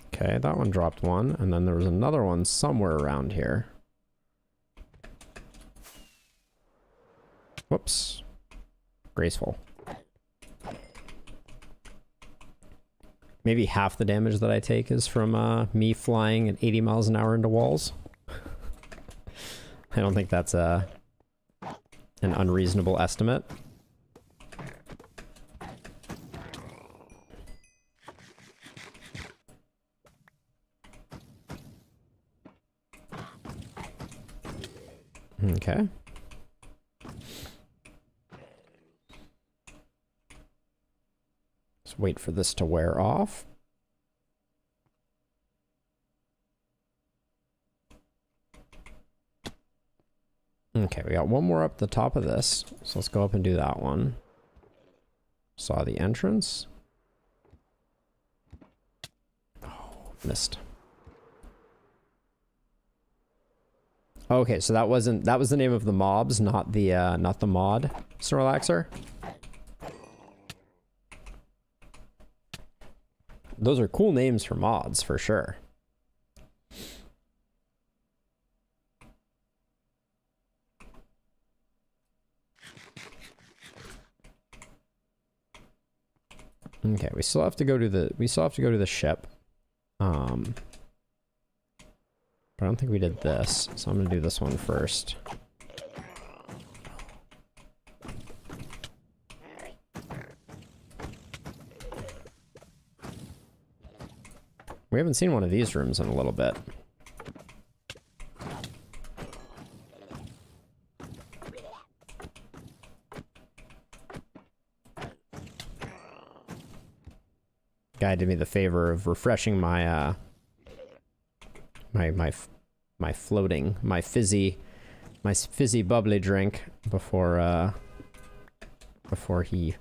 Okay, that one dropped one, and then there was another one somewhere around here. Whoops. Graceful. maybe half the damage that I take is from me flying at 80 miles an hour into walls. I don't think that's an unreasonable estimate. Okay. Let's wait for this to wear off. Okay, we got one more up the top of this, so let's go up and do that one. Saw the entrance. Oh, missed. Okay, so that was the name of the mobs, not the mod Snorlaxer. Those are cool names for mods, for sure. Okay, we still have to go to the ship. But I don't think we did this, so I'm gonna do this one first. We haven't seen one of these rooms in a little bit. Guy did me the favor of refreshing my my floating, my fizzy bubbly drink before he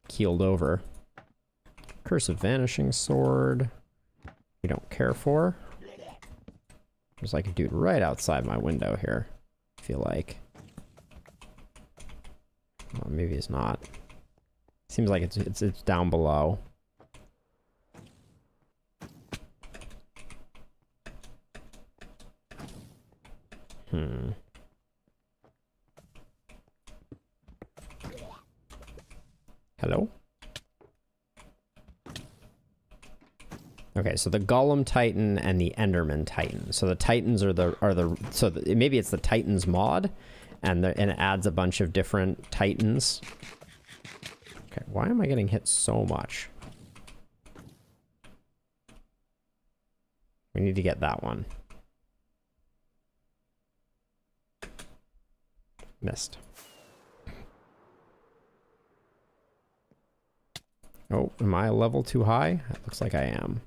keeled over. Curse of Vanishing Sword. We don't care for. There's like a dude right outside my window here, I feel like. Oh, maybe he's not. Seems like it's down below. Hello? Okay, so the Golem Titan and the Enderman Titan. So the Titans maybe it's the Titans mod, and it adds a bunch of different Titans. Okay, why am I getting hit so much? We need to get that one. Missed. Oh, am I a level too high? It looks like I am.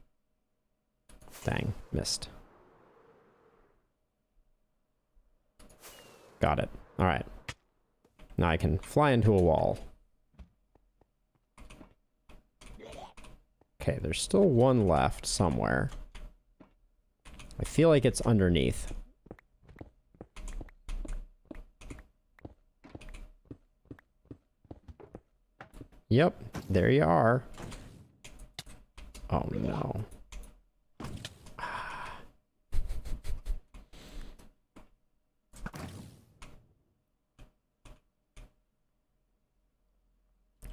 Dang, missed. Got it. All right. Now I can fly into a wall. Okay, there's still one left somewhere. I feel like it's underneath. Yep, there you are. Oh no.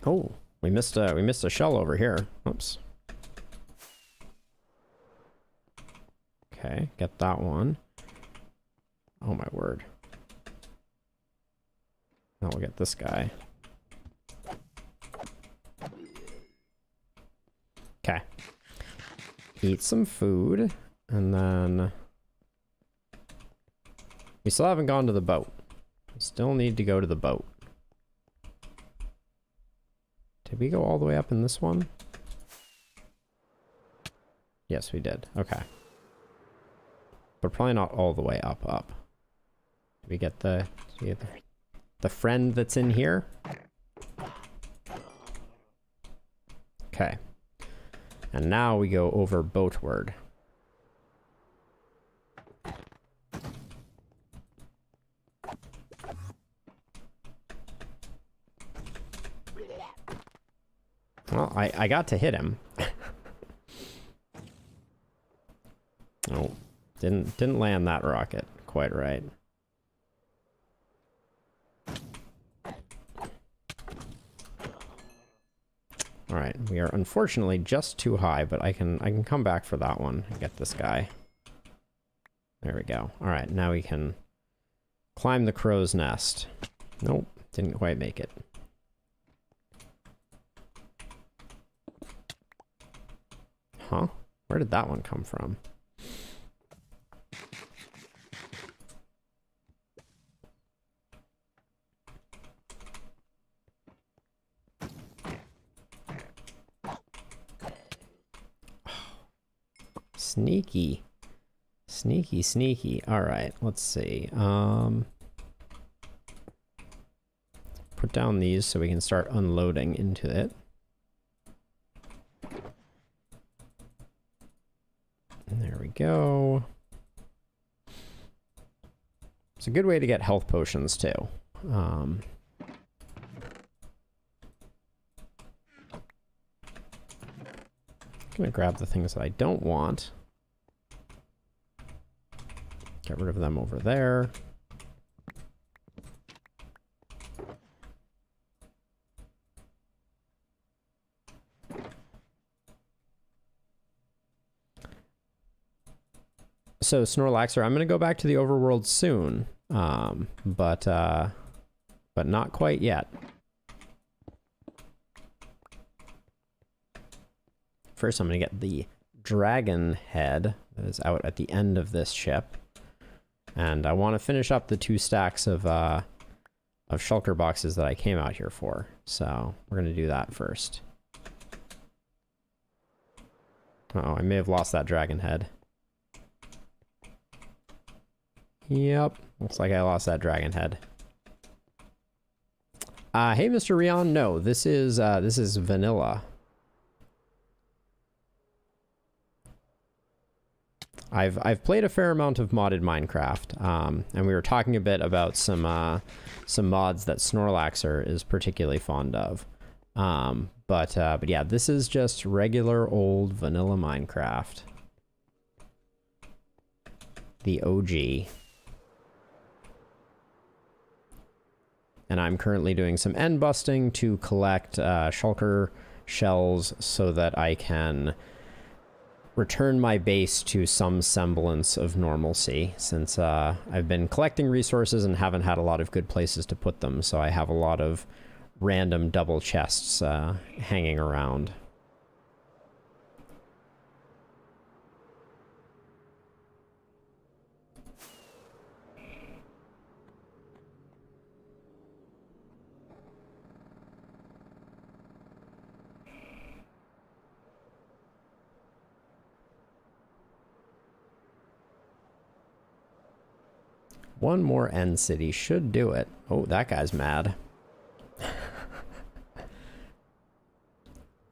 Oh, we missed a shell over here. Oops. Okay, get that one. Oh my word. Now we'll get this guy. Okay. Eat some food, and then we still haven't gone to the boat. We still need to go to the boat. Did we go all the way up in this one? Yes, we did. Okay. But probably not all the way up. Did we get the friend that's in here? Okay. And now we go over boatward. Well, I got to hit him. Oh, didn't land that rocket quite right. Alright, we are unfortunately just too high, but I can come back for that one and get this guy. There we go. Alright, now we can climb the crow's nest. Nope, didn't quite make it. Huh? Where did that one come from? Sneaky. Sneaky, sneaky. Alright, let's see. Put down these so we can start unloading into it. And there we go. It's a good way to get health potions, too. Gonna grab the things that I don't want. Get rid of them over there. So Snorlaxer, I'm gonna go back to the overworld soon, but not quite yet. First, I'm gonna get the dragon head that is out at the end of this ship, and I want to finish up the 2 stacks of shulker boxes that I came out here for. So we're gonna do that first. Uh-oh, I may have lost that dragon head. Yep, looks like I lost that dragon head. Hey, Mr. Rion, no, this is vanilla. I've played a fair amount of modded Minecraft, and we were talking a bit about some mods that Snorlaxer is particularly fond of. But yeah, this is just regular old vanilla Minecraft. The OG. And I'm currently doing some end busting to collect shulker shells so that I can return my base to some semblance of normalcy, since I've been collecting resources and haven't had a lot of good places to put them, so I have a lot of random double chests hanging around. One more end city should do it. Oh, that guy's mad.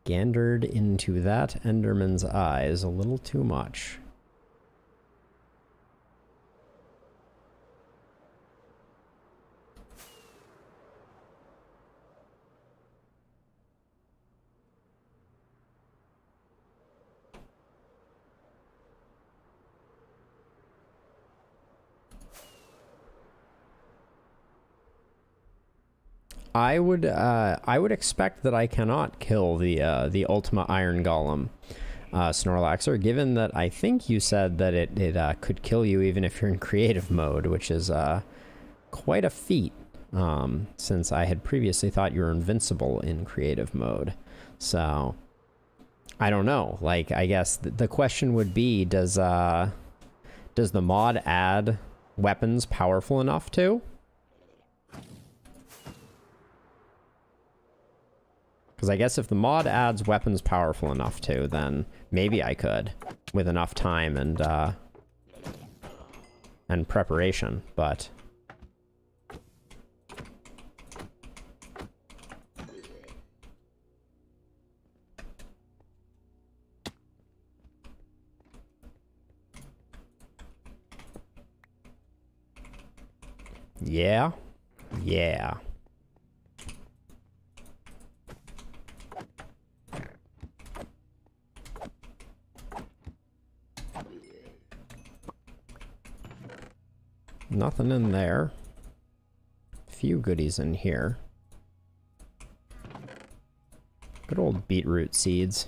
Gandered into that Enderman's eyes a little too much. I would expect that I cannot kill the Ultima Iron Golem, Snorlaxer, given that I think you said that it could kill you even if you're in creative mode, which is quite a feat, since I had previously thought you were invincible in creative mode. So I don't know. Like, I guess the question would be, does the mod add weapons powerful enough to? Because I guess if the mod adds weapons powerful enough to, then maybe I could, with enough time and preparation, but... Yeah. Yeah. Nothing in there. Few goodies in here. Good old beetroot seeds.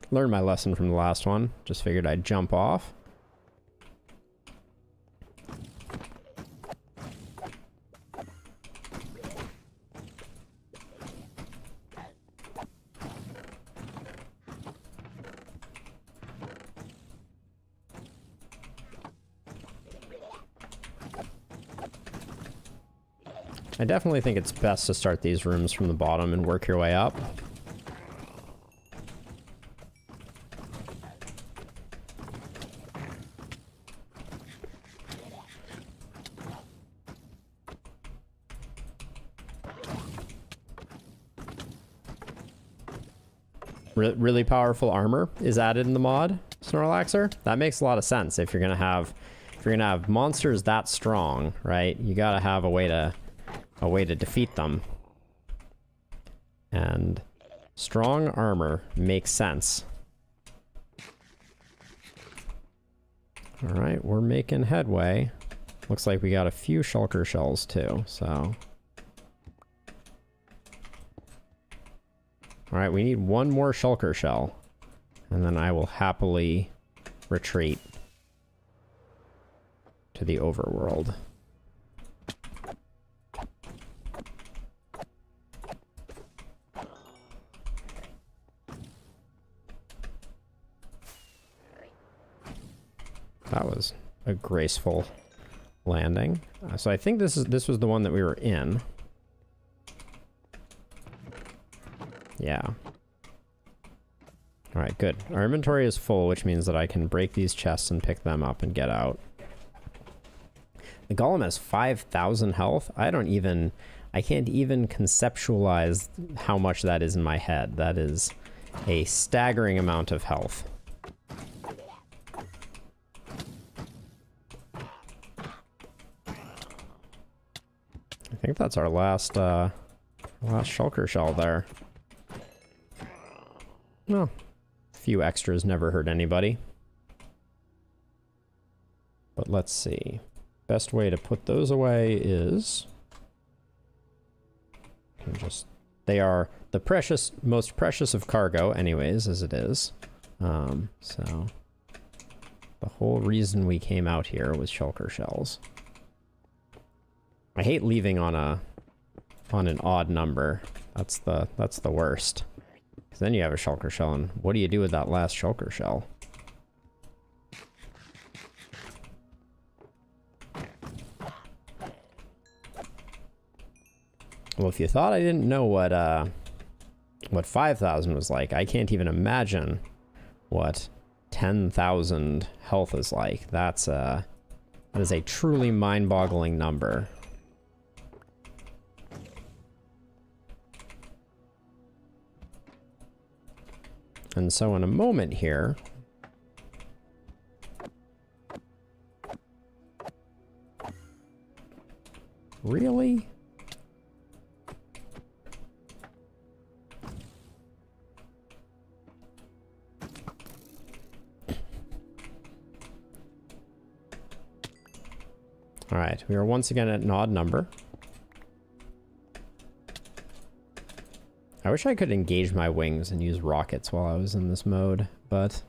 Learned my lesson from the last one. Just figured I'd jump off. I definitely think it's best to start these rooms from the bottom and work your way up. Really powerful armor is added in the mod, Snorlaxer. That makes a lot of sense if you're gonna have monsters that strong, right? You gotta have a way to defeat them. And strong armor makes sense. All right, we're making headway. Looks like we got a few shulker shells too, so. All right, we need one more shulker shell, and then I will happily retreat to the overworld. That was a graceful landing. So I think this was the one that we were in. Yeah. All right, good. Our inventory is full, which means that I can break these chests and pick them up and get out. The golem has 5,000 health. I can't even conceptualize how much that is in my head. That is a staggering amount of health. I think that's our last shulker shell there. Well, a few extras never hurt anybody. But let's see. Best way to put those away is... they are the most precious of cargo anyways, as it is. So the whole reason we came out here was shulker shells. I hate leaving on an odd number. That's the worst. Because then you have a shulker shell, and what do you do with that last shulker shell? Well, if you thought I didn't know what 5,000 was like, I can't even imagine what 10,000 health is like. That is a truly mind-boggling number. And so in a moment here, really? All right, we are once again at an odd number. I wish I could engage my wings and use rockets while I was in this mode, but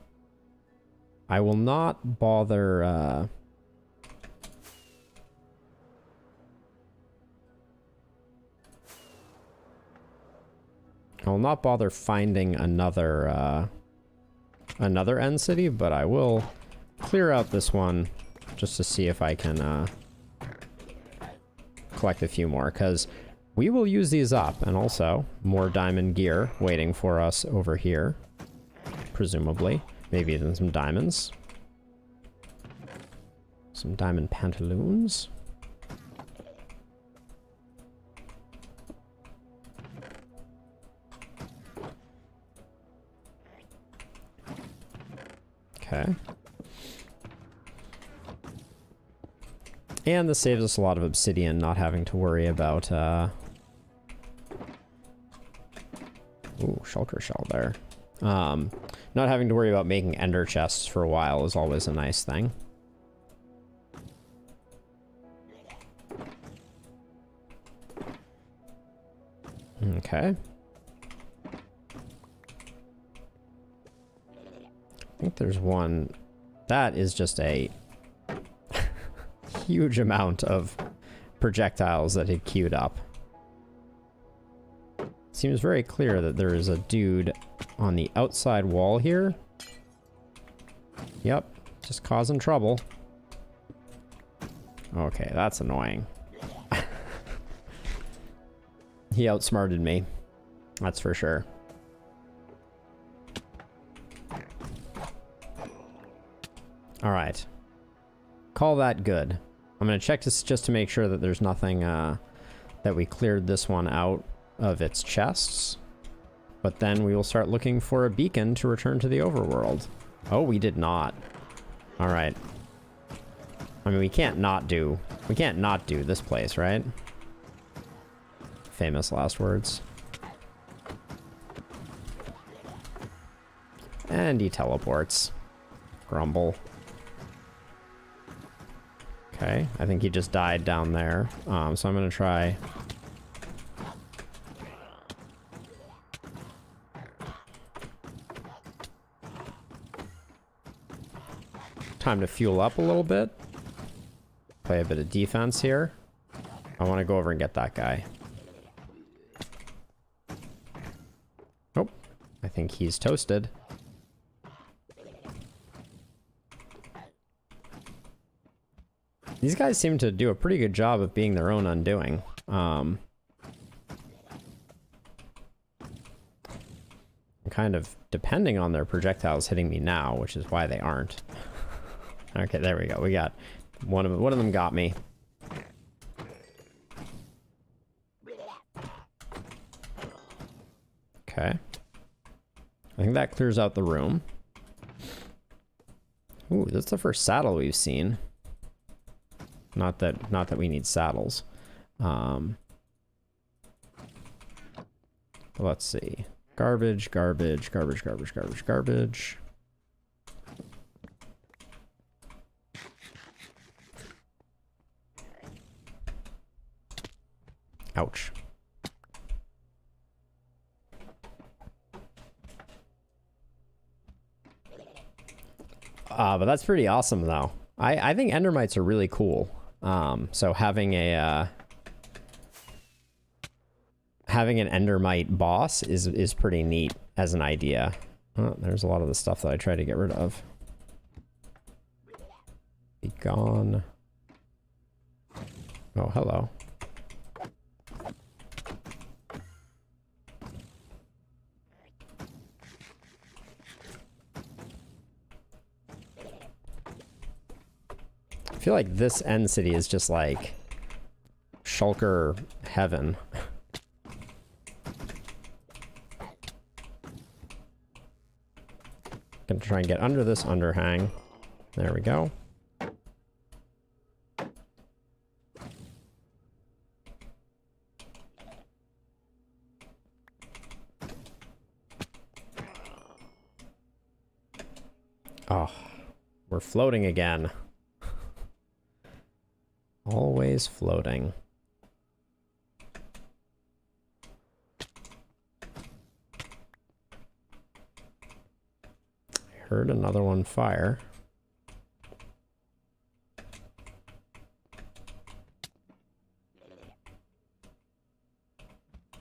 I will not bother, I will not bother finding another end city, but I will clear out this one just to see if I can, collect a few more, because we will use these up, and also more diamond gear waiting for us over here, presumably. Maybe even some diamonds. Some diamond pantaloons. Okay. And this saves us a lot of obsidian, not having to worry about, ooh, shulker shell there. Not having to worry about making ender chests for a while is always a nice thing. Okay. I think there's one. That is just a huge amount of projectiles that had queued up. Seems very clear that there is a dude on the outside wall here. Yep, just causing trouble. Okay, that's annoying. He outsmarted me. That's for sure. All right. Call that good. I'm going to check this just to make sure that there's nothing, that we cleared this one out of its chests. But then we will start looking for a beacon to return to the overworld. Oh, we did not. All right. I mean, we can't not do this place, right? Famous last words. And he teleports. Grumble. Okay, I think he just died down there. So I'm gonna try. Time to fuel up a little bit. Play a bit of defense here. I want to go over and get that guy. Nope. I think he's toasted. These guys seem to do a pretty good job of being their own undoing. I'm kind of depending on their projectiles hitting me now, which is why they aren't. Okay, there we go. We got one of them got me. Okay. I think that clears out the room. Ooh, that's the first saddle we've seen. Not that we need saddles. But let's see. Garbage, garbage, garbage, garbage, garbage, garbage. Ouch. But that's pretty awesome, though. I think endermites are really cool. So having an endermite boss is pretty neat as an idea. Oh, there's a lot of the stuff that I try to get rid of. Be gone. Oh, hello. I feel like this end city is just like shulker heaven. Gonna try and get under this underhang. There we go. Oh, we're floating again. Always floating. I heard another one fire.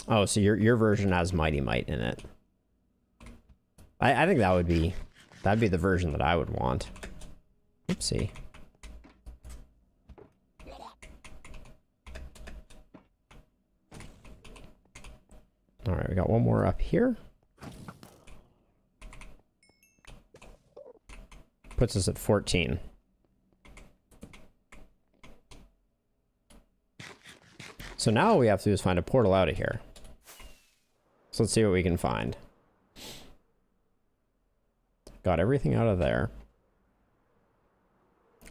Oh, so your version has Mighty Mite in it. I think that'd be the version that I would want. Oopsie. All right, we got one more up here. Puts us at 14. So now all we have to do is find a portal out of here. So let's see what we can find. Got everything out of there.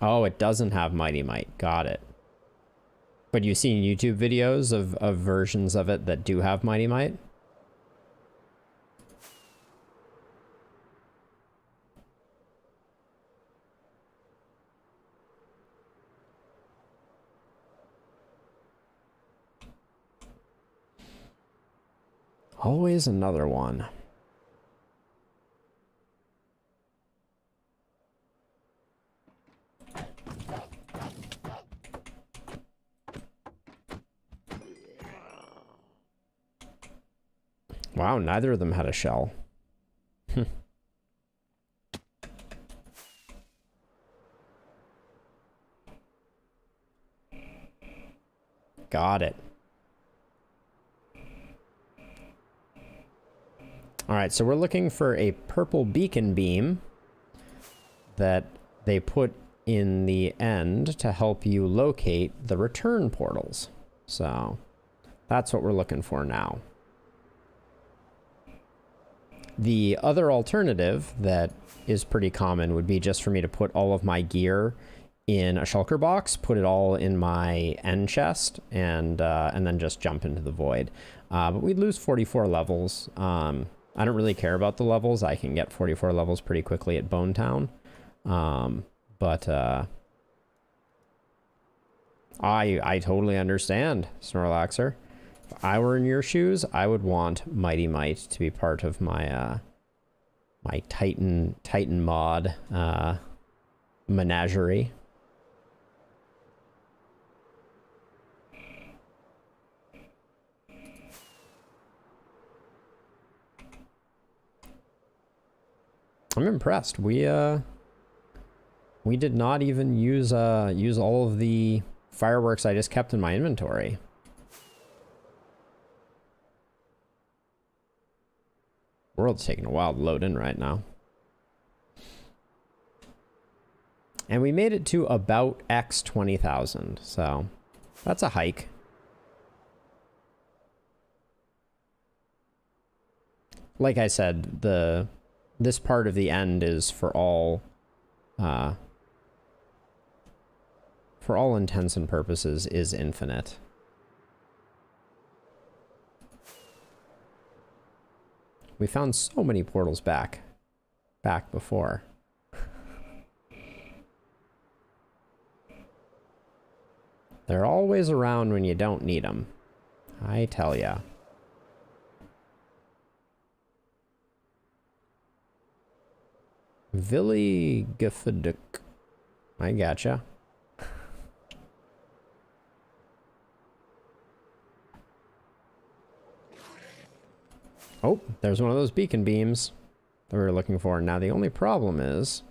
Oh, it doesn't have Mighty Mite. Got it. But you've seen YouTube videos of versions of it that do have Mighty Might? Always another one. Wow, neither of them had a shell. Got it. All right, so we're looking for a purple beacon beam that they put in the end to help you locate the return portals. So that's what we're looking for now. The other alternative that is pretty common would be just for me to put all of my gear in a shulker box, put it all in my end chest, and then just jump into the void. But we'd lose 44 levels. I don't really care about the levels. I can get 44 levels pretty quickly at Bone Town. But I totally understand, Snorlaxer. If I were in your shoes, I would want Mighty Might to be part of my my Titan mod menagerie. I'm impressed. We did not even use all of the fireworks I just kept in my inventory. World's taking a while to load in right now. And we made it to about X 20,000, so that's a hike. Like I said, this part of the end is for all intents and purposes is infinite. We found so many portals back before. They're always around when you don't need them, I tell ya. Vili Gefeduk. I gotcha. Oh, there's one of those beacon beams that we were looking for. Now the only problem is,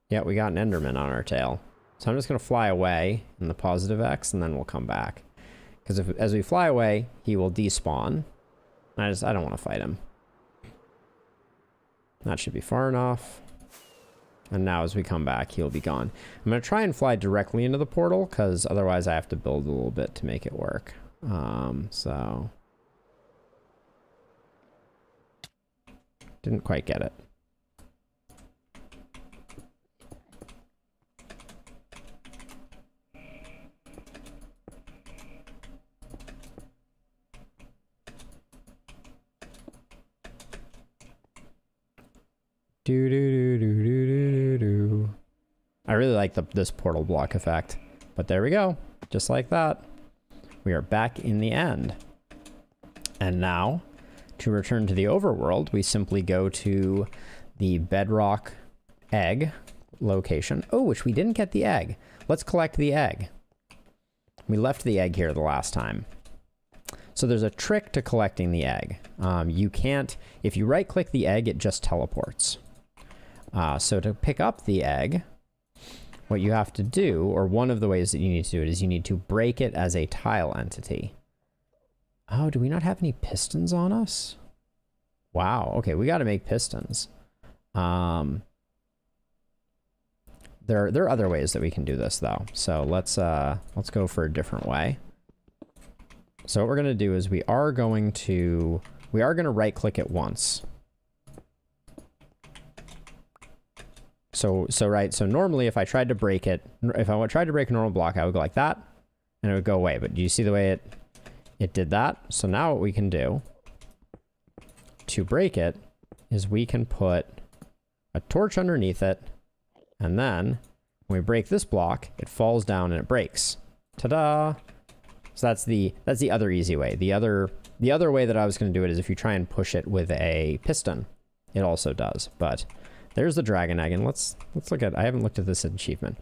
yeah, we got an Enderman on our tail. So I'm just going to fly away in the positive X, and then we'll come back. Because as we fly away, he will despawn. I don't want to fight him. That should be far enough. And now as we come back, he'll be gone. I'm going to try and fly directly into the portal, because otherwise I have to build a little bit to make it work. So... didn't quite get it. I really like this portal block effect, but there we go. Just like that. We are back in the end. And now, to return to the overworld, we simply go to the bedrock egg location. Oh, which we didn't get the egg. Let's collect the egg. We left the egg here the last time. So there's a trick to collecting the egg. You can't, if you right click the egg, it just teleports. So to pick up the egg, what you have to do, or one of the ways that you need to do it, is you need to break it as a tile entity. Oh, do we not have any pistons on us? Wow, okay, we got to make pistons. There are other ways that we can do this though. So let's go for a different way. So what we're going to do is we are going to right click it once. So normally if I tried to break it, if I tried to break a normal block, I would go like that, and it would go away. But do you see the way it did that? So now what we can do to break it is we can put a torch underneath it, and then when we break this block, it falls down and it breaks. Ta-da! So that's the other easy way. The other way that I was going to do it is if you try and push it with a piston, it also does. But there's the dragon egg, and let's look at. I haven't looked at this achievement.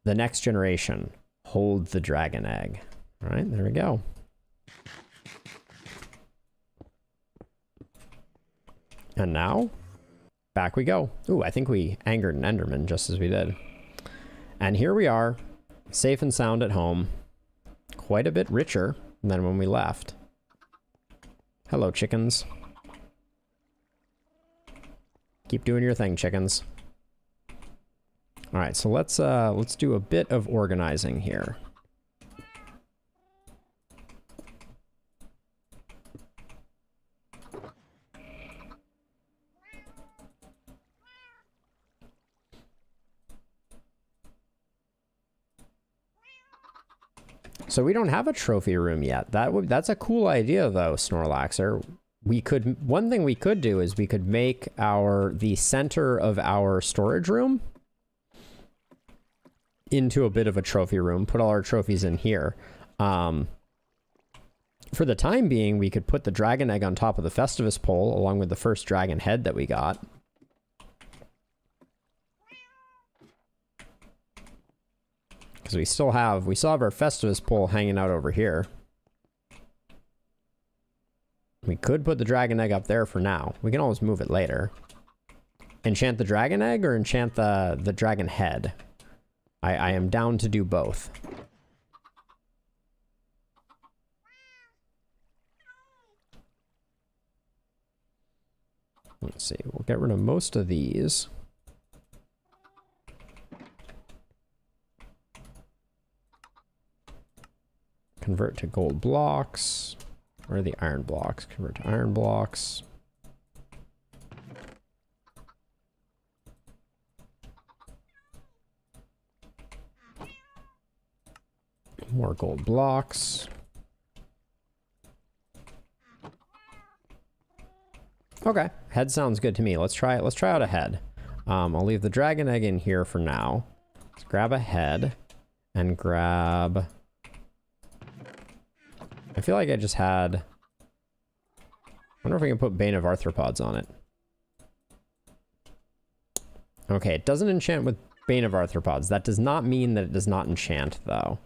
The next generation, hold the dragon egg. All right, there we go. And now, back we go. Ooh, I think we angered an Enderman just as we did. And here we are, safe and sound at home. Quite a bit richer than when we left. Hello, chickens. Keep doing your thing, chickens. All right, so let's do a bit of organizing here. So we don't have a trophy room yet. That's a cool idea though, Snorlaxer. One thing we could do is we could make the center of our storage room into a bit of a trophy room, put all our trophies in here. For the time being, we could put the dragon egg on top of the Festivus pole along with the first dragon head that we got. Because we still have our Festivus pole hanging out over here. We could put the dragon egg up there for now. We can always move it later. Enchant the dragon egg or enchant the dragon head? I am down to do both. Let's see, we'll get rid of most of these. Convert to gold blocks. Where are the iron blocks? Convert to iron blocks. More gold blocks. Okay, head sounds good to me. Let's try it. Let's try out a head. I'll leave the dragon egg in here for now. Let's grab a head and grab... I feel like I just had... I wonder if we can put Bane of Arthropods on it. Okay, it doesn't enchant with Bane of Arthropods. That does not mean that it does not enchant, though.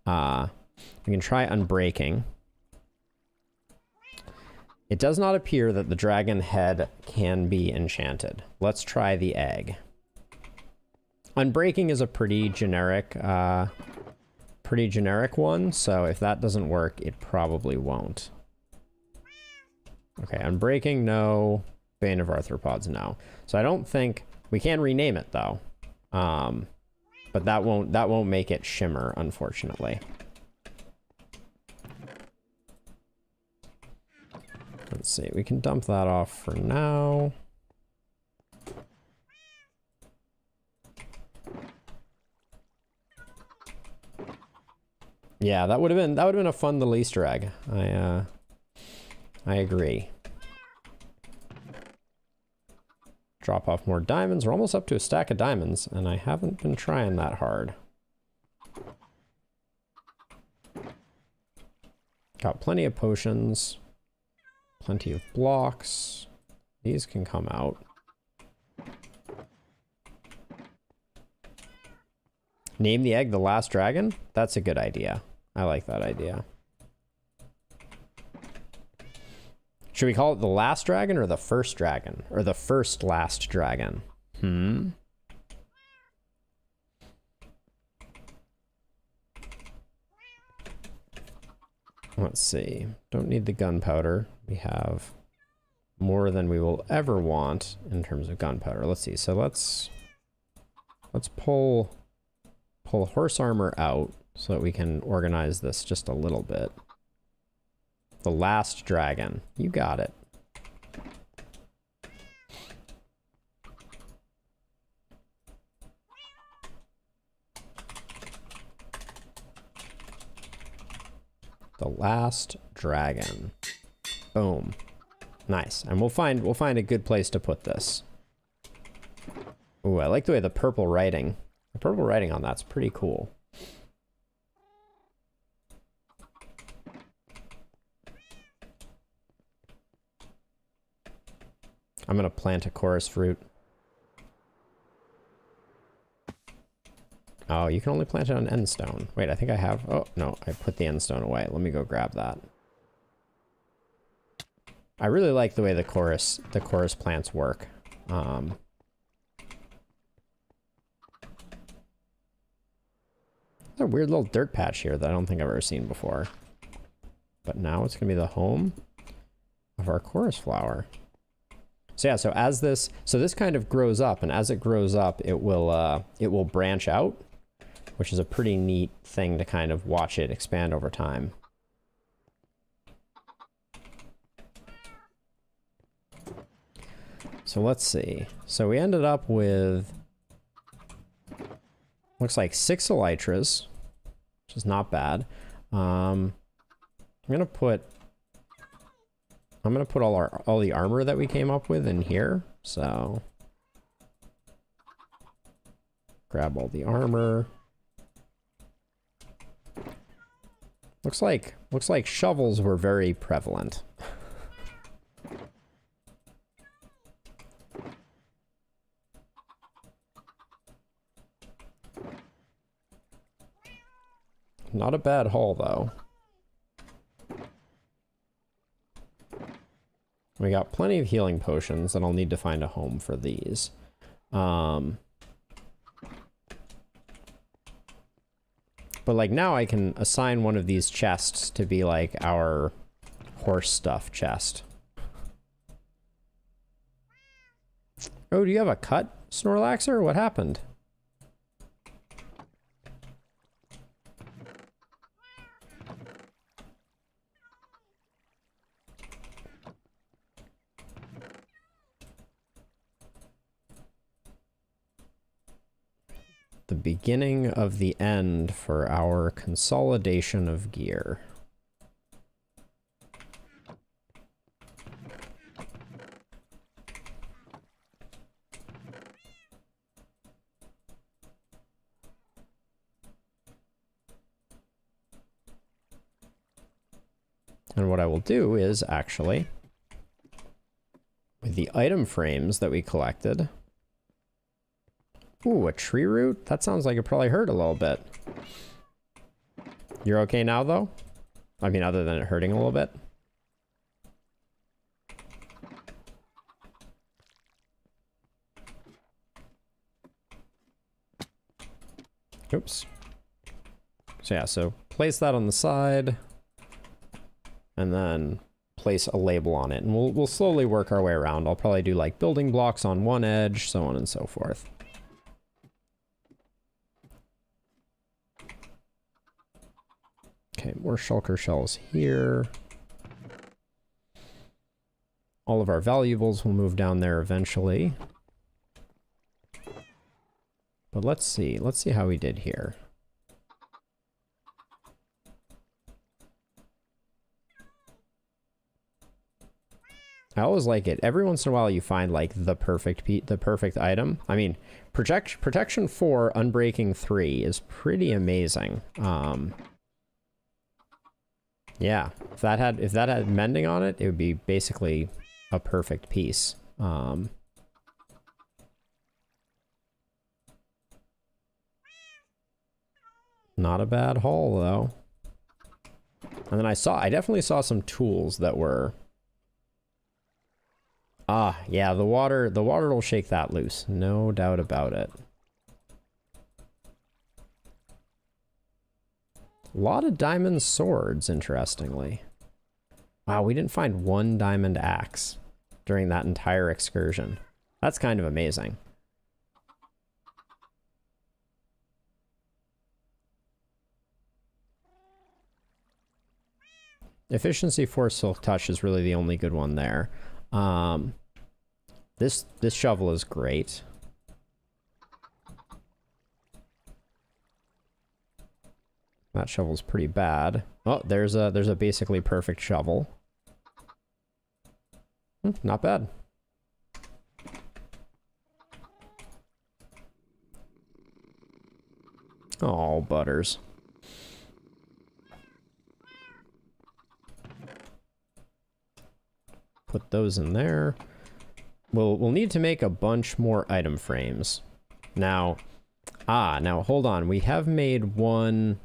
We can try Unbreaking. It does not appear that the dragon head can be enchanted. Let's try the egg. Unbreaking is a pretty generic one, so if that doesn't work, it probably won't. Okay, Unbreaking, no. Bane of Arthropods, no. So I don't think... We can rename it, though. But that won't make it shimmer, unfortunately. Let's see, we can dump that off for now. Yeah, that would have been a fun little Easter egg. I agree. Drop off more diamonds. We're almost up to a stack of diamonds, and I haven't been trying that hard. Got plenty of potions. Plenty of blocks. These can come out. Name the egg the last dragon? That's a good idea. I like that idea. Should we call it the last dragon or the first dragon? Or the first last dragon? Let's see. Don't need the gunpowder. We have more than we will ever want in terms of gunpowder. Let's see. So let's pull horse armor out so that we can organize this just a little bit. The last dragon. You got it. The last dragon. Boom. Nice. And we'll find a good place to put this. Ooh, I like the way the purple writing on that's pretty cool. I'm gonna plant a chorus fruit. Oh, you can only plant it on end stone. Wait, I think I have... Oh, no, I put the end stone away. Let me go grab that. I really like the way the chorus plants work. There's a weird little dirt patch here that I don't think I've ever seen before. But now it's gonna be the home of our chorus flower. So yeah, so as this kind of grows up, and as it grows up, it will branch out, which is a pretty neat thing to kind of watch it expand over time. So let's see. So we ended up with, looks like 6 elytras, which is not bad. I'm gonna put all the armor that we came up with in here. So grab all the armor. Looks like shovels were very prevalent. Not a bad haul though. We got plenty of healing potions, and I'll need to find a home for these. But like now I can assign one of these chests to be like our horse stuff chest. Oh, do you have a cut, Snorlaxer? What happened? The beginning of the end for our consolidation of gear. And what I will do is actually, with the item frames that we collected. Ooh, a tree root? That sounds like it probably hurt a little bit. You're okay now, though? I mean, other than it hurting a little bit? Oops. So yeah, so place that on the side. And then place a label on it. And we'll slowly work our way around. I'll probably do like building blocks on one edge, so on and so forth. Okay, more shulker shells here. All of our valuables will move down there eventually. But let's see how we did here. I always like it. Every once in a while you find like the perfect item. I mean, protection 4, unbreaking 3 is pretty amazing. Yeah, if that had mending on it, it would be basically a perfect piece. Not a bad haul though. And then I definitely saw some tools that were... Ah, yeah, the water will shake that loose. No doubt about it. A lot of diamond swords, interestingly. Wow, we didn't find one diamond axe during that entire excursion. That's kind of amazing. Efficiency 4 Silk Touch is really the only good one there. This shovel is great. That shovel's pretty bad. Oh, there's a basically perfect shovel. Not bad. Oh, Butters. Put those in there. We'll need to make a bunch more item frames. Now, now hold on. We have made one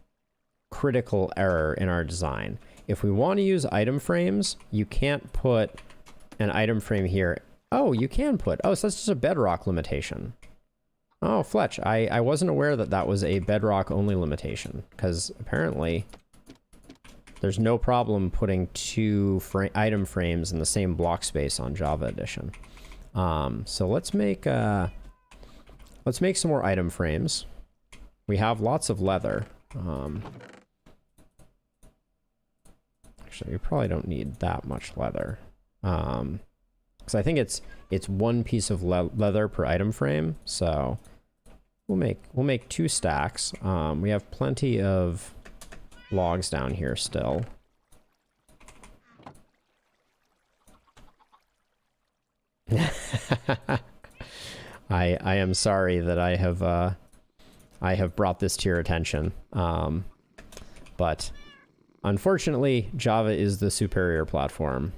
critical error in our design. If we want to use item frames, you can't put an item frame here. Oh, you can put. Oh, so that's just a bedrock limitation. Oh, Fletch, I wasn't aware that that was a bedrock only limitation, because apparently there's no problem putting two item frames in the same block space on Java Edition. So let's make some more item frames. We have lots of leather. Actually, we probably don't need that much leather. Because I think it's one piece of leather per item frame. So we'll make 2 stacks. We have plenty of logs down here still. I am sorry that I have brought this to your attention. But unfortunately, Java is the superior platform.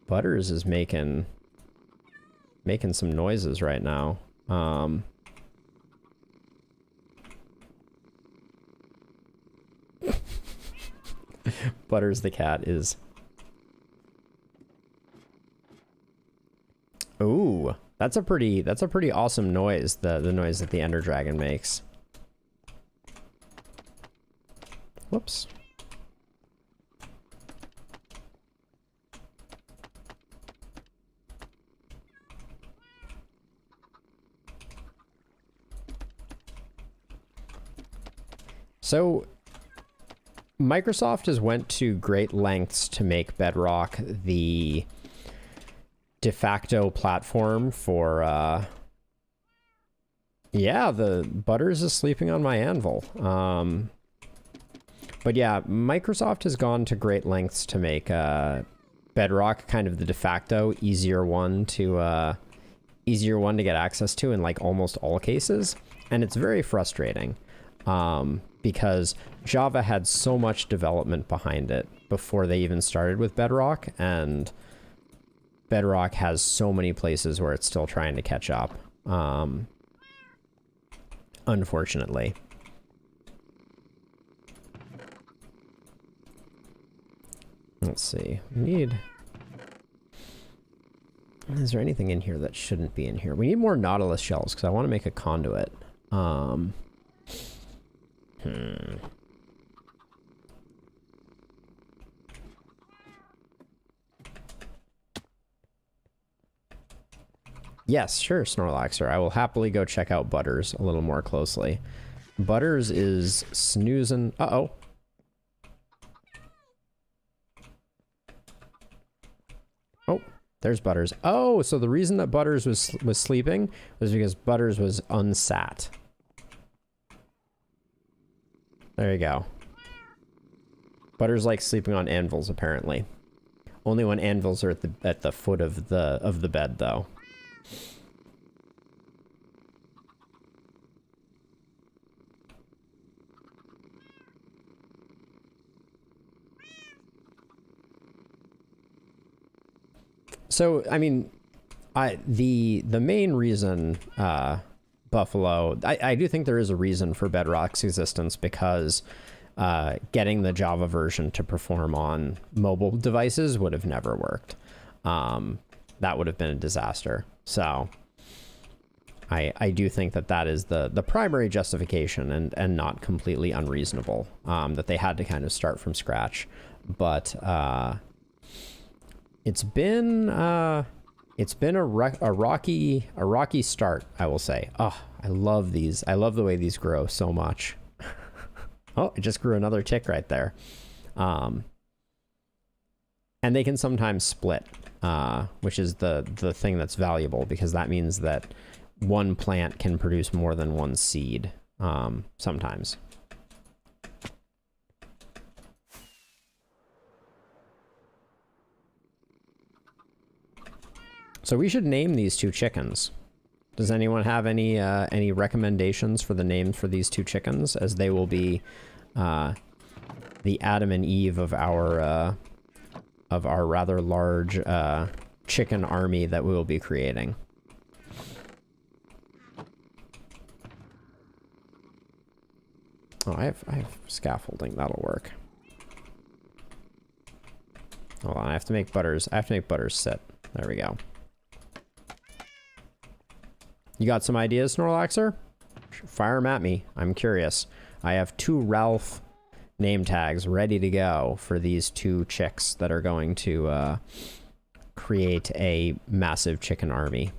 Butters is making some noises right now. Butters the cat is... Ooh, that's a pretty awesome noise, the noise that the Ender Dragon makes. Whoops. So Microsoft has went to great lengths to make Bedrock the de facto platform for yeah, the Butters is sleeping on my anvil. But yeah, Microsoft has gone to great lengths to make Bedrock kind of the de facto easier one to get access to in like almost all cases, and it's very frustrating because Java had so much development behind it before they even started with Bedrock, and Bedrock has so many places where it's still trying to catch up, unfortunately. Let's see. We need... Is there anything in here that shouldn't be in here? We need more Nautilus shells because I want to make a conduit. Yes, sure, Snorlaxer. I will happily go check out Butters a little more closely. Butters is snoozing... Uh-oh. Oh, there's Butters. Oh, so the reason that Butters was sleeping was because Butters was unsat. There you go. Butters likes sleeping on anvils, apparently. Only when anvils are at the foot of the bed, though. So, I mean, the main reason, Buffalo, I do think there is a reason for Bedrock's existence, because getting the Java version to perform on mobile devices would have never worked. That would have been a disaster. So I do think that is the primary justification, and not completely unreasonable, that they had to kind of start from scratch. But it's been a rocky start, I will say. Oh, I love these. I love the way these grow so much. Oh, it just grew another tick right there. And they can sometimes split, which is the thing that's valuable, because that means that one plant can produce more than one seed. sometimes. So we should name these two chickens. Does anyone have any recommendations for the names for these two chickens, as they will be the Adam and Eve of our rather large chicken army that we will be creating? Oh, I have scaffolding. That'll work. Hold on, I have to make Butters. I have to make Butters sit. There we go. You got some ideas, Snorlaxer? Fire them at me. I'm curious. I have 2 Ralph name tags ready to go for these 2 chicks that are going to create a massive chicken army.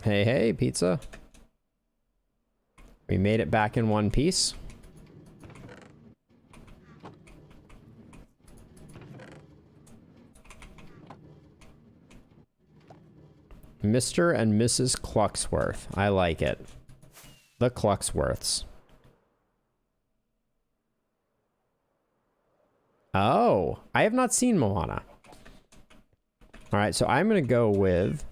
Hey, hey, pizza. We made it back in one piece. Mr. and Mrs. Clucksworth. I like it. The Clucksworths. Oh, I have not seen Moana. All right, so I'm going to go with...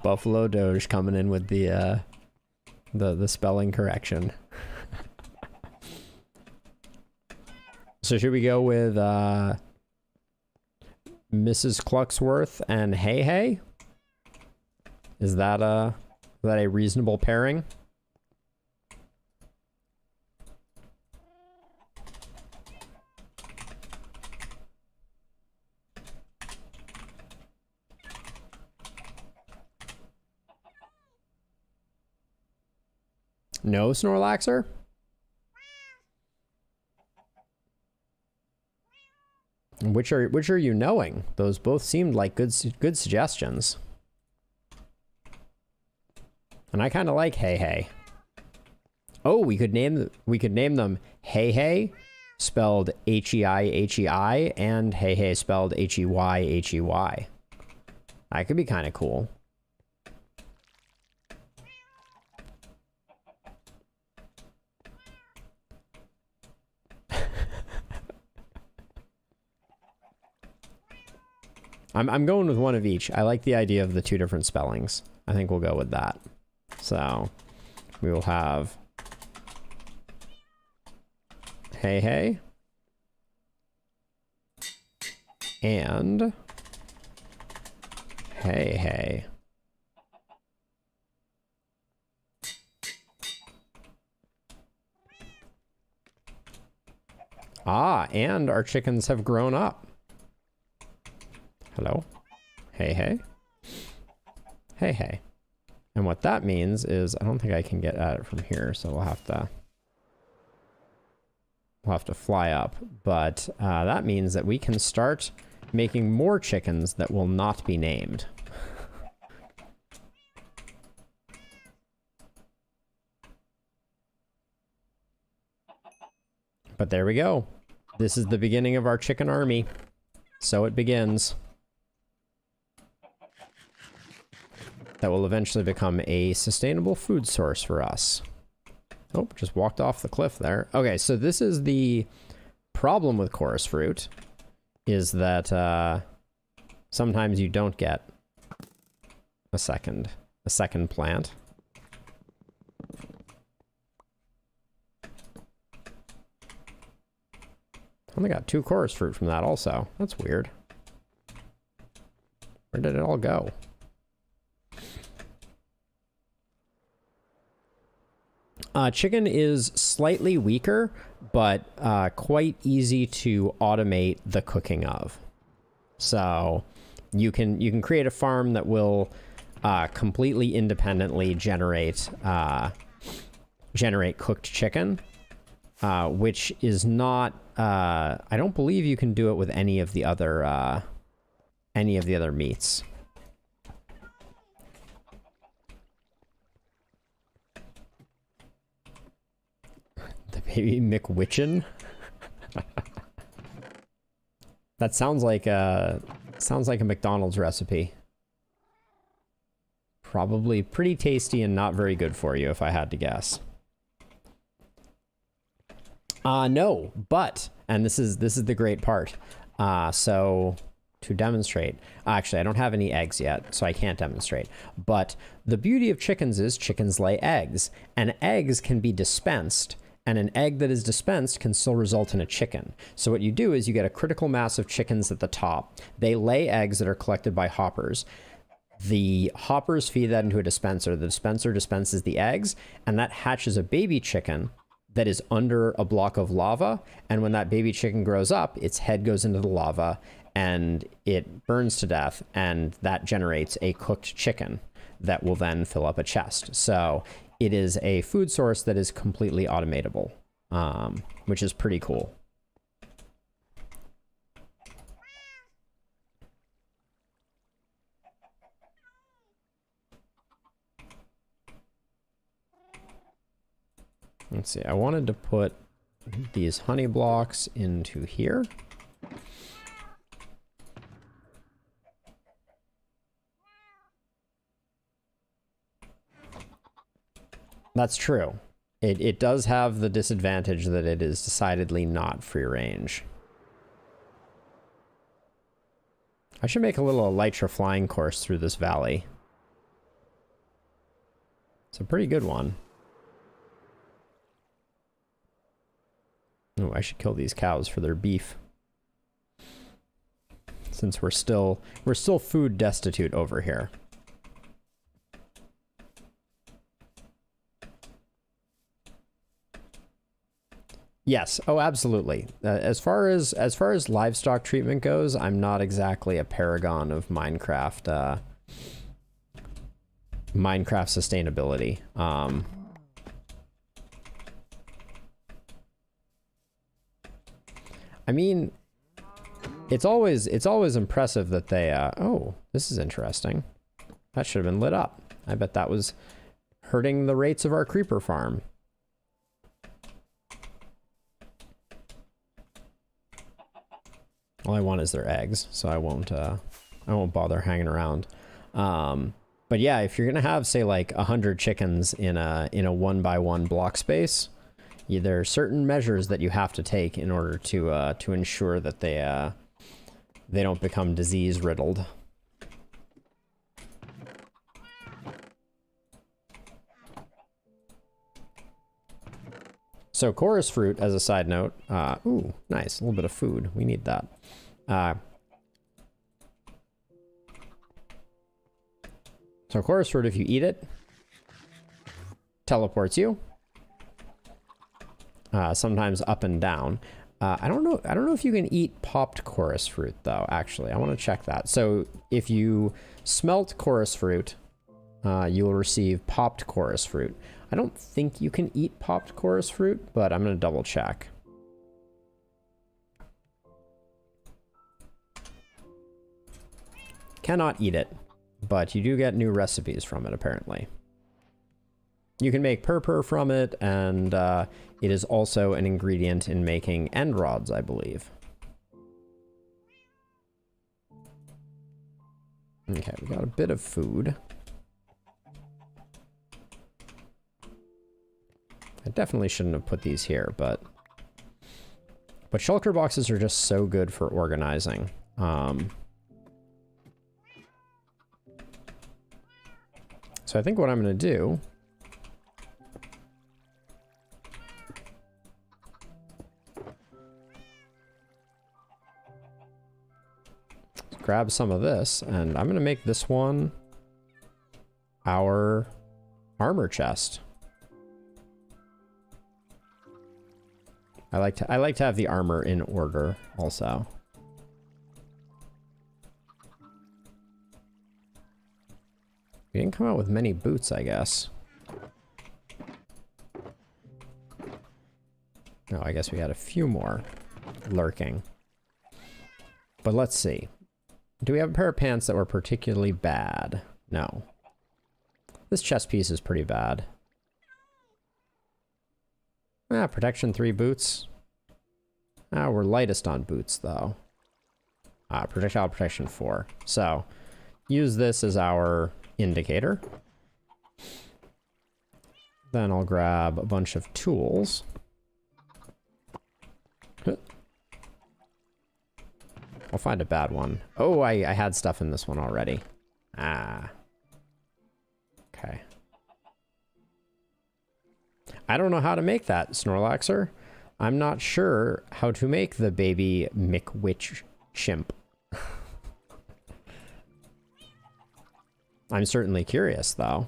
Buffalo Doge coming in with the spelling correction. So should we go with Mrs. Clucksworth and Hey Hey? Is that a reasonable pairing? No, Snorlaxer? Which are you knowing? Those both seemed like good suggestions. And I kind of like Hey Hey. Oh, we could name them Hey Hey, spelled H-E-I-H-E-I, and Hey Hey spelled H-E-Y-H-E-Y. That could be kind of cool. I'm going with one of each. I like the idea of the 2 different spellings. I think we'll go with that. So we will have Hey Hey and Hey Hey. Ah, and our chickens have grown up. Hello? Hey, hey. Hey, hey. And what that means is, I don't think I can get at it from here, so we'll have to fly up. But that means that we can start making more chickens that will not be named. But there we go. This is the beginning of our chicken army. So it begins. That will eventually become a sustainable food source for us. Oh, just walked off the cliff there. Okay, so this is the problem with chorus fruit, is that sometimes you don't get a second plant. I only got 2 chorus fruit from that also. That's weird. Where did it all go? Chicken is slightly weaker, but quite easy to automate the cooking of. So you can create a farm that will completely independently generate cooked chicken, which is not. I don't believe you can do it with any of the other meats. Baby McWitchin? That sounds like a McDonald's recipe. Probably pretty tasty and not very good for you if I had to guess. No, but, and this is the great part. So to demonstrate, actually I don't have any eggs yet, so I can't demonstrate. But the beauty of chickens is chickens lay eggs, and eggs can be dispensed, and an egg that is dispensed can still result in a chicken. So what you do is you get a critical mass of chickens at the top. They lay eggs that are collected by hoppers. The hoppers feed that into a dispenser. The dispenser dispenses the eggs, and that hatches a baby chicken that is under a block of lava. And when that baby chicken grows up, its head goes into the lava and it burns to death, and that generates a cooked chicken that will then fill up a chest. So it is a food source that is completely automatable, which is pretty cool. Let's see, I wanted to put these honey blocks into here. That's true. It does have the disadvantage that it is decidedly not free range. I should make a little elytra flying course through this valley. It's a pretty good one. Oh, I should kill these cows for their beef. Since we're still food destitute over here. Yes. Oh, absolutely. As far as livestock treatment goes, I'm not exactly a paragon of Minecraft sustainability. I mean, it's always impressive that they oh, this is interesting. That should have been lit up. I bet that was hurting the rates of our creeper farm. All I want is their eggs, so I won't bother hanging around. But yeah, if you're gonna have, say, like 100 chickens in a 1x1 block space, there are certain measures that you have to take in order to ensure that they don't become disease riddled. So chorus fruit, as a side note, ooh, nice, a little bit of food. We need that. So chorus fruit, if you eat it, teleports you. Sometimes up and down. I don't know if you can eat popped chorus fruit though, actually. I want to check that. So if you smelt chorus fruit, you will receive popped chorus fruit. I don't think you can eat popped chorus fruit, but I'm going to double check. Cannot eat it, but you do get new recipes from it, apparently. You can make purpur from it, and it is also an ingredient in making end rods, I believe. Okay, we got a bit of food. I definitely shouldn't have put these here, but shulker boxes are just so good for organizing. So I think what I'm going to do is grab some of this, and I'm going to make this one our armor chest. I like to have the armor in order also. We didn't come out with many boots, I guess. No, I guess we had a few more lurking. But let's see. Do we have a pair of pants that were particularly bad? No. This chest piece is pretty bad. Protection 3 boots. We're lightest on boots, though. Protection 4. So, use this as our indicator. Then I'll grab a bunch of tools. I'll find a bad one. Oh, I had stuff in this one already. Okay. I don't know how to make that, Snorlaxer. I'm not sure how to make the baby McWitch chimp. I'm certainly curious, though.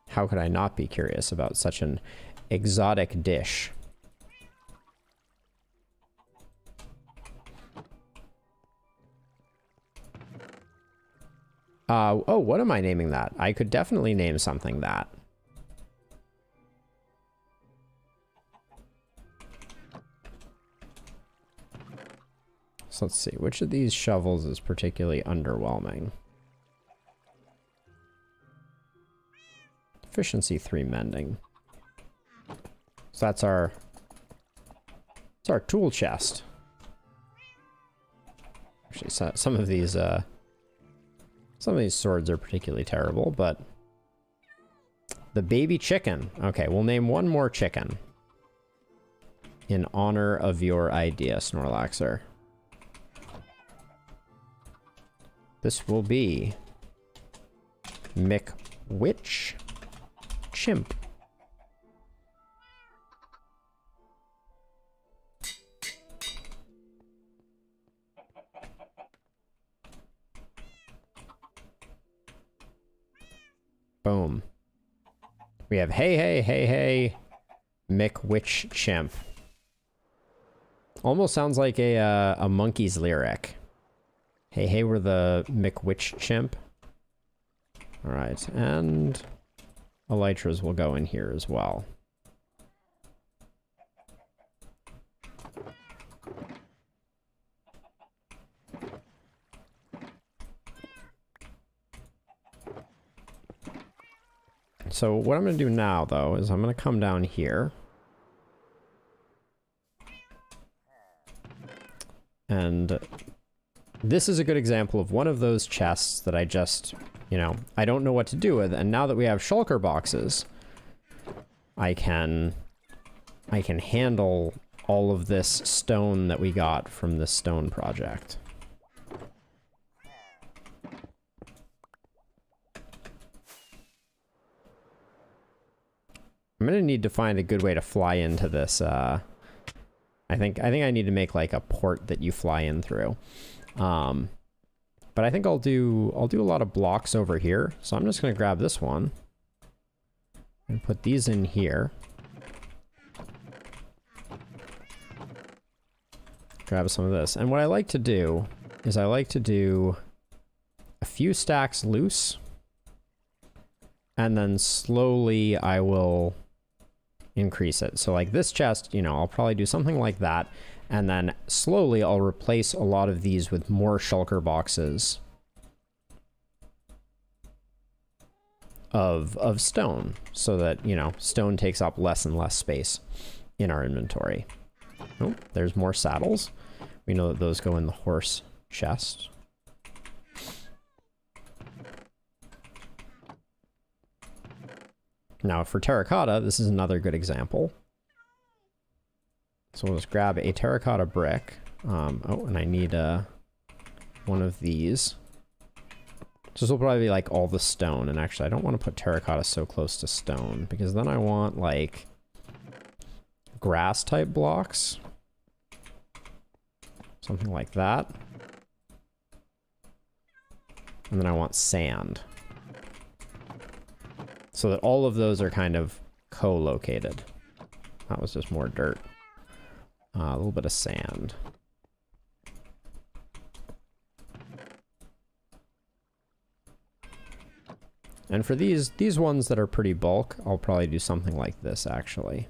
How could I not be curious about such an exotic dish? Oh, what am I naming that? I could definitely name something that. So let's see, which of these shovels is particularly underwhelming? Efficiency 3 mending. So that's our tool chest. Actually, some of these swords are particularly terrible, but the baby chicken. Okay, we'll name one more chicken in honor of your idea, Snorlaxer. This will be McWitch Chimp. Boom. We have hey, McWitch Chimp. Almost sounds like a Monkey's lyric. Hey, we're the McWitch Chimp. All right, and elytras will go in here as well. So what I'm going to do now, though, is I'm going to come down here. And this is a good example of one of those chests that I just, you know, I don't know what to do with. And now that we have shulker boxes, I can handle all of this stone that we got from this stone project. I'm gonna need to find a good way to fly into this. I think I need to make like a port that you fly in through. But I think I'll do a lot of blocks over here. So I'm just gonna grab this one and put these in here. Grab some of this. And what I like to do is I like to do a few stacks loose, and then slowly I will increase it. So like this chest, you know, I'll probably do something like that, and then slowly I'll replace a lot of these with more shulker boxes of stone, so that, you know, stone takes up less and less space in our inventory. Oh, there's more saddles. We know that those go in the horse chest. Now for terracotta, this is another good example. So we'll just grab a terracotta brick. Oh, and I need one of these. This will probably be like all the stone, and actually I don't want to put terracotta so close to stone, because then I want like grass type blocks. Something like that. And then I want sand. So that all of those are kind of co-located. That was just more dirt. A little bit of sand. And for these ones that are pretty bulk, I'll probably do something like this, actually.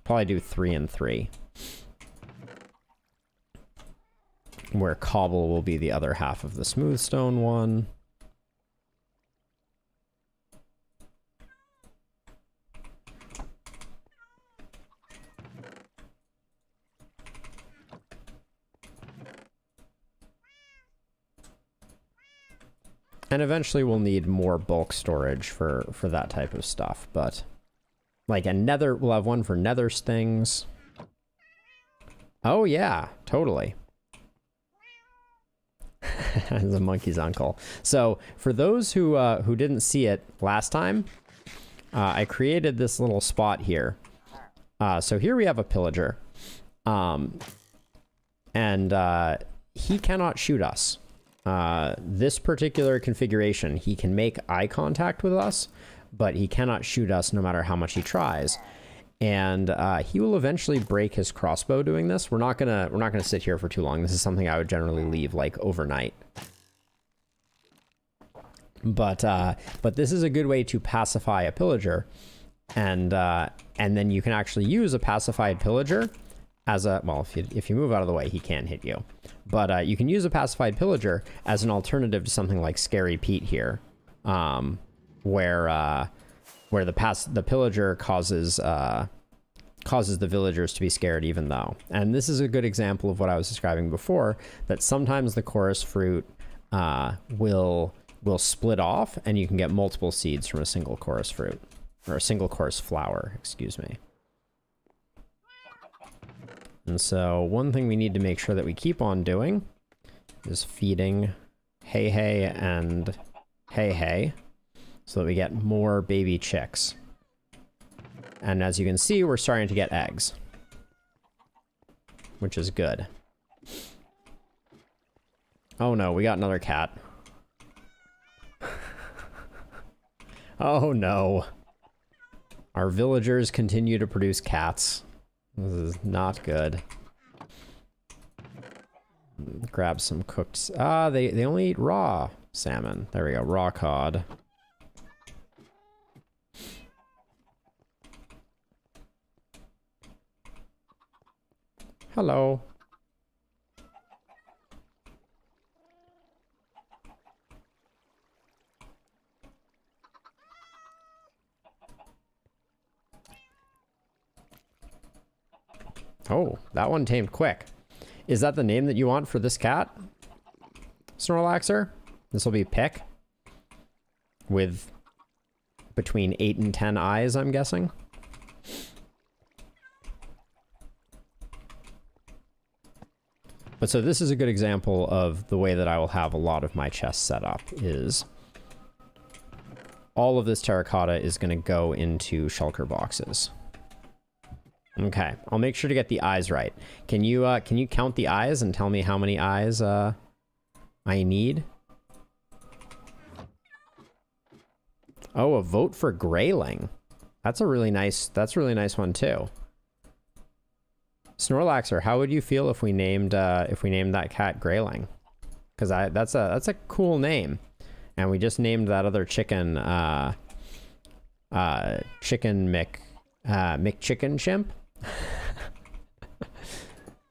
Probably do 3 and 3. where cobble will be the other half of the smooth stone one. And eventually we'll need more bulk storage for that type of stuff, but like a nether, we'll have one for nether stings. Oh yeah, totally. The monkey's uncle. So for those who didn't see it last time, I created this little spot here. So here we have a pillager, and he cannot shoot us. This particular configuration, he can make eye contact with us, but he cannot shoot us no matter how much he tries. And he will eventually break his crossbow doing this. We're not gonna sit here for too long. This is something I would generally leave like overnight. But this is a good way to pacify a pillager, and then you can actually use a pacified pillager as a, well, if you move out of the way, he can't hit you. But you can use a pacified pillager as an alternative to something like Scary Pete here, where the pillager causes the villagers to be scared even though. And this is a good example of what I was describing before, that sometimes the chorus fruit will split off, and you can get multiple seeds from a single chorus fruit, or a single chorus flower, excuse me. And so one thing we need to make sure that we keep on doing is feeding Hey and Hey, so that we get more baby chicks. And as you can see, we're starting to get eggs, which is good. Oh no, we got another cat. Oh no. Our villagers continue to produce cats. This is not good. Grab some cooked... they only eat raw salmon. There we go, raw cod. Hello. Oh, that one tamed quick. Is that the name that you want for this cat, Snorlaxer? This will be Pick, with between 8 and 10 eyes, I'm guessing. But so this is a good example of the way that I will have a lot of my chests set up, is all of this terracotta is going to go into shulker boxes. Okay, I'll make sure to get the eyes right. Can you count the eyes and tell me how many eyes I need? Oh, a vote for Grayling. That's a really nice one too. Snorlaxer, how would you feel if we named that cat Grayling? Because that's a cool name, and we just named that other chicken Chicken McChicken Chimp.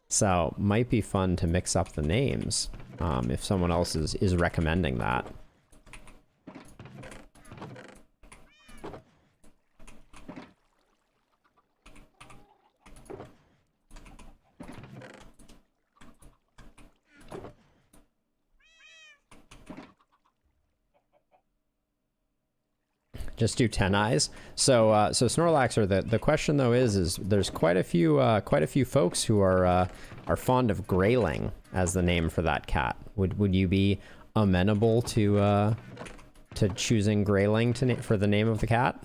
So might be fun to mix up the names if someone else is recommending that. Just do 10 eyes. So Snorlaxer, the question though is there's quite a few folks who are fond of Grayling as the name for that cat. Would you be amenable to choosing Grayling for the name of the cat?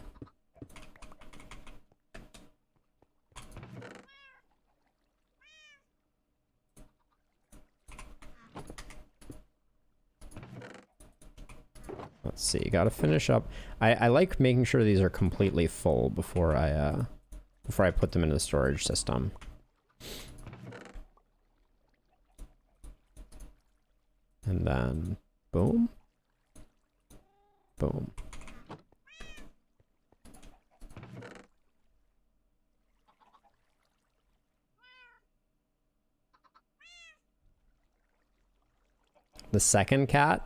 Let's see, gotta finish up. I like making sure these are completely full before I put them into the storage system. And then boom. Boom. The second cat?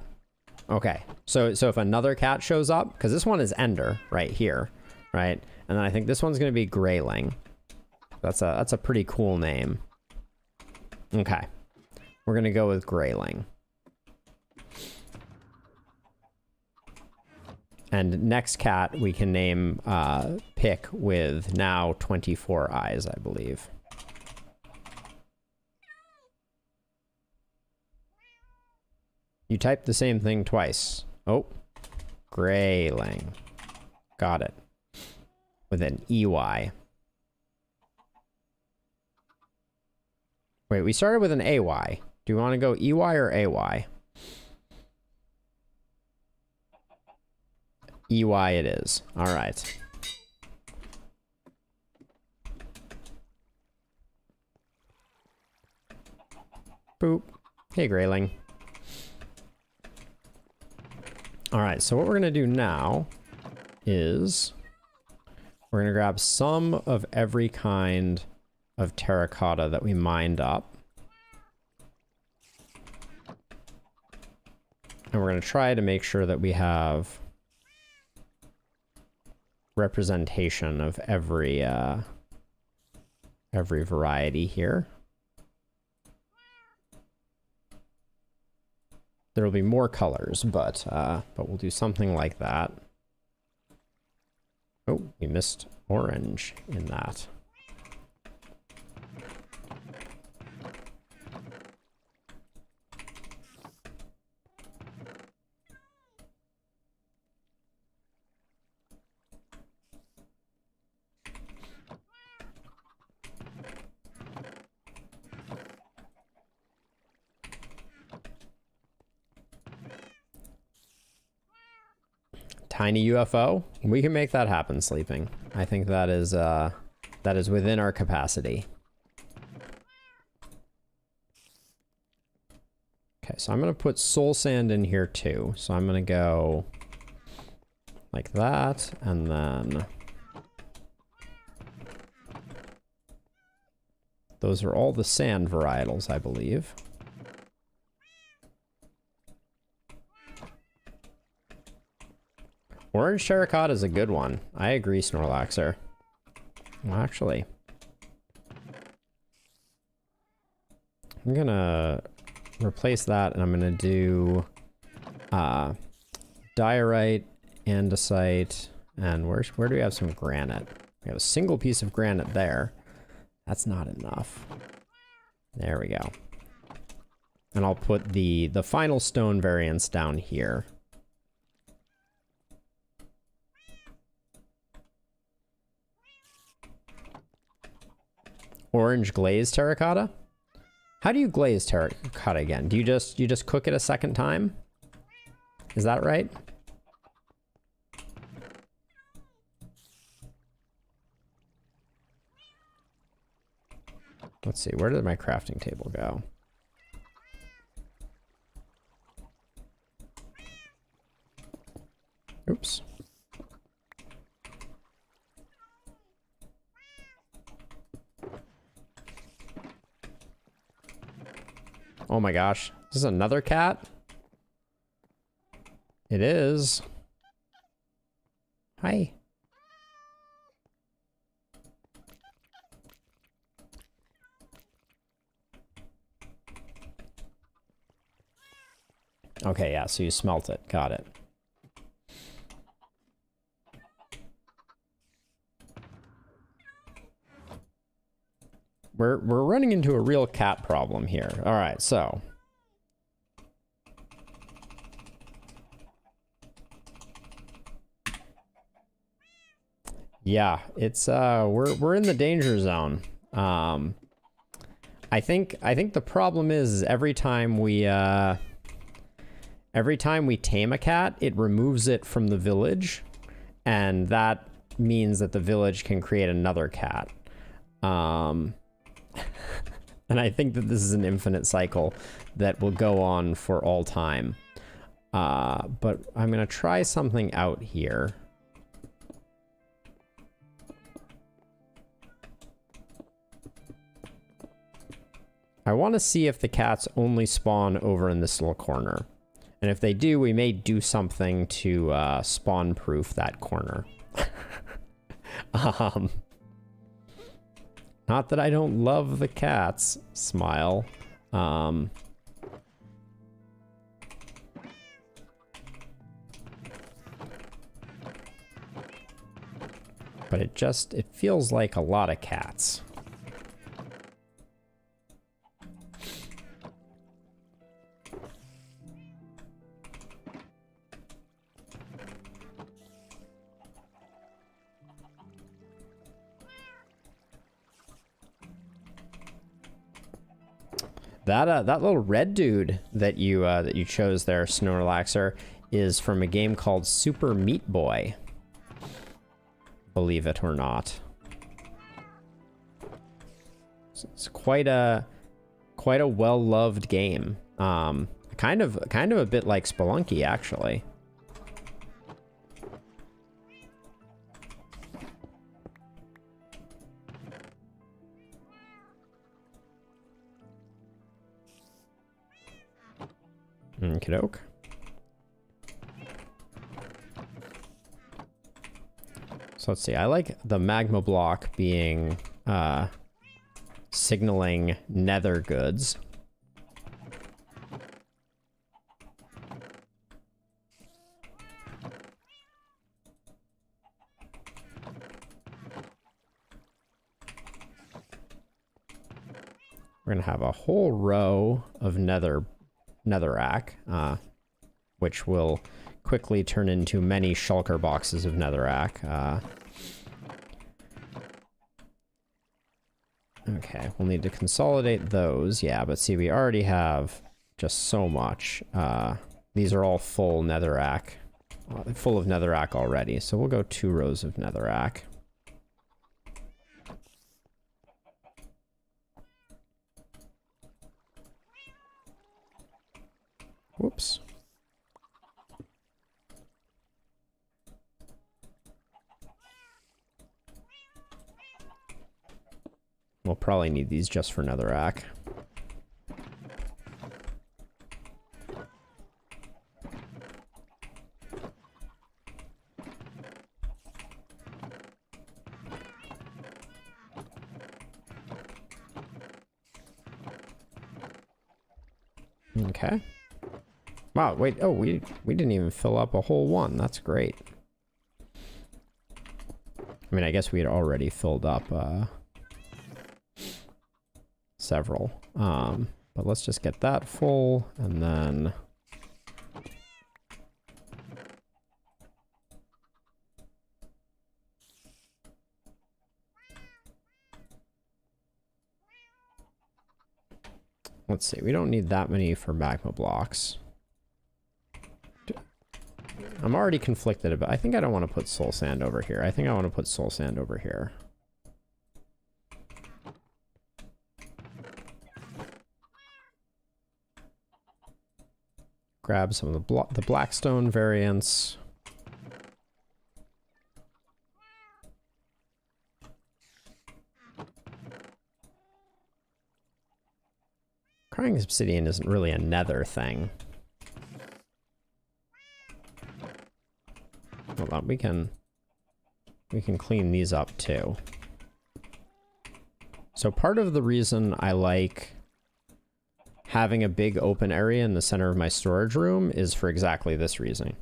Okay. So if another cat shows up, because this one is Ender right here, right? And then I think this one's going to be Grayling. That's a pretty cool name. Okay. We're going to go with Grayling. And next cat we can name Pick with now 24 eyes, I believe. You typed the same thing twice. Oh, Grayling. Got it. With an EY. Wait, we started with an AY. Do you want to go EY or AY? EY it is. All right. Boop. Hey, Grayling. All right, so what we're going to do now is we're going to grab some of every kind of terracotta that we mined up. And we're going to try to make sure that we have representation of every variety here. There will be more colors, but we'll do something like that. Oh, we missed orange in that. Tiny UFO? We can make that happen, Sleeping. I think that is within our capacity. Okay, so I'm gonna put soul sand in here too. So I'm gonna go like that, and then those are all the sand varietals, I believe. Orange terracotta is a good one. I agree, Snorlaxer. Well, actually, I'm gonna replace that, and I'm gonna do diorite, andesite, and where do we have some granite? We have a single piece of granite there. That's not enough. There we go. And I'll put the final stone variants down here. Orange glazed terracotta? How do you glaze terracotta again? Do you just cook it a second time? Is that right? Let's see, where did my crafting table go? Oops. Oh my gosh. Is this another cat? It is. Hi. Okay, yeah, so you smelt it. Got it. We're running into a real cat problem here. All right, so yeah, it's we're in the danger zone. I think the problem is every time we tame a cat, it removes it from the village, and that means that the village can create another cat. And I think that this is an infinite cycle that will go on for all time. But I'm gonna try something out here. I want to see if the cats only spawn over in this little corner. And if they do, we may do something to spawn-proof that corner. Not that I don't love the cats. Smile. But it feels like a lot of cats. That little red dude that you chose there, Snorlaxer, is from a game called Super Meat Boy. Believe it or not. It's quite a well-loved game. Kind of a bit like Spelunky, actually. Okey-doke. So let's see. I like the magma block being signaling nether goods. We're gonna have a whole row of netherrack, which will quickly turn into many shulker boxes of netherrack. Okay, we'll need to consolidate those. Yeah, but see, we already have just so much. These are all full netherrack, full of netherrack already. So we'll go 2 rows of netherrack. Whoops. We'll probably need these just for netherrack. Okay. Wow, wait, oh, we didn't even fill up a whole one. That's great. I mean, I guess we had already filled up several. But let's just get that full, and then let's see, we don't need that many for magma blocks. I'm already conflicted about, I think I don't want to put soul sand over here. I think I want to put soul sand over here. Grab some of the Blackstone variants. Crying obsidian isn't really a nether thing. Hold on, we can clean these up too. So part of the reason I like having a big open area in the center of my storage room is for exactly this reason.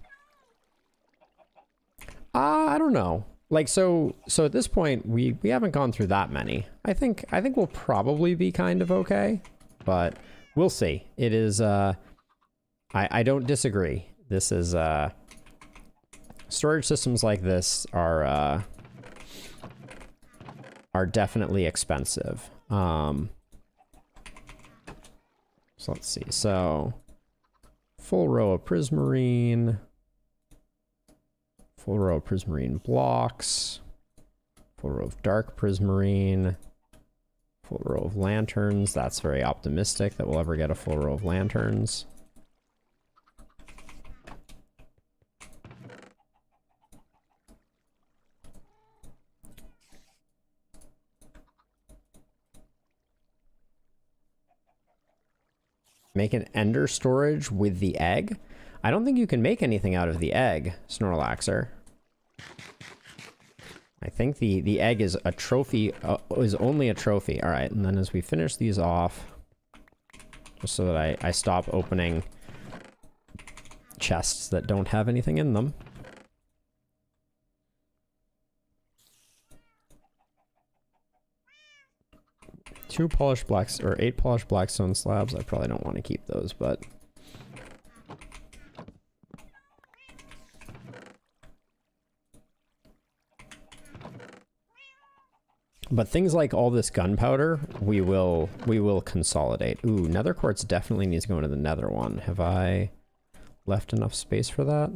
I don't know. Like, so at this point, we haven't gone through that many. I think we'll probably be kind of okay, but we'll see. It is, I don't disagree. This is, storage systems like this are definitely expensive. So let's see. So full row of prismarine, full row of prismarine blocks, full row of dark prismarine, full row of lanterns. That's very optimistic that we'll ever get a full row of lanterns. Make an ender storage with the egg? I don't think you can make anything out of the egg, Snorlaxer. I think the egg is a trophy, is only a trophy. All right, and then as we finish these off, just so that I stop opening chests that don't have anything in them. Two polished blacks, or 8 polished blackstone slabs. I probably don't want to keep those, but... But things like all this gunpowder, we will consolidate. Ooh, nether quartz definitely needs to go into the nether one. Have I left enough space for that?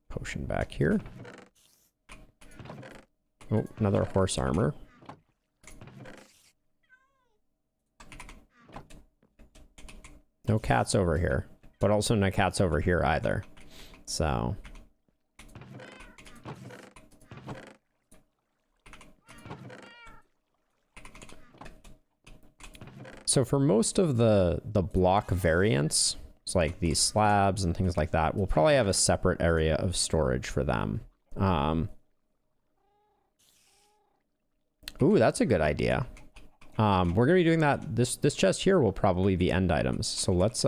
Potion back here. Oh, another horse armor. No cats over here. But also no cats over here either. So... So for most of the block variants, it's like these slabs and things like that, we'll probably have a separate area of storage for them. Ooh, that's a good idea. We're gonna be doing that. This chest here will probably be end items. So let's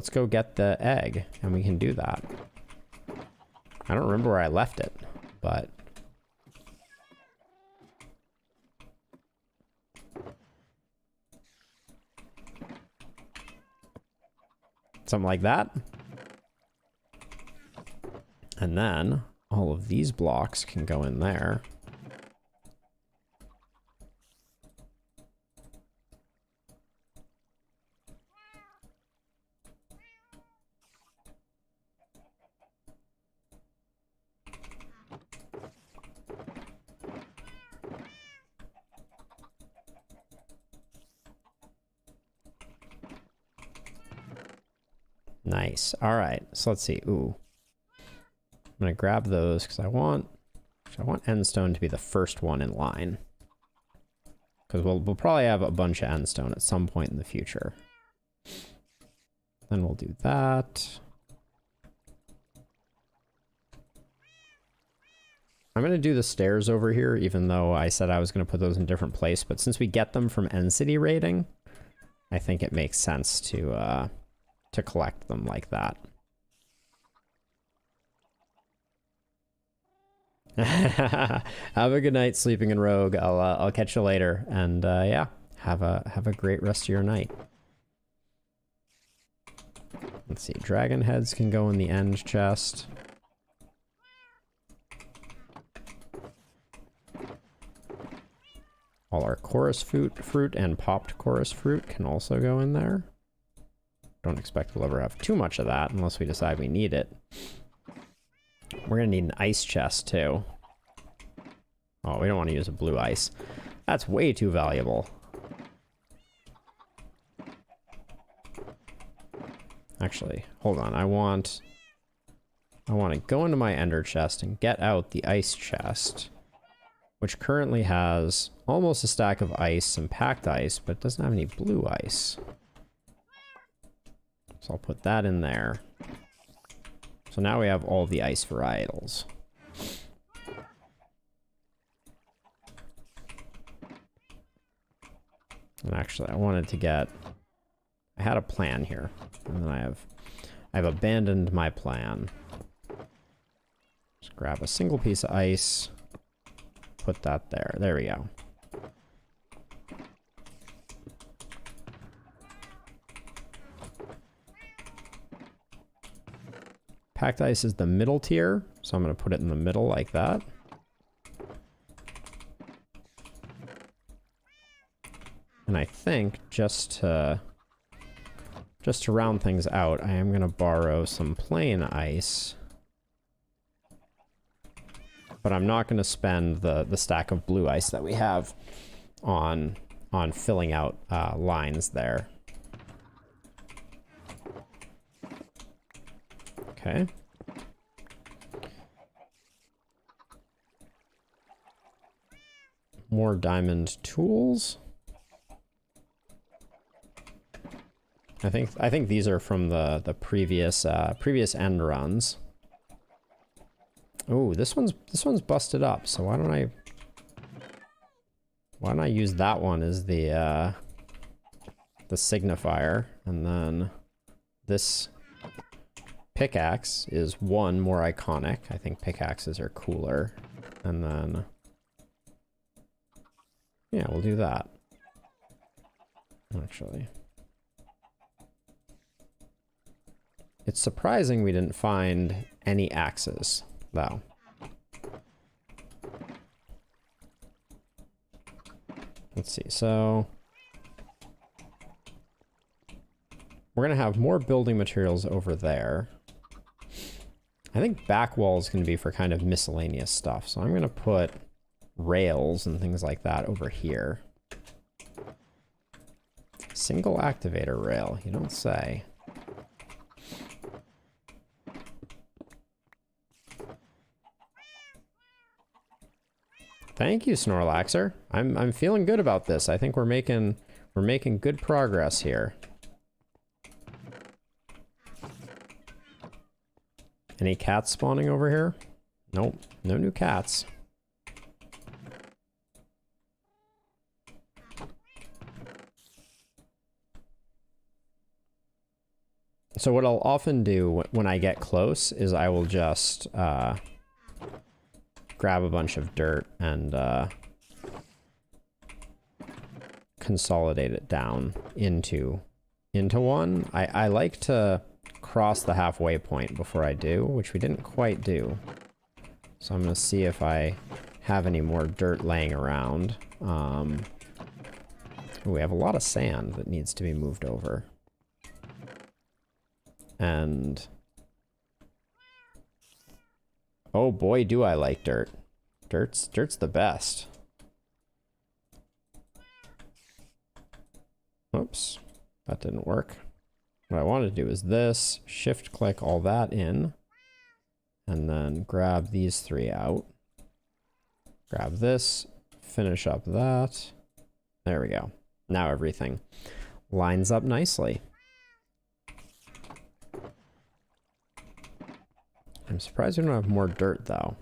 go get the egg, and we can do that. I don't remember where I left it, but... Something like that. And then all of these blocks can go in there. Nice. All right. So let's see. Ooh. I'm going to grab those because I want endstone to be the first one in line. Because we'll probably have a bunch of endstone at some point in the future. Then we'll do that. I'm going to do the stairs over here, even though I said I was going to put those in a different place. But since we get them from End City raiding, I think it makes sense to collect them like that. Have a good night, Sleeping in Rogue. I'll catch you later, and yeah, have a great rest of your night. Let's see, dragon heads can go in the end chest. All our chorus fruit and popped chorus fruit can also go in there. Don't expect we'll ever have too much of that unless we decide we need it. We're gonna need an ice chest too. Oh, we don't want to use a blue ice. That's way too valuable. Actually, hold on. I want to go into my ender chest and get out the ice chest, which currently has almost a stack of ice and packed ice, but doesn't have any blue ice. So I'll put that in there. So now we have all the ice varietals. And actually, I had a plan here, and then I've abandoned my plan. Just grab a single piece of ice, put that there. There we go. Packed ice is the middle tier, so I'm going to put it in the middle like that. And I think just to round things out, I am going to borrow some plain ice. But I'm not going to spend the stack of blue ice that we have on filling out lines there. Okay. more diamond tools. I think these are from the previous end runs. Oh, this one's busted up. So why don't I use that one as the signifier, and then this pickaxe is one more iconic. I think pickaxes are cooler, and then yeah, we'll do that. Actually, it's surprising we didn't find any axes, though. Let's see, so we're gonna have more building materials over there. I think back wall is gonna be for kind of miscellaneous stuff, so I'm gonna put rails and things like that over here. Single activator rail, you don't say. Thank you, Snorlaxer. I'm feeling good about this. I think we're making good progress here. Any cats spawning over here? Nope, no new cats. So what I'll often do when I get close is I will just grab a bunch of dirt and consolidate it down into one. I like to cross the halfway point before I do, which we didn't quite do. So I'm gonna see if I have any more dirt laying around. We have a lot of sand that needs to be moved over. And oh boy, do I like dirt. Dirt's the best. Oops, that didn't work. What I want to do is this, shift click all that in, and then grab these three out. Grab this, finish up that. There we go. Now everything lines up nicely. I'm surprised we don't have more dirt, though.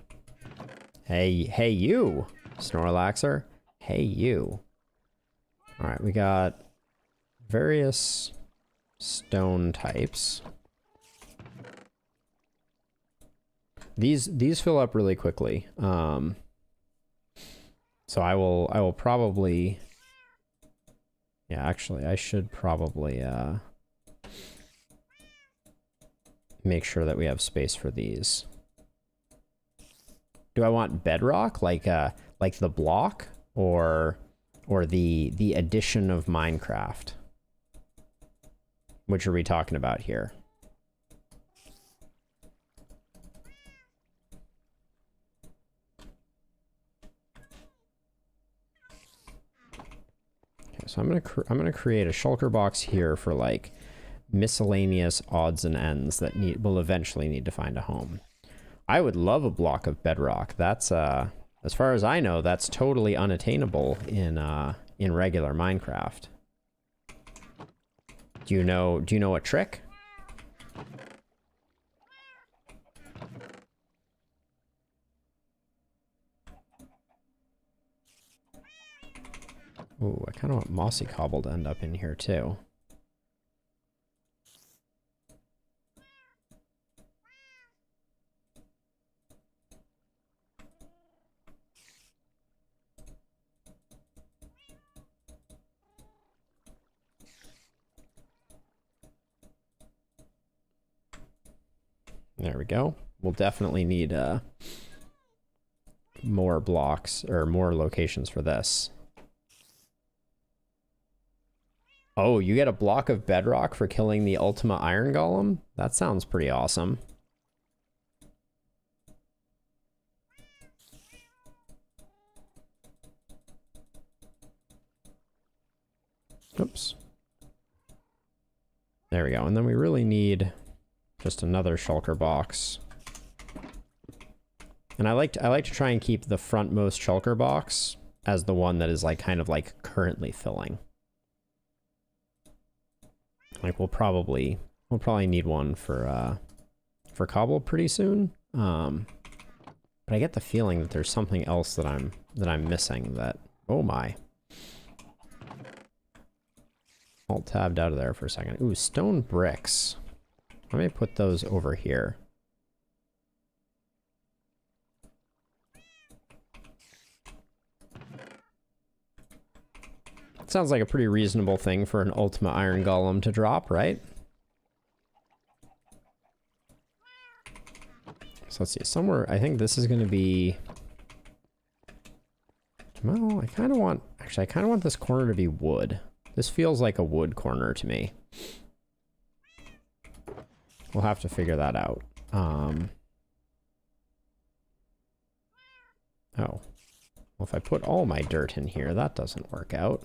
Hey you, Snorlaxer. Hey you. All right, we got various stone types. These fill up really quickly. So I will probably, yeah, actually I should probably make sure that we have space for these. Do I want bedrock, like the block, or the addition of Minecraft? Which are we talking about here? Okay, so I'm gonna create a shulker box here for like miscellaneous odds and ends that will eventually need to find a home. I would love a block of bedrock. That's as far as I know, that's totally unattainable in regular Minecraft. Do you know a trick? Ooh, I kind of want mossy cobble to end up in here too. There we go. We'll definitely need more blocks or more locations for this. Oh, you get a block of bedrock for killing the Ultima Iron Golem? That sounds pretty awesome. Oops. There we go. And then we really need just another shulker box. And I like to try and keep the frontmost shulker box as the one that is like kind of like currently filling. Like we'll probably need one for cobble pretty soon. But I get the feeling that there's something else that I'm missing that, oh my. Alt tabbed out of there for a second. Ooh, stone bricks. Let me put those over here. Sounds like a pretty reasonable thing for an Ultima Iron Golem to drop, right? So let's see, somewhere, I think this is going to be... Well, I kind of want this corner to be wood. This feels like a wood corner to me. We'll have to figure that out. Oh. Well, if I put all my dirt in here, that doesn't work out.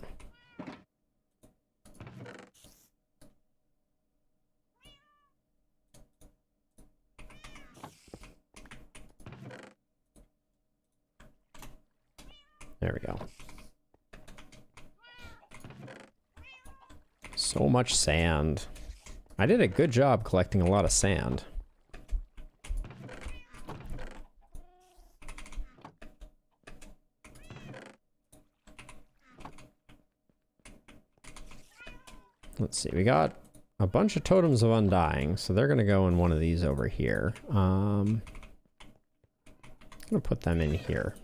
There we go. So much sand. I did a good job collecting a lot of sand. Let's see, we got a bunch of totems of undying, so they're gonna go in one of these over here. I'm gonna put them in here.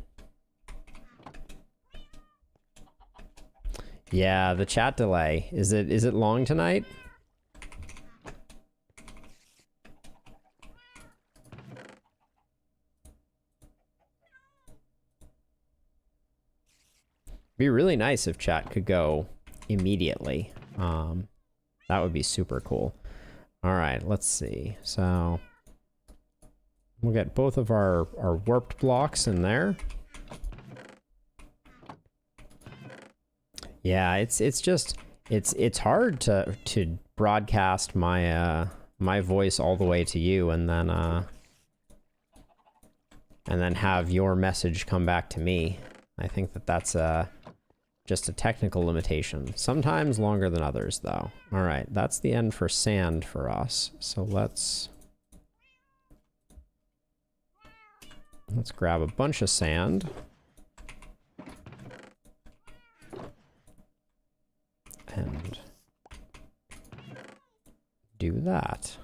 Yeah, the chat delay. Is it long tonight? Be really nice if chat could go immediately. That would be super cool. All right, let's see. So we'll get both of our warped blocks in there. Yeah, it's hard to broadcast my my voice all the way to you and then have your message come back to me. I think that's just a technical limitation. Sometimes longer than others, though. All right, that's the end for sand for us. So let's grab a bunch of sand. And do that.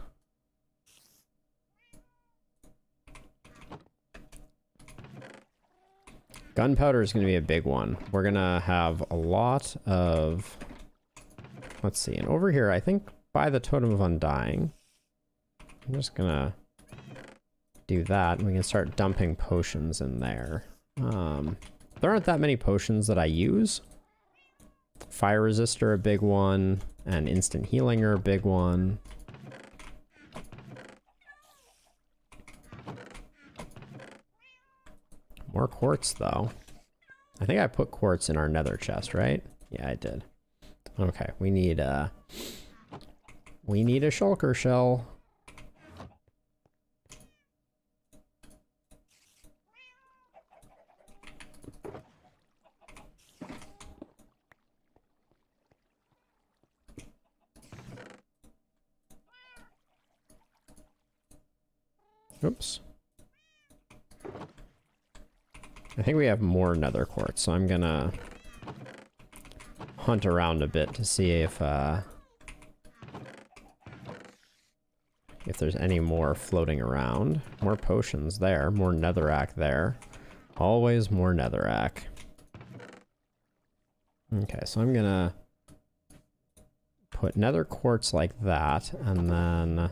Gunpowder is going to be a big one. We're going to have a lot of... Let's see. And over here, I think by the Totem of Undying, I'm just going to do that. And we can start dumping potions in there. There aren't that many potions that I use. Fire Resistor, a big one. And Instant Healing are a big one. More quartz, though. I think I put quartz in our nether chest, right? Yeah, I did. Okay, we need a shulker shell. Oops. I think we have more nether quartz, so I'm gonna hunt around a bit to see if there's any more floating around. More potions there, more netherrack there. Always more netherrack. Okay, so I'm gonna put nether quartz like that, and then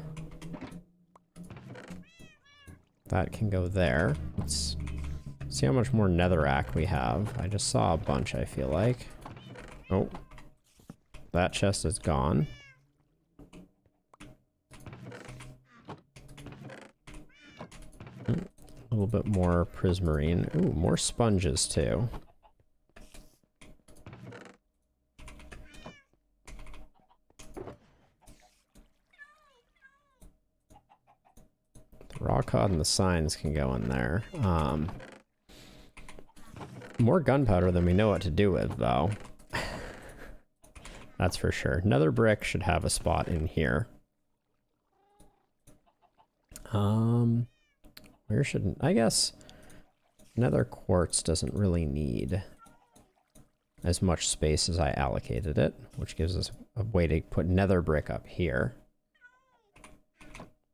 that can go there. Let's see how much more netherrack we have. I just saw a bunch, I feel like. Oh. That chest is gone. A little bit more prismarine. Ooh, more sponges too. The raw cod and the signs can go in there. More gunpowder than we know what to do with, though. That's for sure. Nether brick should have a spot in here. Where should... I guess nether quartz doesn't really need as much space as I allocated it, which gives us a way to put nether brick up here.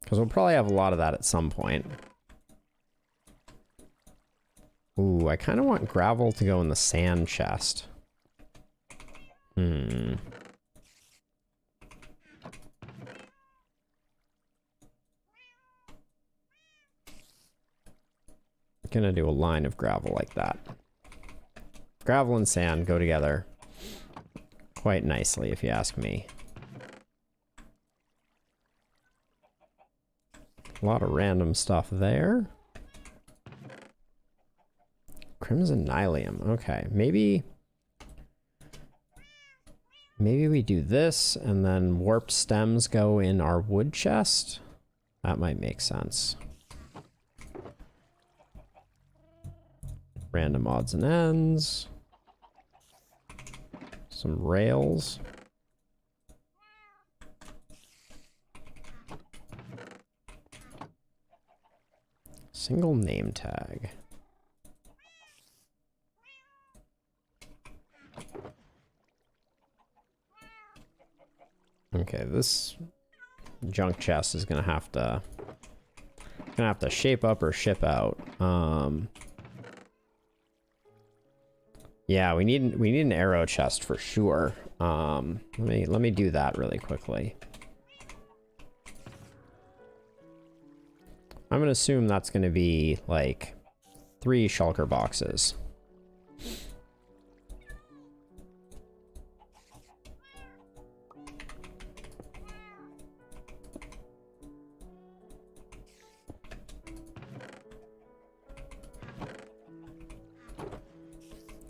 Because we'll probably have a lot of that at some point. Ooh, I kind of want gravel to go in the sand chest. Gonna do a line of gravel like that. Gravel and sand go together quite nicely, if you ask me. A lot of random stuff there. Crimson Nylium. Okay, maybe we do this and then warped stems go in our wood chest. That might make sense. Random odds and ends. Some rails. Single name tag. Okay, this junk chest is gonna have to shape up or ship out. Yeah, we need an arrow chest for sure. Let me do that really quickly. I'm gonna assume that's gonna be like 3 shulker boxes.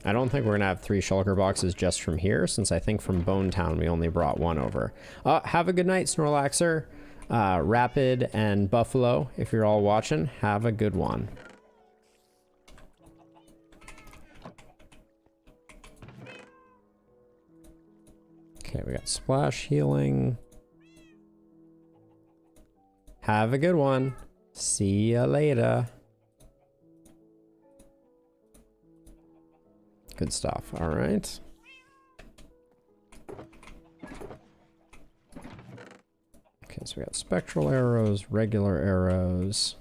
I don't think we're gonna have 3 shulker boxes just from here, since I think from Bone Town we only brought 1 over. Have a good night, Snorlaxer, Rapid, and Buffalo. If you're all watching, have a good one. Okay, we got splash healing. Have a good one. See ya later. Good stuff. All right. Okay, so we got spectral arrows, regular arrows.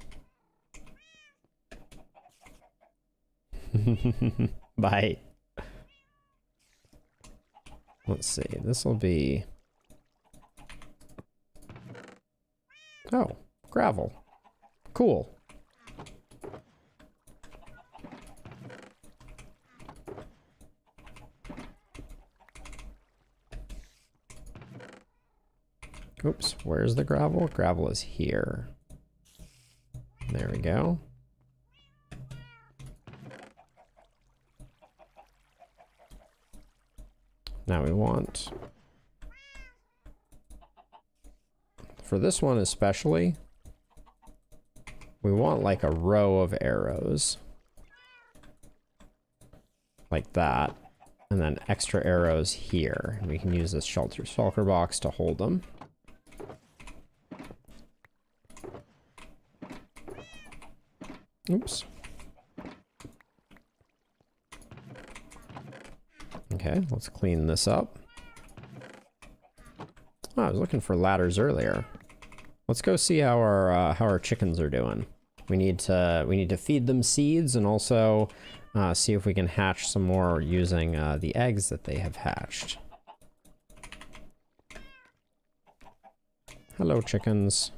Bye. Let's see. This will be... Oh, gravel. Cool. Oops, where's the gravel? Gravel is here. There we go. Now we want... For this one especially, we want like a row of arrows. Like that. And then extra arrows here. And we can use this shulker box to hold them. Oops. Okay, let's clean this up. Oh, I was looking for ladders earlier. Let's go see how our chickens are doing. We need to feed them seeds and also see if we can hatch some more using the eggs that they have hatched. Hello, chickens.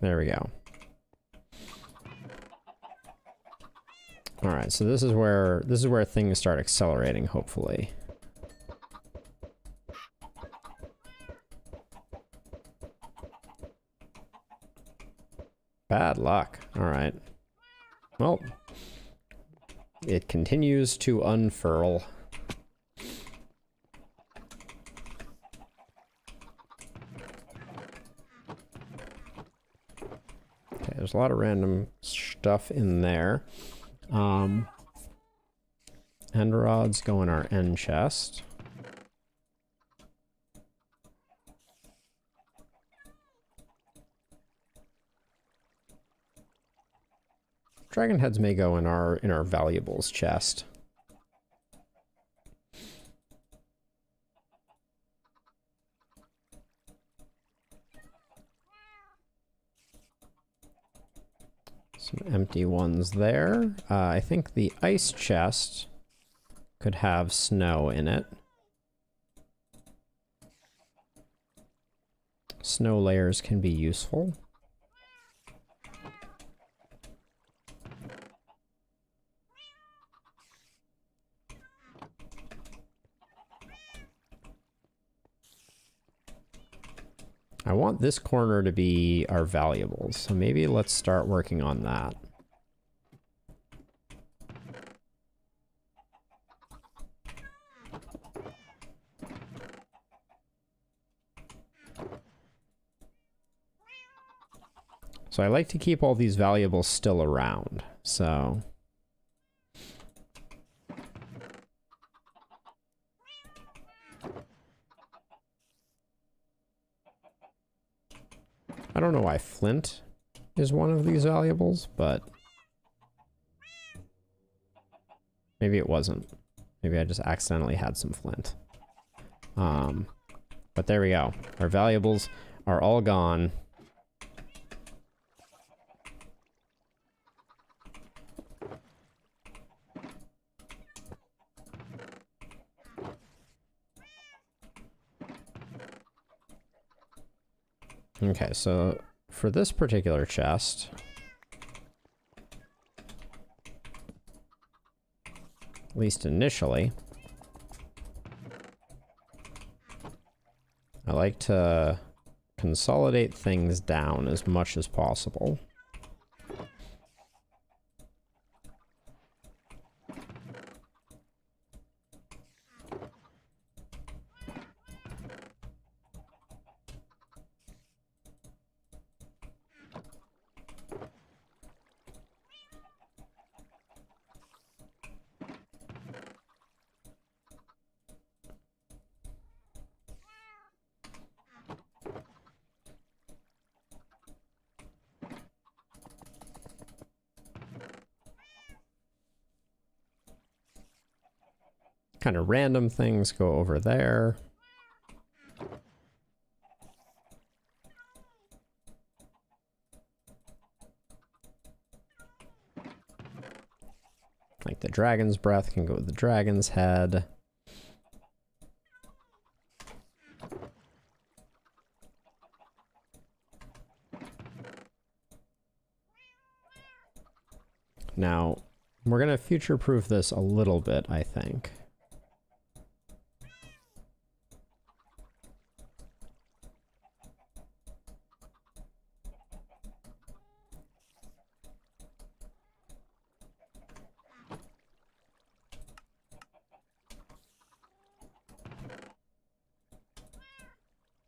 There we go. All right, so this is where things start accelerating, hopefully. Bad luck. All right. Well, it continues to unfurl. There's a lot of random stuff in there. End rods go in our end chest. Dragon heads may go in our valuables chest. Some empty ones there. I think the ice chest could have snow in it. Snow layers can be useful. I want this corner to be our valuables, so maybe let's start working on that. So I like to keep all these valuables still around, so... I don't know why flint is one of these valuables, but maybe it wasn't. Maybe I just accidentally had some flint. But there we go. Our valuables are all gone. Okay, so for this particular chest, at least initially, I like to consolidate things down as much as possible. Kind of random things go over there. Like the dragon's breath can go with the dragon's head. Now, we're going to future-proof this a little bit, I think.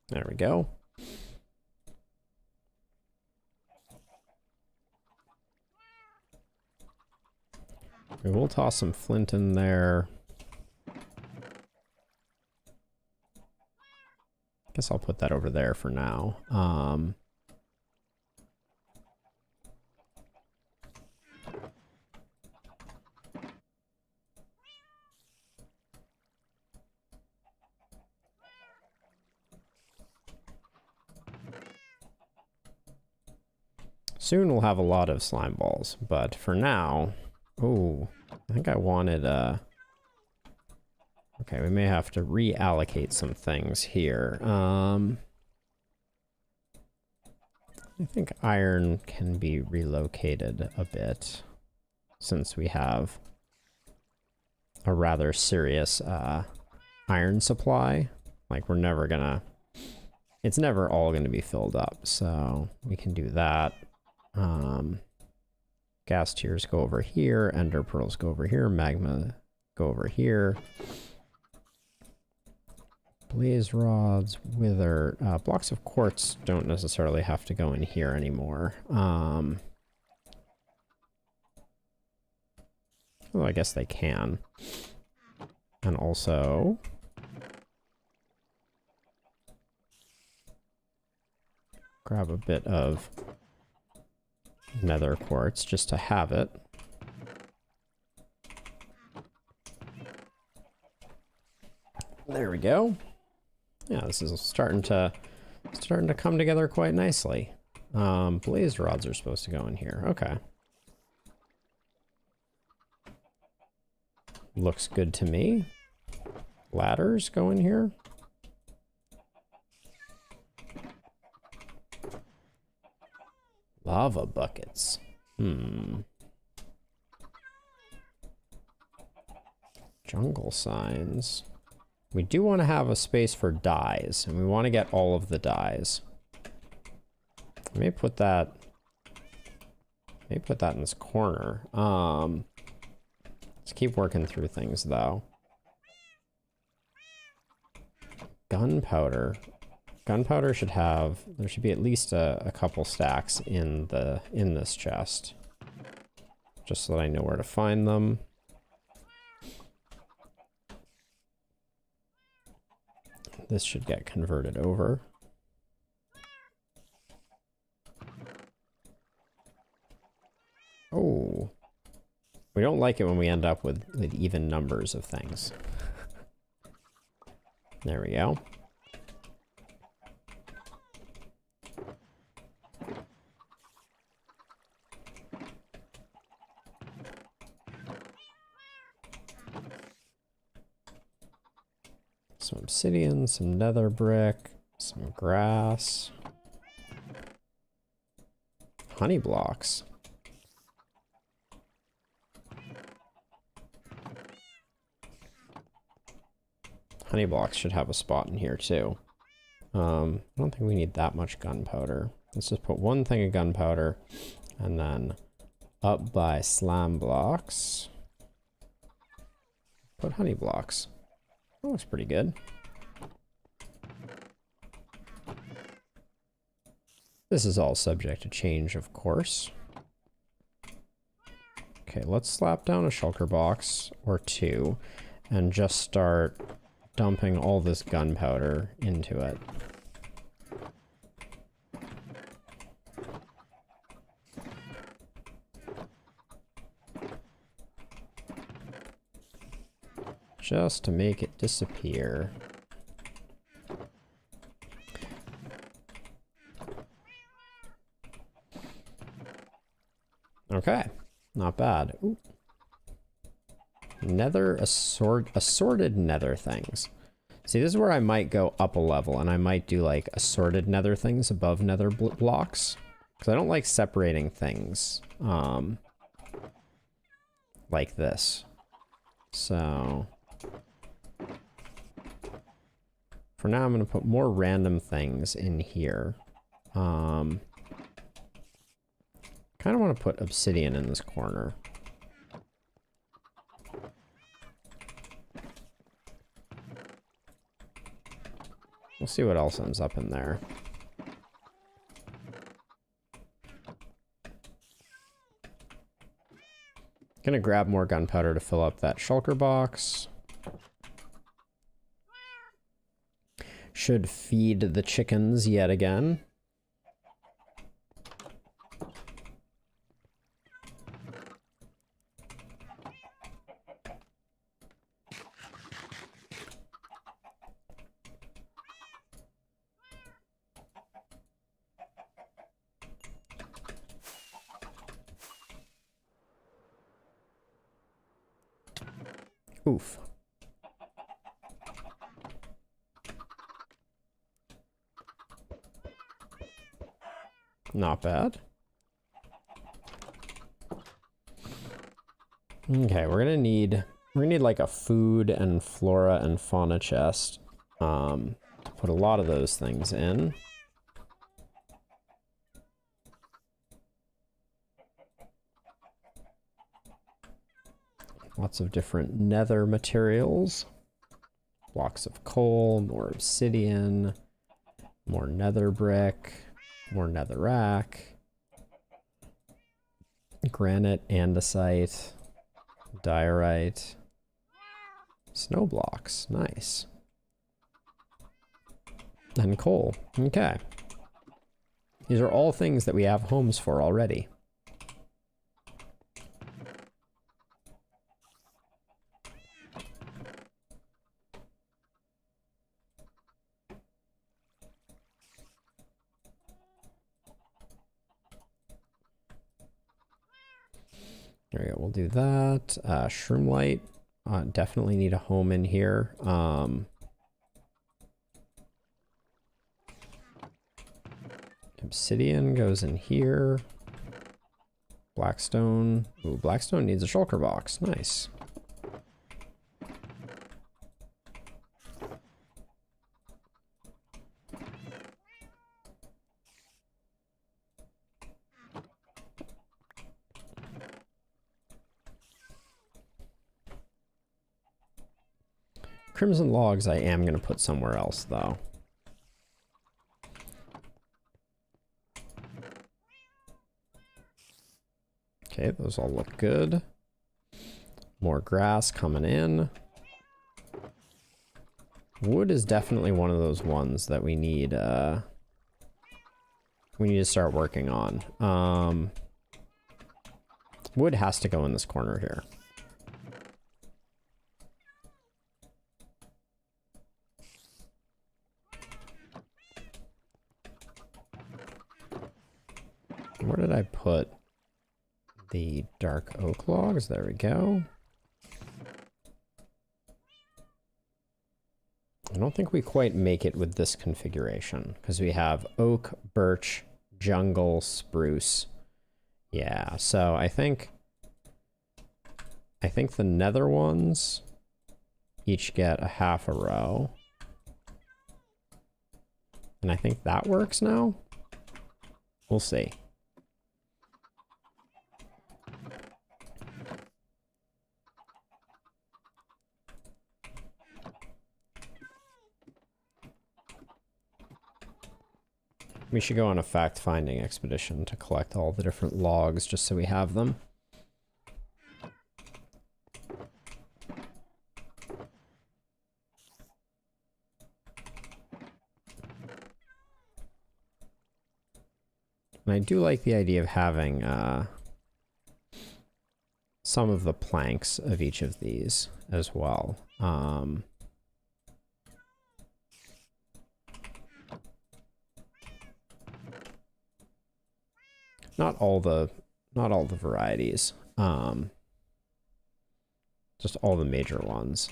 There we go. We will toss some flint in there. Guess I'll put that over there for now. Soon we'll have a lot of slime balls, but for now... Oh, I think I wanted, okay, we may have to reallocate some things here. I think iron can be relocated a bit, since we have a rather serious, iron supply. Like, we're never gonna... It's never all gonna be filled up, so we can do that. Gas tiers go over here, ender pearls go over here, magma go over here. Blaze rods, wither, blocks of quartz don't necessarily have to go in here anymore. Well, I guess they can. And also... grab a bit of nether quartz just to have it. There we go. Yeah, this is starting to come together quite nicely. Blaze rods are supposed to go in here. Okay. Looks good to me. Ladders go in here. Lava buckets. Jungle signs. We do want to have a space for dyes, and we want to get all of the dyes. I may put that in this corner. Let's keep working through things though. Gunpowder. Gunpowder should have, there should be at least a couple stacks in this chest. Just so that I know where to find them. This should get converted over. Oh. We don't like it when we end up with even numbers of things. There we go. Some obsidian, some nether brick, some grass. Honey blocks. Honey blocks should have a spot in here too. I don't think we need that much gunpowder. Let's just put one thing of gunpowder and then up by slam blocks. Put honey blocks. That looks pretty good. This is all subject to change, of course. Okay, let's slap down a shulker box or two and just start dumping all this gunpowder into it. Just to make it disappear. Okay, not bad. Ooh. Nether assorted nether things. See, this is where I might go up a level and I might do like assorted nether things above nether blocks. Because I don't like separating things like this. So for now, I'm going to put more random things in here. Kind of want to put obsidian in this corner. We'll see what else ends up in there. Gonna grab more gunpowder to fill up that shulker box. Should feed the chickens yet again. Oof. Not bad. Okay, we're gonna need like a food and flora and fauna chest to put a lot of those things in. Lots of different nether materials. Blocks of coal, more obsidian, more nether brick, more netherrack, granite, andesite, diorite, snow blocks. Nice. And coal. Okay. These are all things that we have homes for already. There we go. We'll do that. Shroomlight. Definitely need a home in here. Obsidian goes in here. Blackstone. Ooh, Blackstone needs a shulker box. Nice. Crimson logs I am going to put somewhere else, though. Okay, those all look good. More grass coming in. Wood is definitely one of those ones that we need to start working on. Wood has to go in this corner here. Where did I put the dark oak logs? There we go. I don't think we quite make it with this configuration because we have oak, birch, jungle, spruce. Yeah, so I think the nether ones each get a half a row. And I think that works now. We'll see. We should go on a fact-finding expedition to collect all the different logs just so we have them. And I do like the idea of having some of the planks of each of these as well. Not all the varieties. Just all the major ones.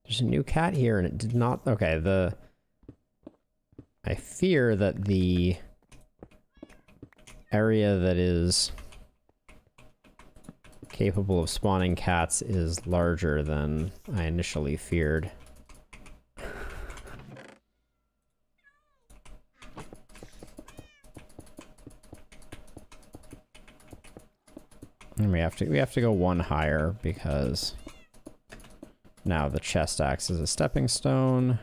There's a new cat here and it did not... Okay, I fear that the area that is capable of spawning cats is larger than I initially feared. And we have to go one higher because now the chest acts as a stepping stone.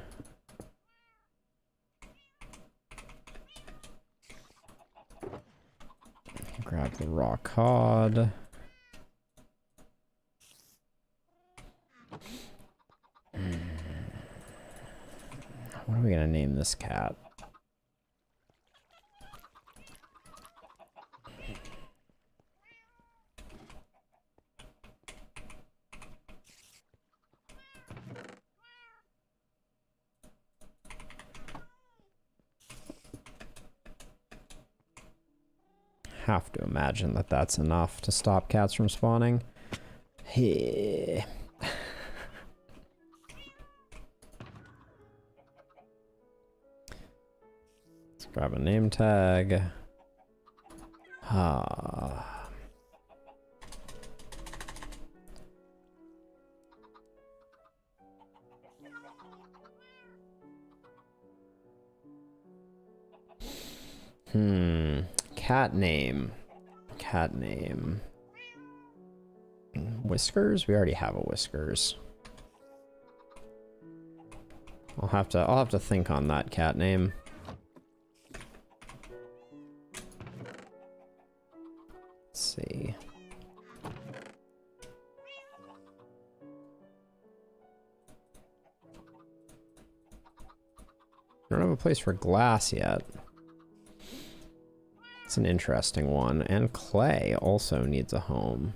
Grab the raw cod. What are we gonna name this cat? Have to imagine that that's enough to stop cats from spawning. Hey. Let's grab a name tag. Cat name. Cat name. Whiskers? We already have a Whiskers. I'll have to think on that cat name. Let's see. I don't have a place for glass yet. It's an interesting one. And clay also needs a home.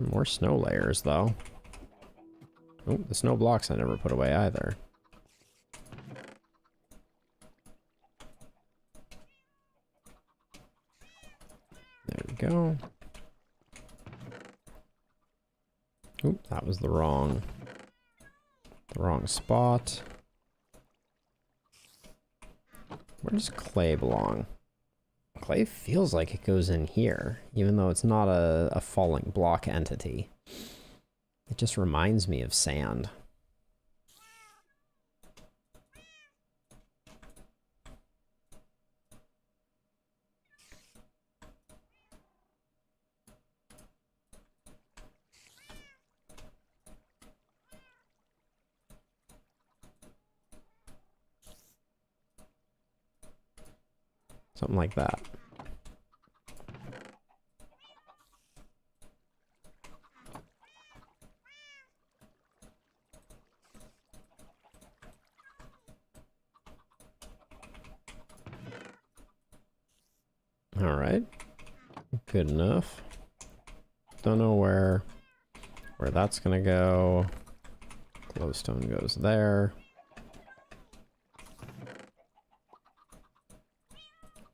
More snow layers, though. Oh, the snow blocks I never put away either. There we go. Oop, that was the wrong spot. Where does clay belong? Clay feels like it goes in here, even though it's not a falling block entity. It just reminds me of sand. Something like that. All right. Good enough. Don't know where that's gonna go. Glowstone goes there.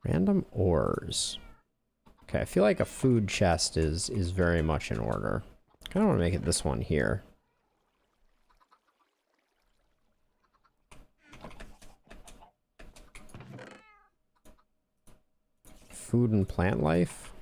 Random ores. Okay, I feel like a food chest is very much in order. I kind of want to make it this one here. Food and plant life.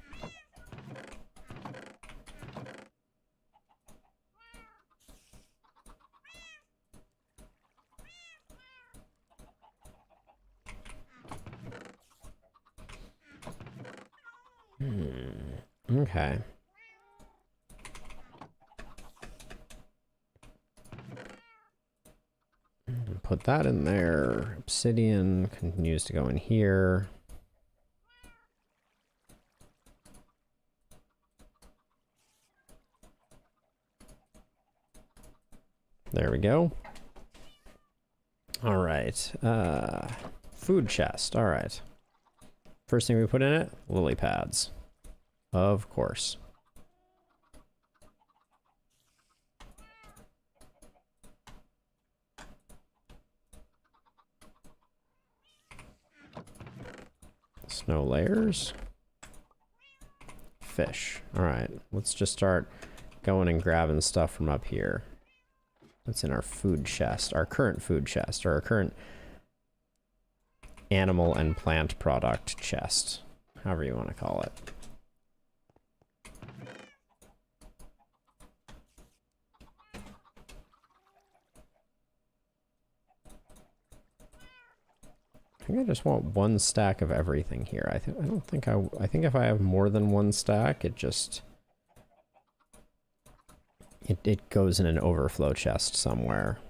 Okay. Put that in there. Obsidian continues to go in here. There we go. All right. Food chest. All right. First thing we put in it, lily pads. Of course. Snow layers. Fish. All right. Let's just start going and grabbing stuff from up here. That's in our food chest, our current food chest, or our current animal and plant product chest, however you want to call it. I think I just want one stack of everything here. I think if I have more than one stack, it just it goes in an overflow chest somewhere.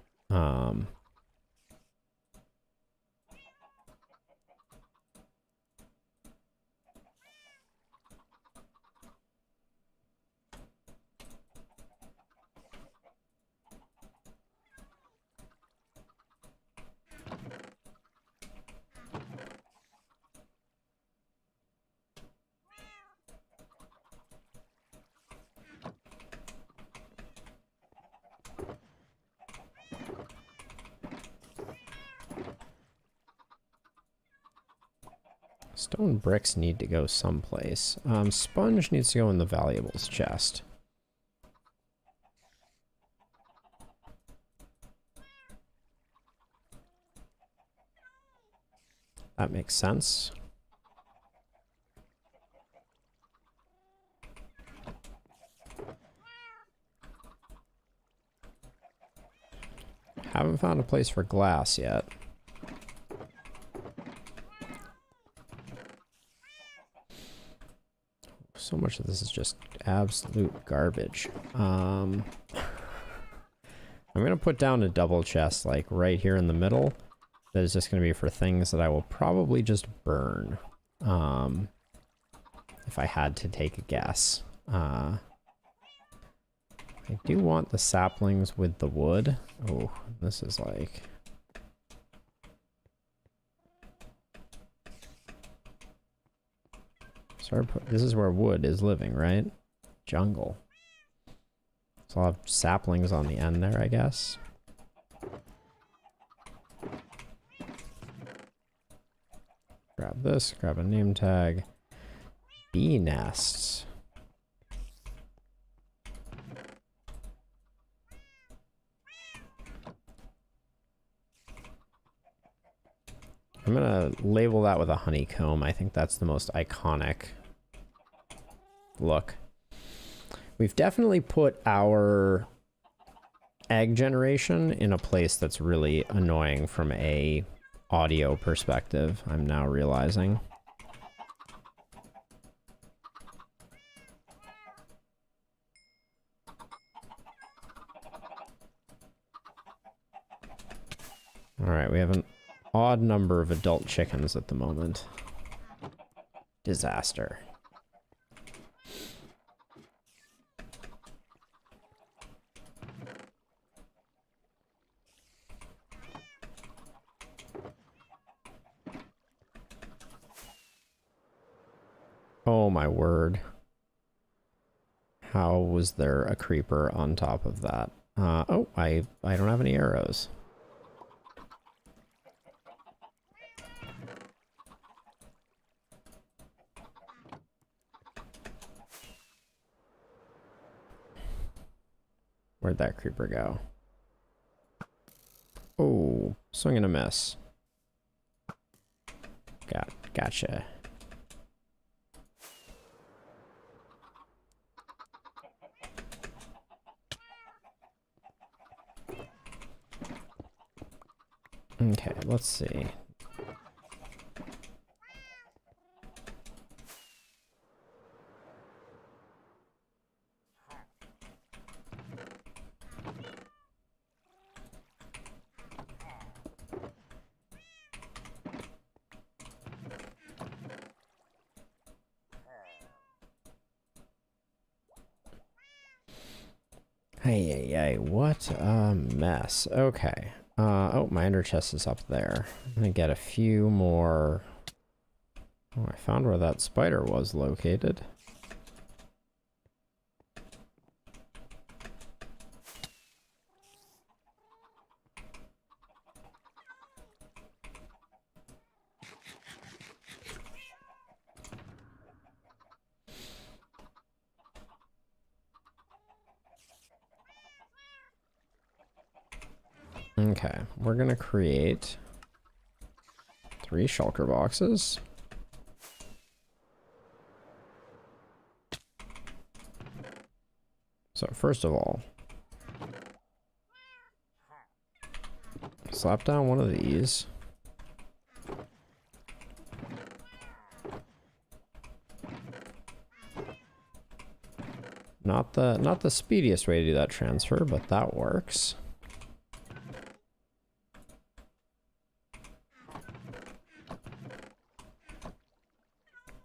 Stone bricks need to go someplace. Sponge needs to go in the valuables chest. That makes sense. Haven't found a place for glass yet. So much of this is just absolute garbage. I'm gonna put down a double chest, like, right here in the middle. That is just gonna be for things that I will probably just burn. If I had to take a guess. I do want the saplings with the wood. Oh, this is like... This is where wood is living, right? Jungle. So I'll have saplings on the end there, I guess. Grab this, grab a name tag. Bee nests. I'm gonna label that with a honeycomb. I think that's the most iconic look. We've definitely put our egg generation in a place that's really annoying from a audio perspective, I'm now realizing. Alright, we have an odd number of adult chickens at the moment. Disaster. Oh my word. How was there a creeper on top of that? Oh, I don't have any arrows. Where'd that creeper go? Oh, swing and a miss. Gotcha. Okay, let's see. Hey, what a mess. Okay. Oh, my ender chest is up there. I'm gonna get a few more... Oh, I found where that spider was located. Okay, we're gonna create 3 shulker boxes. So first of all, slap down one of these. Not the speediest way to do that transfer, but that works.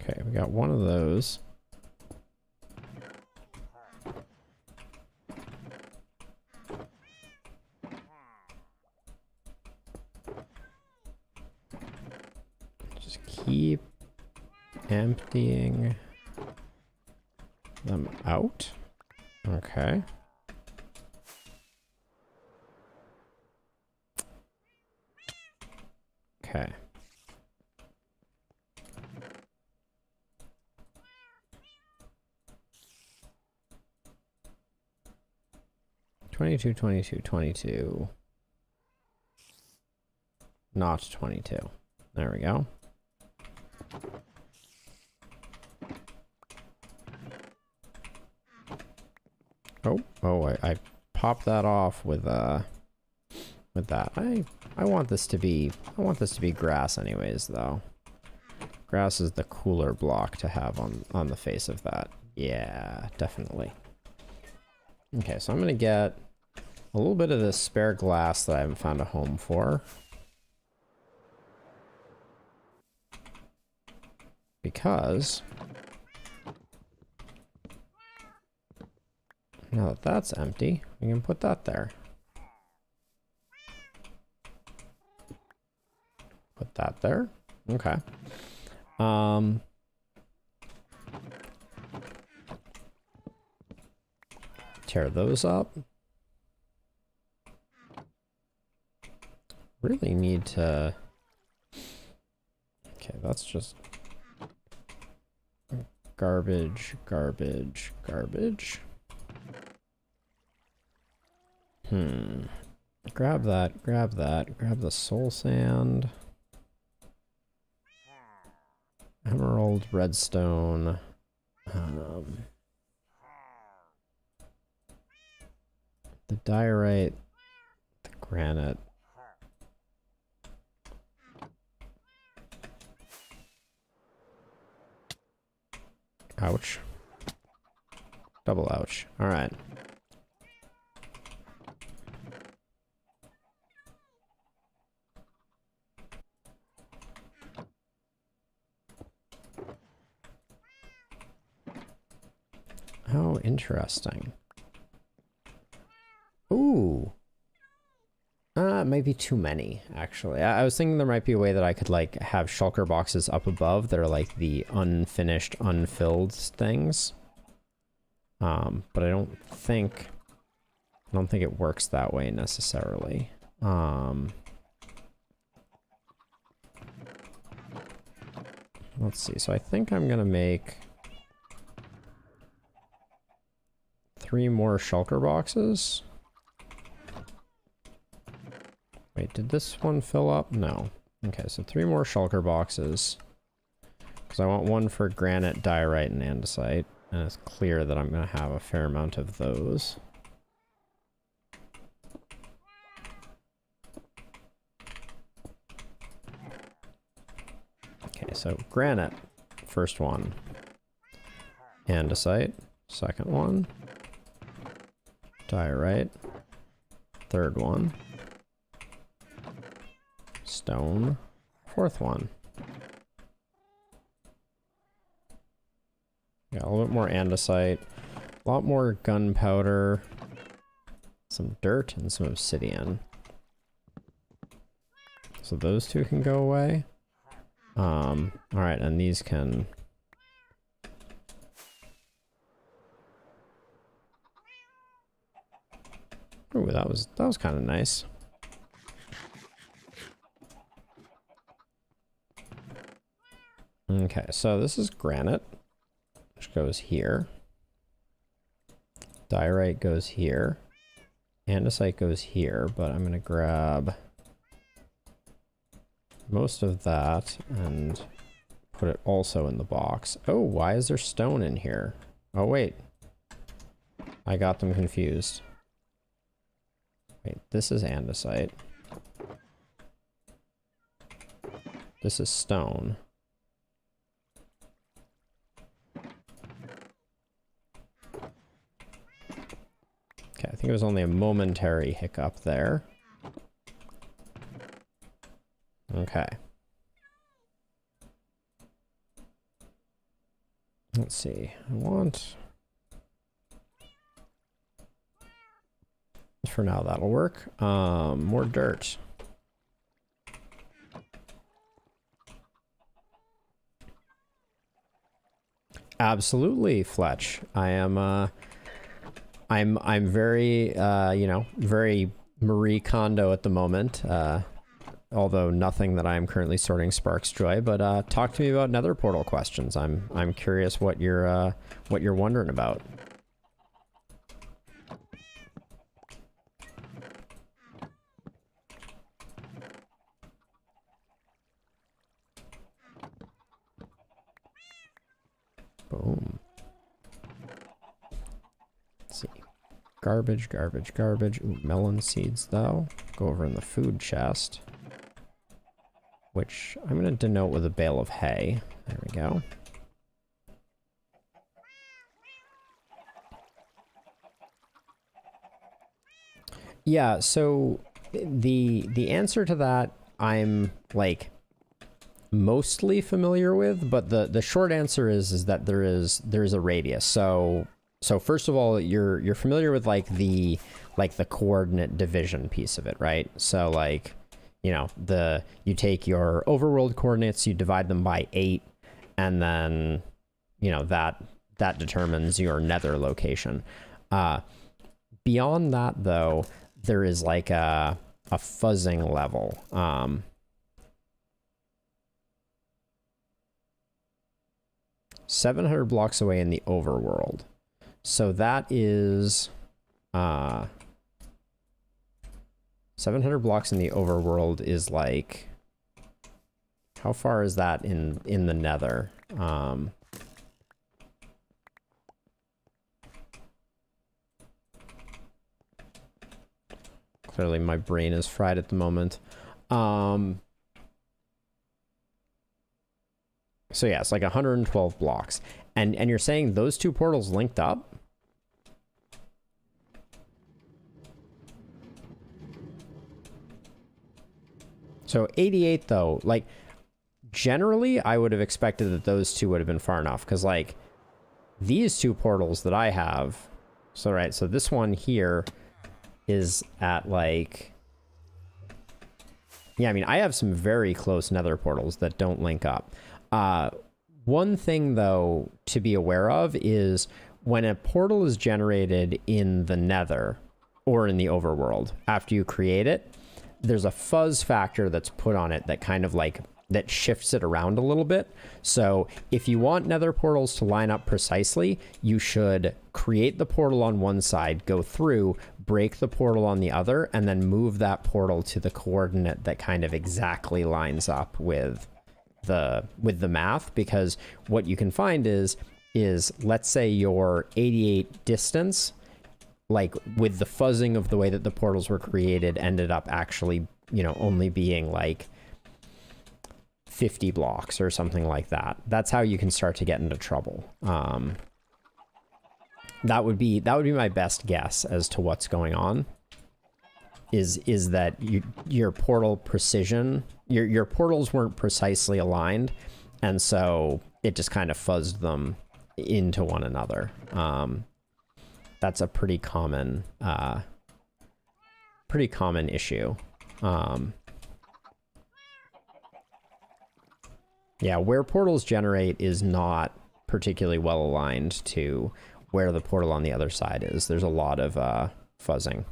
Okay, we got one of those. Just keep emptying them out. Okay. Okay. $22. Not 22. There we go. I popped that off with that. I want this to be grass anyways though. Grass is the cooler block to have on the face of that. Yeah, definitely. Okay, so I'm gonna get a little bit of this spare glass that I haven't found a home for. Because now that that's empty, we can put that there. Put that there. Okay. Tear those up. Really need to... Okay, that's just... Garbage, garbage, garbage. Grab that, grab that, grab the soul sand. Emerald, redstone. The diorite, the granite. Ouch. Double ouch. All right. Oh, interesting. Ooh. It might be too many, actually. I was thinking there might be a way that I could, like, have shulker boxes up above that are, like, the unfinished, unfilled things. But I don't think it works that way necessarily. Let's see. So I think I'm gonna make 3 more shulker boxes. Wait, did this one fill up? No. Okay, so 3 more shulker boxes. Because I want one for granite, diorite, and andesite. And it's clear that I'm going to have a fair amount of those. Okay, so granite, first one. Andesite, second one. Diorite, third one. Stone, fourth one. Got a little bit more andesite, a lot more gunpowder, some dirt, and some obsidian. So those 2 can go away. Alright, and these can... Ooh, that was kind of nice. Okay, so this is granite, which goes here. Diorite goes here. Andesite goes here, but I'm going to grab most of that and put it also in the box. Oh, why is there stone in here? Oh, wait. I got them confused. Wait, this is andesite. This is stone. Okay, I think it was only a momentary hiccup there. Okay. Let's see. I want... For now, that'll work. More dirt. Absolutely, Fletch. I am, I'm very, you know, very Marie Kondo at the moment. Although nothing that I'm currently sorting sparks joy, but talk to me about Nether portal questions. I'm curious what you're wondering about. Boom. Let's see. Garbage, garbage, garbage. Ooh, melon seeds though. Go over in the food chest. which I'm going to denote with a bale of hay. There we go. Yeah, so the answer to that I'm like mostly familiar with, but the short answer is that there is a radius. So first of all, you're familiar with like the coordinate division piece of it, right? So like, you know, you take your overworld coordinates, you divide them by 8, and then, you know, that determines your nether location. Beyond that though, there is like a fuzzing level. 700 blocks away in the overworld. So that is 700 blocks in the overworld is like, how far is that in the nether? Clearly my brain is fried at the moment. So yeah, it's like 112 blocks. And you're saying those two portals linked up? So 88 though, like generally I would have expected that those two would have been far enough, because like these two portals that I have, so right, so this one here is at like, yeah, I mean, I have some very close nether portals that don't link up. One thing though to be aware of is when a portal is generated in the nether or in the overworld, after you create it, there's a fuzz factor that's put on it that kind of like, that shifts it around a little bit. So if you want nether portals to line up precisely, you should create the portal on one side, go through, break the portal on the other, and then move that portal to the coordinate that kind of exactly lines up with the math. Because what you can find is let's say your 88 distance, like with the fuzzing of the way that the portals were created, ended up actually, you know, only being like 50 blocks or something like that. That's how you can start to get into trouble. That would be my best guess as to what's going on. Is that your portal precision, your portals weren't precisely aligned, and so it just kind of fuzzed them into one another. That's a pretty common issue. Yeah, where portals generate is not particularly well aligned to where the portal on the other side is. There's a lot of fuzzing.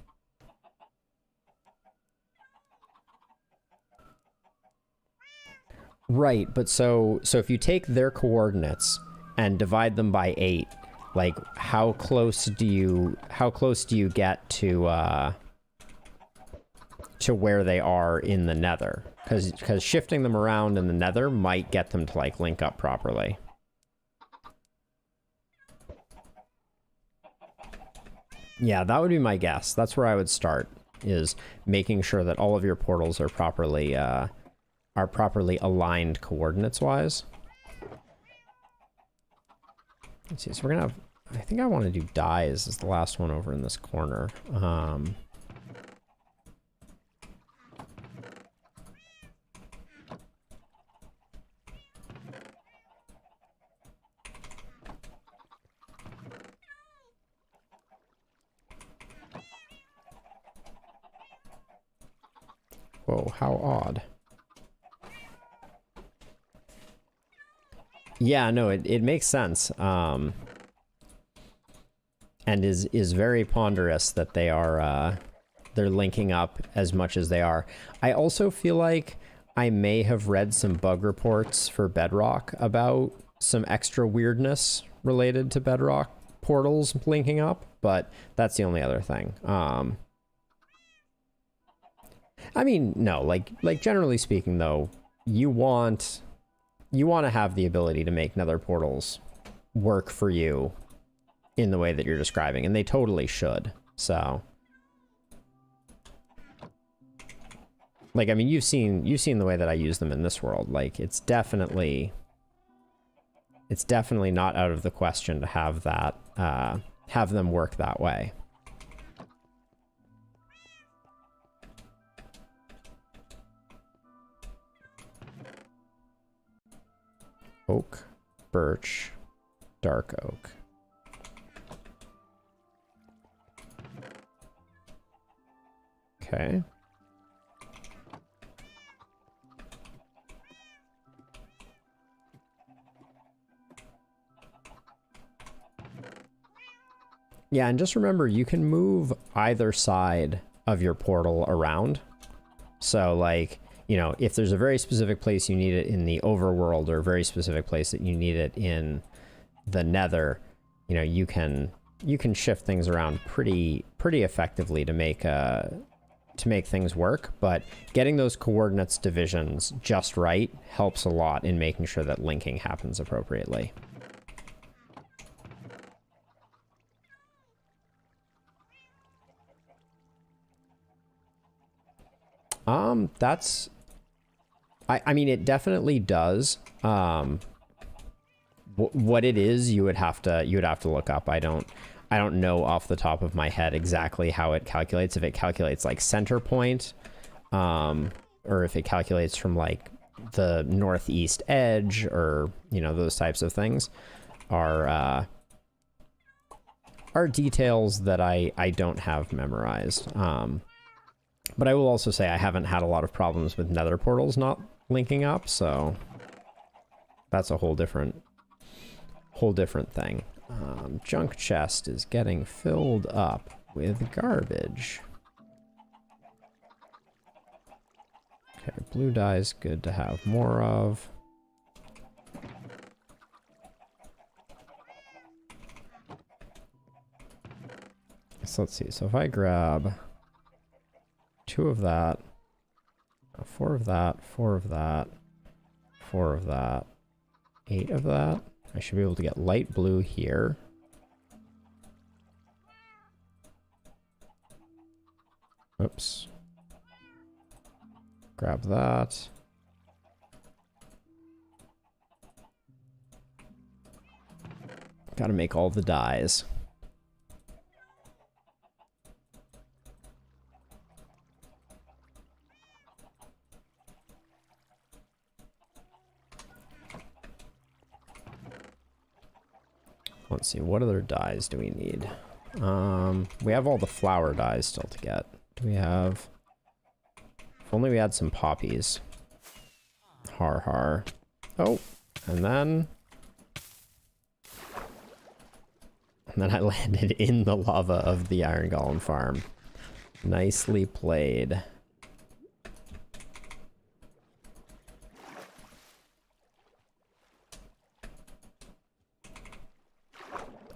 Right, but so if you take their coordinates and divide them by 8, like how close do you get to where they are in the nether? Because shifting them around in the nether might get them to like link up properly. Yeah, that would be my guess. That's where I would start, is making sure that all of your portals are properly aligned coordinates wise. Let's see, so we're gonna have, I think I want to do dyes as the last one over in this corner. Whoa, how odd. Yeah, no, it makes sense. And is very ponderous that they are they're linking up as much as they are. I also feel like I may have read some bug reports for Bedrock about some extra weirdness related to Bedrock portals linking up, but that's the only other thing. I mean, no, like generally speaking though, you want to have the ability to make nether portals work for you in the way that you're describing, and they totally should. So Like, I mean, you've seen the way that I use them in this world. Like, it's definitely not out of the question to have that, have them work that way. Oak, birch, dark oak. Okay. Yeah, and just remember, you can move either side of your portal around. So, like, you know, if there's a very specific place you need it in the overworld, or a very specific place that you need it in the nether, you know, you can shift things around pretty effectively to make things work. But getting those coordinates divisions just right helps a lot in making sure that linking happens appropriately. That's, I mean, it definitely does. What it is, you would have to look up. I don't know off the top of my head exactly how it calculates. If it calculates like center point, or if it calculates from like the northeast edge, or, you know, those types of things are details that I don't have memorized. But I will also say I haven't had a lot of problems with nether portals not linking up, so that's a whole different thing. Junk chest is getting filled up with garbage. Okay, blue dye's good to have more of. So let's see. So if I grab 2 of that, 4 of that, 4 of that, 4 of that, 8 of that, I should be able to get light blue here. Oops. Grab that. Gotta make all the dyes. Let's see, what other dyes do we need? We have all the flower dyes still to get. Do we have... If only we had some poppies. Har har. Oh, and then I landed in the lava of the Iron Golem farm. Nicely played.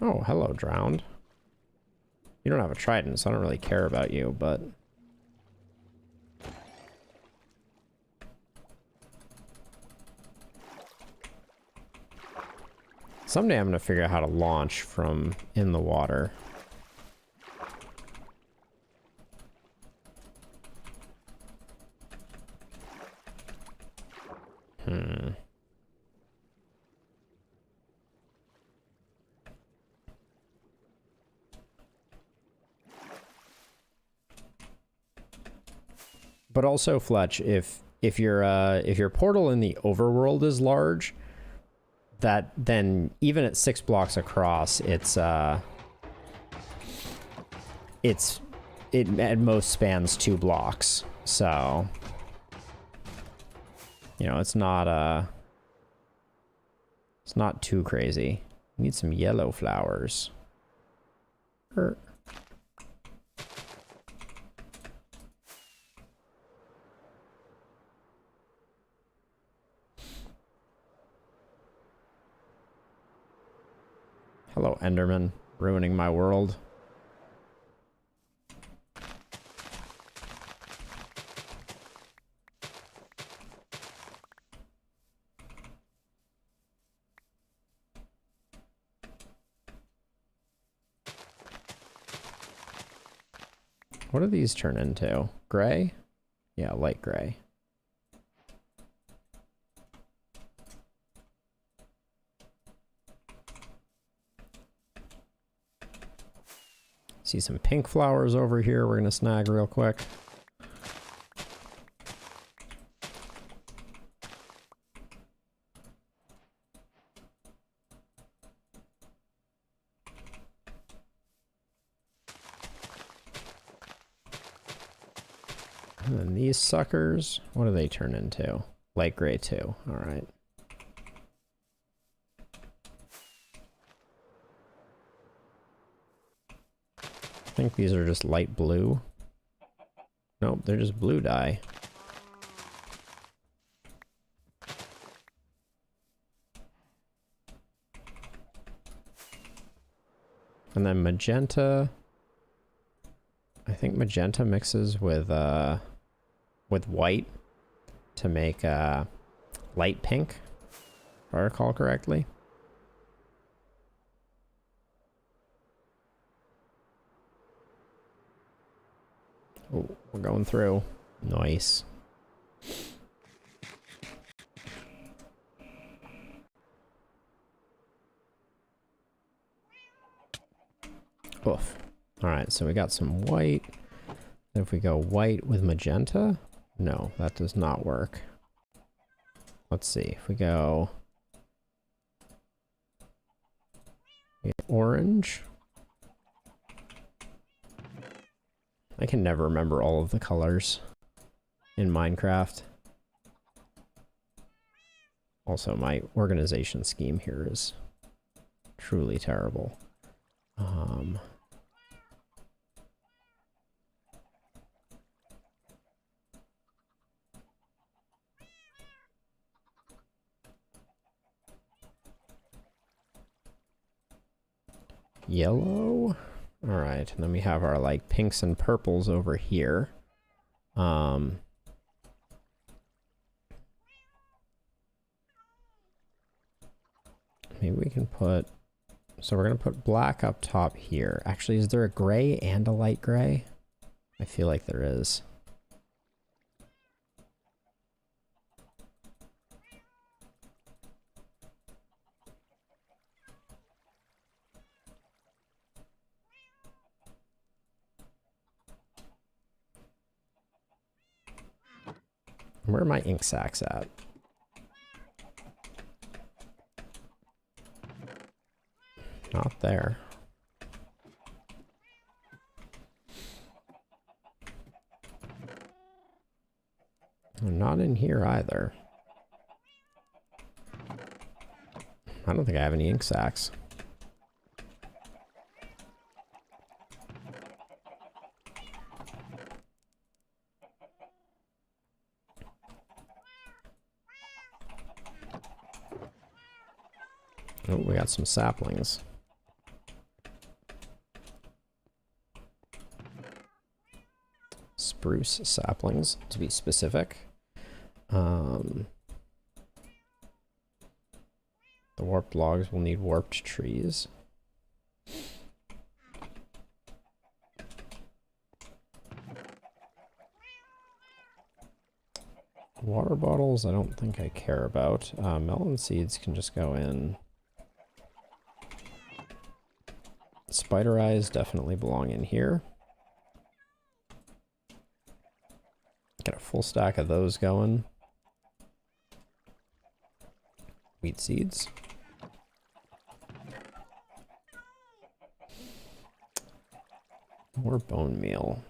Oh, hello, drowned. You don't have a trident, so I don't really care about you, but... Someday I'm gonna figure out how to launch from in the water. But also, Fletch, if your portal in the overworld is large, that then even at 6 blocks across, it at most spans 2 blocks. So, you know, it's not too crazy. Need some yellow flowers. Hello, Enderman, ruining my world. What do these turn into? Gray? Yeah, light gray. See some pink flowers over here we're going to snag real quick. And then these suckers, what do they turn into? Light gray too. All right. I think these are just light blue. Nope, they're just blue dye. And then magenta. I think magenta mixes with white to make light pink, if I recall correctly. Oh, we're going through. Nice. Oof. Alright, so we got some white. If we go white with magenta, no, that does not work. Let's see, if we go orange. I can never remember all of the colors in Minecraft. Also, my organization scheme here is truly terrible. Yellow. All right, and then we have our like pinks and purples over here. Maybe we can put, so we're gonna put black up top here. Actually, is there a gray and a light gray? I feel like there is. Where are my ink sacks at? Not there. Not in here either. I don't think I have any ink sacks. Oh, we got some saplings. Spruce saplings, to be specific. The warped logs will need warped trees. Water bottles, I don't think I care about. Melon seeds can just go in. Spider eyes definitely belong in here. Get a full stack of those going. Wheat seeds. More bone meal.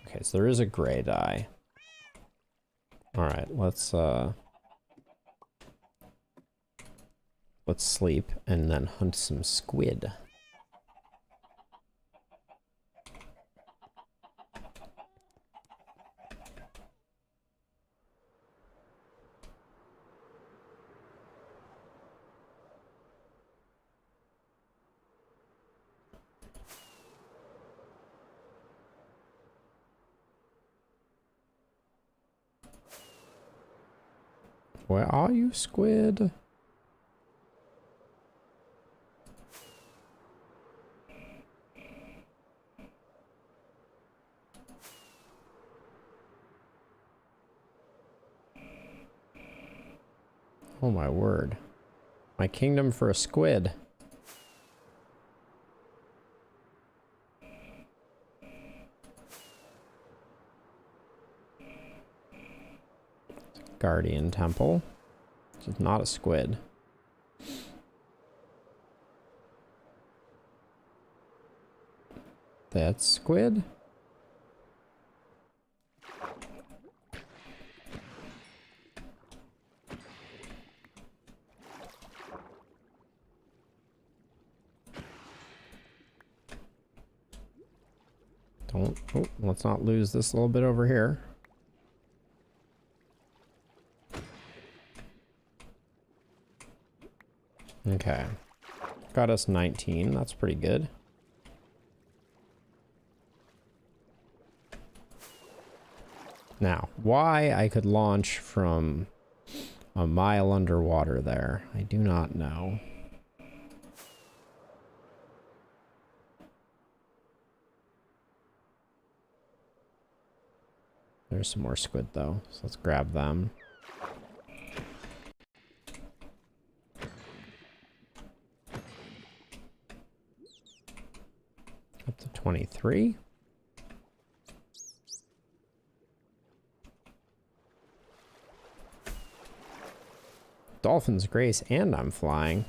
Okay, so there is a gray dye. Alright, let's sleep and then hunt some squid. Where are you, squid? Oh my word. My kingdom for a squid. Guardian Temple. This is not a squid. That's squid? Don't, oh, let's not lose this little bit over here. Okay. Got us 19. That's pretty good. Now, why I could launch from a mile underwater there, I do not know. There's some more squid though, so let's grab them. Up to 23. Dolphin's Grace, and I'm flying.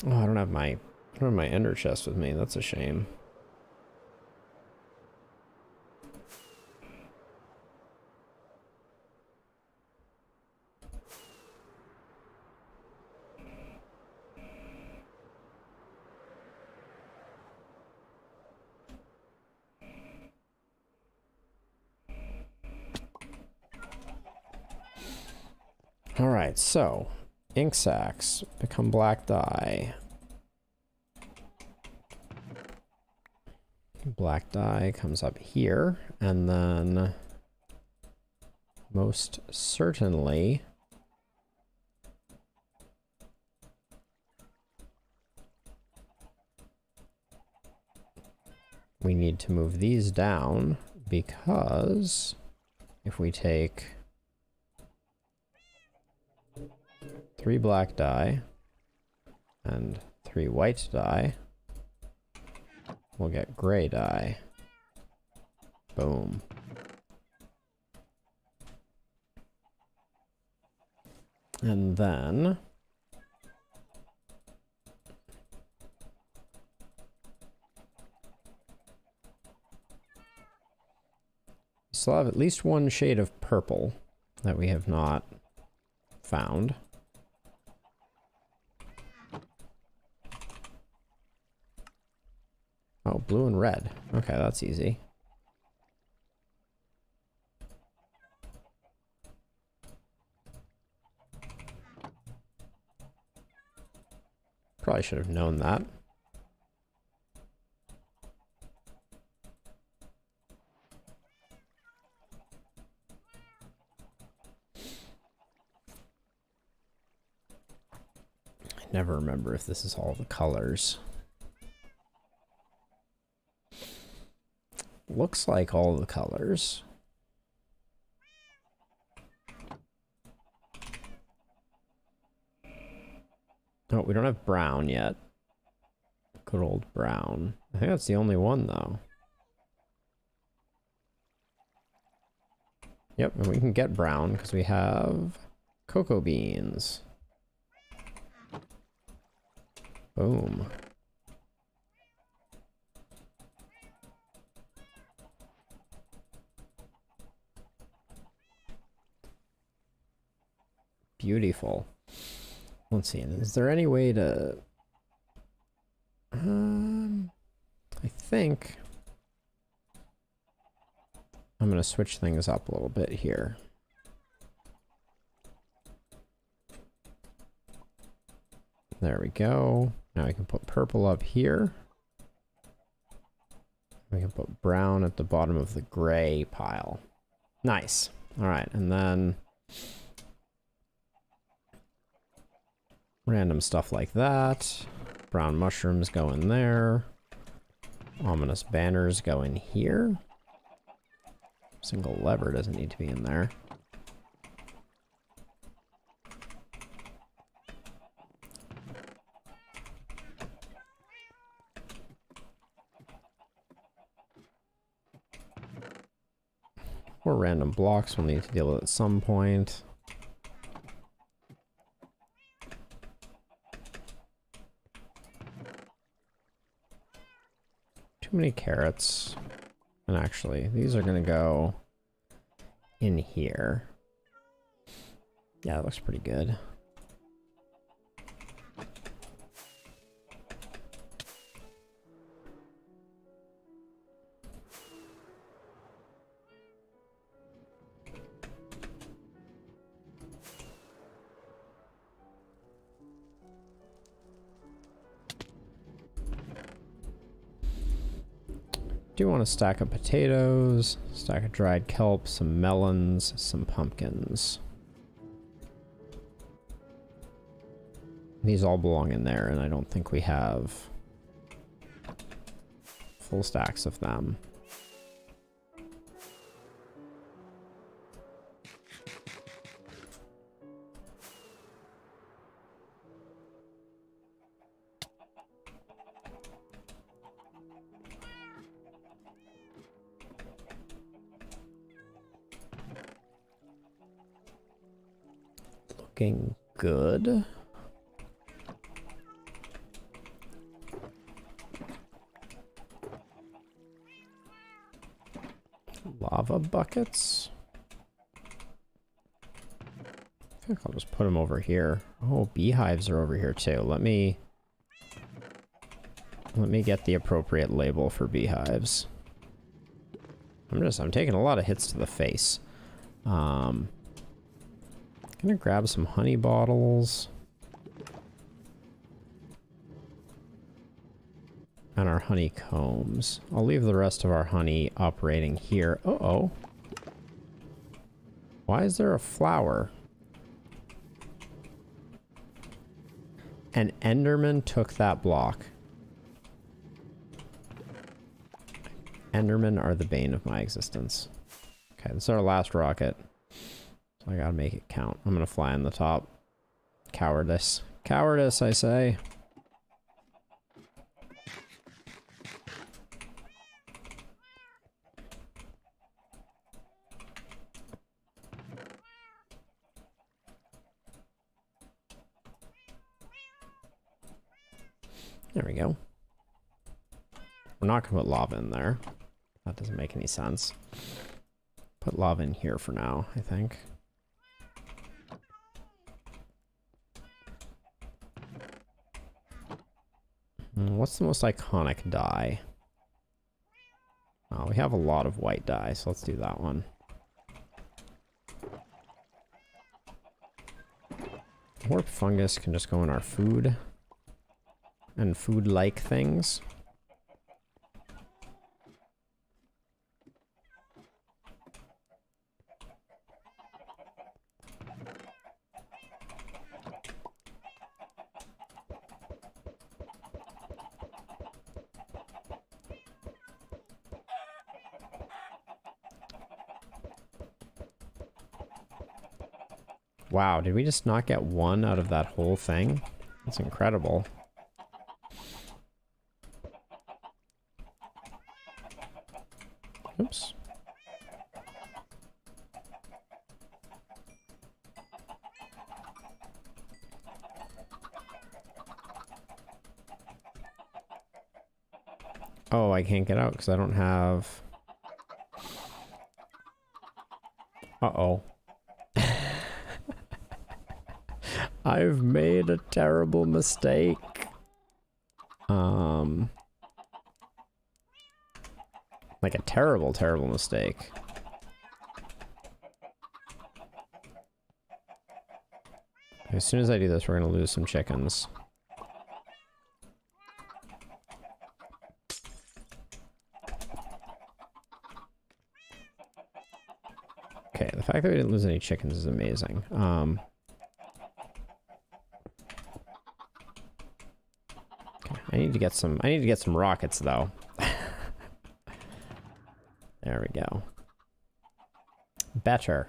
Oh, I don't have my ender chest with me. That's a shame. Alright, so ink sacs become black dye. Black dye comes up here, and then most certainly we need to move these down, because if we take 3 black dye and 3 white dye, we'll get gray dye. Boom. And then we still have at least one shade of purple that we have not found. Oh, blue and red. Okay, that's easy. Probably should have known that. I never remember if this is all the colors. Looks like all the colors. Oh, we don't have brown yet. Good old brown. I think that's the only one, though. Yep, and we can get brown because we have cocoa beans. Boom. Beautiful. Let's see, is there any way to... I think I'm going to switch things up a little bit here. There we go. Now we can put purple up here. We can put brown at the bottom of the gray pile. Nice. All right, and then random stuff like that. Brown mushrooms go in there. Ominous banners go in here. Single lever doesn't need to be in there. Or random blocks we'll need to deal with at some point. Too many carrots. And actually, these are gonna go in here. Yeah, that looks pretty good. Do want a stack of potatoes, stack of dried kelp, some melons, some pumpkins. These all belong in there, and I don't think we have full stacks of them. Looking good. Lava buckets. I think I'll just put them over here. Oh, beehives are over here too. Let me get the appropriate label for beehives. I'm taking a lot of hits to the face. Gonna grab some honey bottles. And our honeycombs. I'll leave the rest of our honey operating here. Uh-oh. Why is there a flower? An Enderman took that block. Endermen are the bane of my existence. Okay, this is our last rocket. So I gotta make it count. I'm gonna fly on the top. Cowardice. Cowardice, I say. There we go. We're not gonna put lava in there. That doesn't make any sense. Put lava in here for now, I think. What's the most iconic dye? Oh, we have a lot of white dye, so let's do that one. Warp fungus can just go in our food. And food-like things. Wow, did we just not get one out of that whole thing? That's incredible. Oops. Oh, I can't get out because I don't have... Uh-oh. I've made a terrible mistake. Like a terrible, terrible mistake. As soon as I do this, we're gonna lose some chickens. Okay, the fact that we didn't lose any chickens is amazing. Okay, I need to get some rockets though. There we go. Better.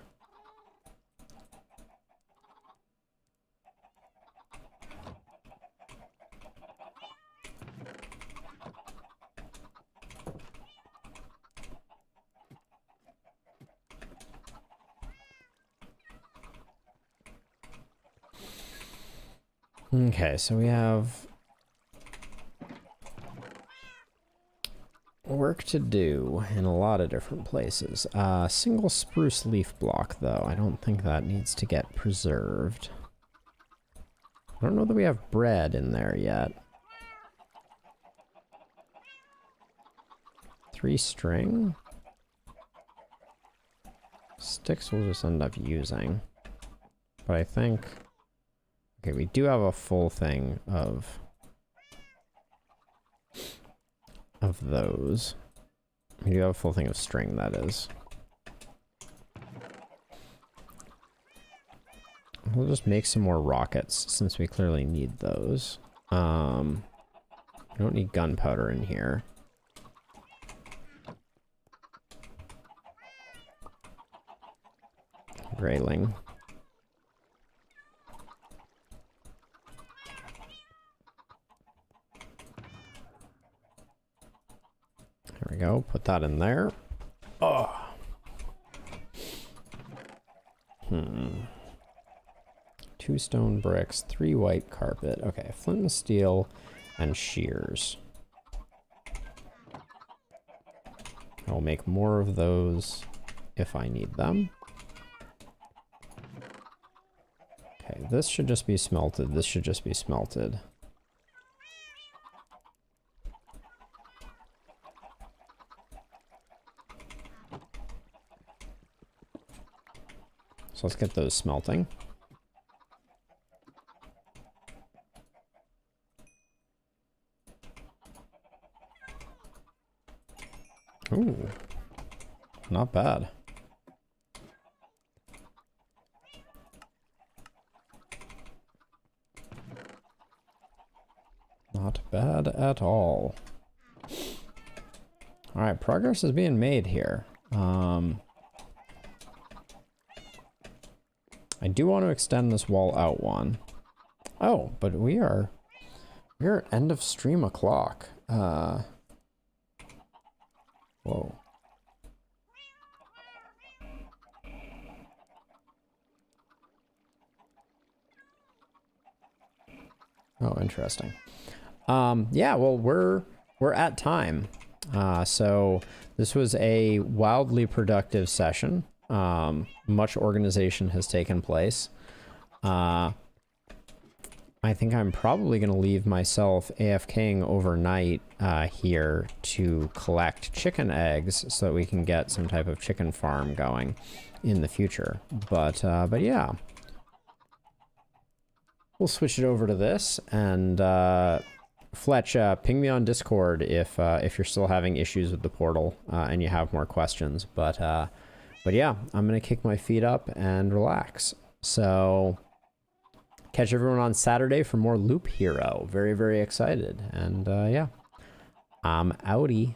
Okay, so we have work to do in a lot of different places. Single spruce leaf block, though. I don't think that needs to get preserved. I don't know that we have bread in there yet. 3 string. Sticks we'll just end up using. But I think... Okay, we do have a full thing of those. We do have a full thing of string, that is. We'll just make some more rockets, since we clearly need those. We don't need gunpowder in here. Railing. There we go, put that in there. Oh. 2 stone bricks, 3 white carpet. Okay, flint and steel and shears. I'll make more of those if I need them. Okay, this should just be smelted. This should just be smelted. So let's get those smelting. Ooh, not bad. Not bad at all. All right, progress is being made here. I do want to extend this wall out one. Oh, but we're at end of stream o'clock. Whoa. Oh, interesting. Yeah, well, we're at time. So this was a wildly productive session. Much organization has taken place. I think I'm probably going to leave myself AFKing overnight here to collect chicken eggs so that we can get some type of chicken farm going in the future. But yeah. We'll switch it over to this, and Fletch, ping me on Discord if you're still having issues with the portal and you have more questions. But yeah, I'm gonna kick my feet up and relax. So catch everyone on Saturday for more Loop Hero. Very, very excited. And yeah, I'm outie.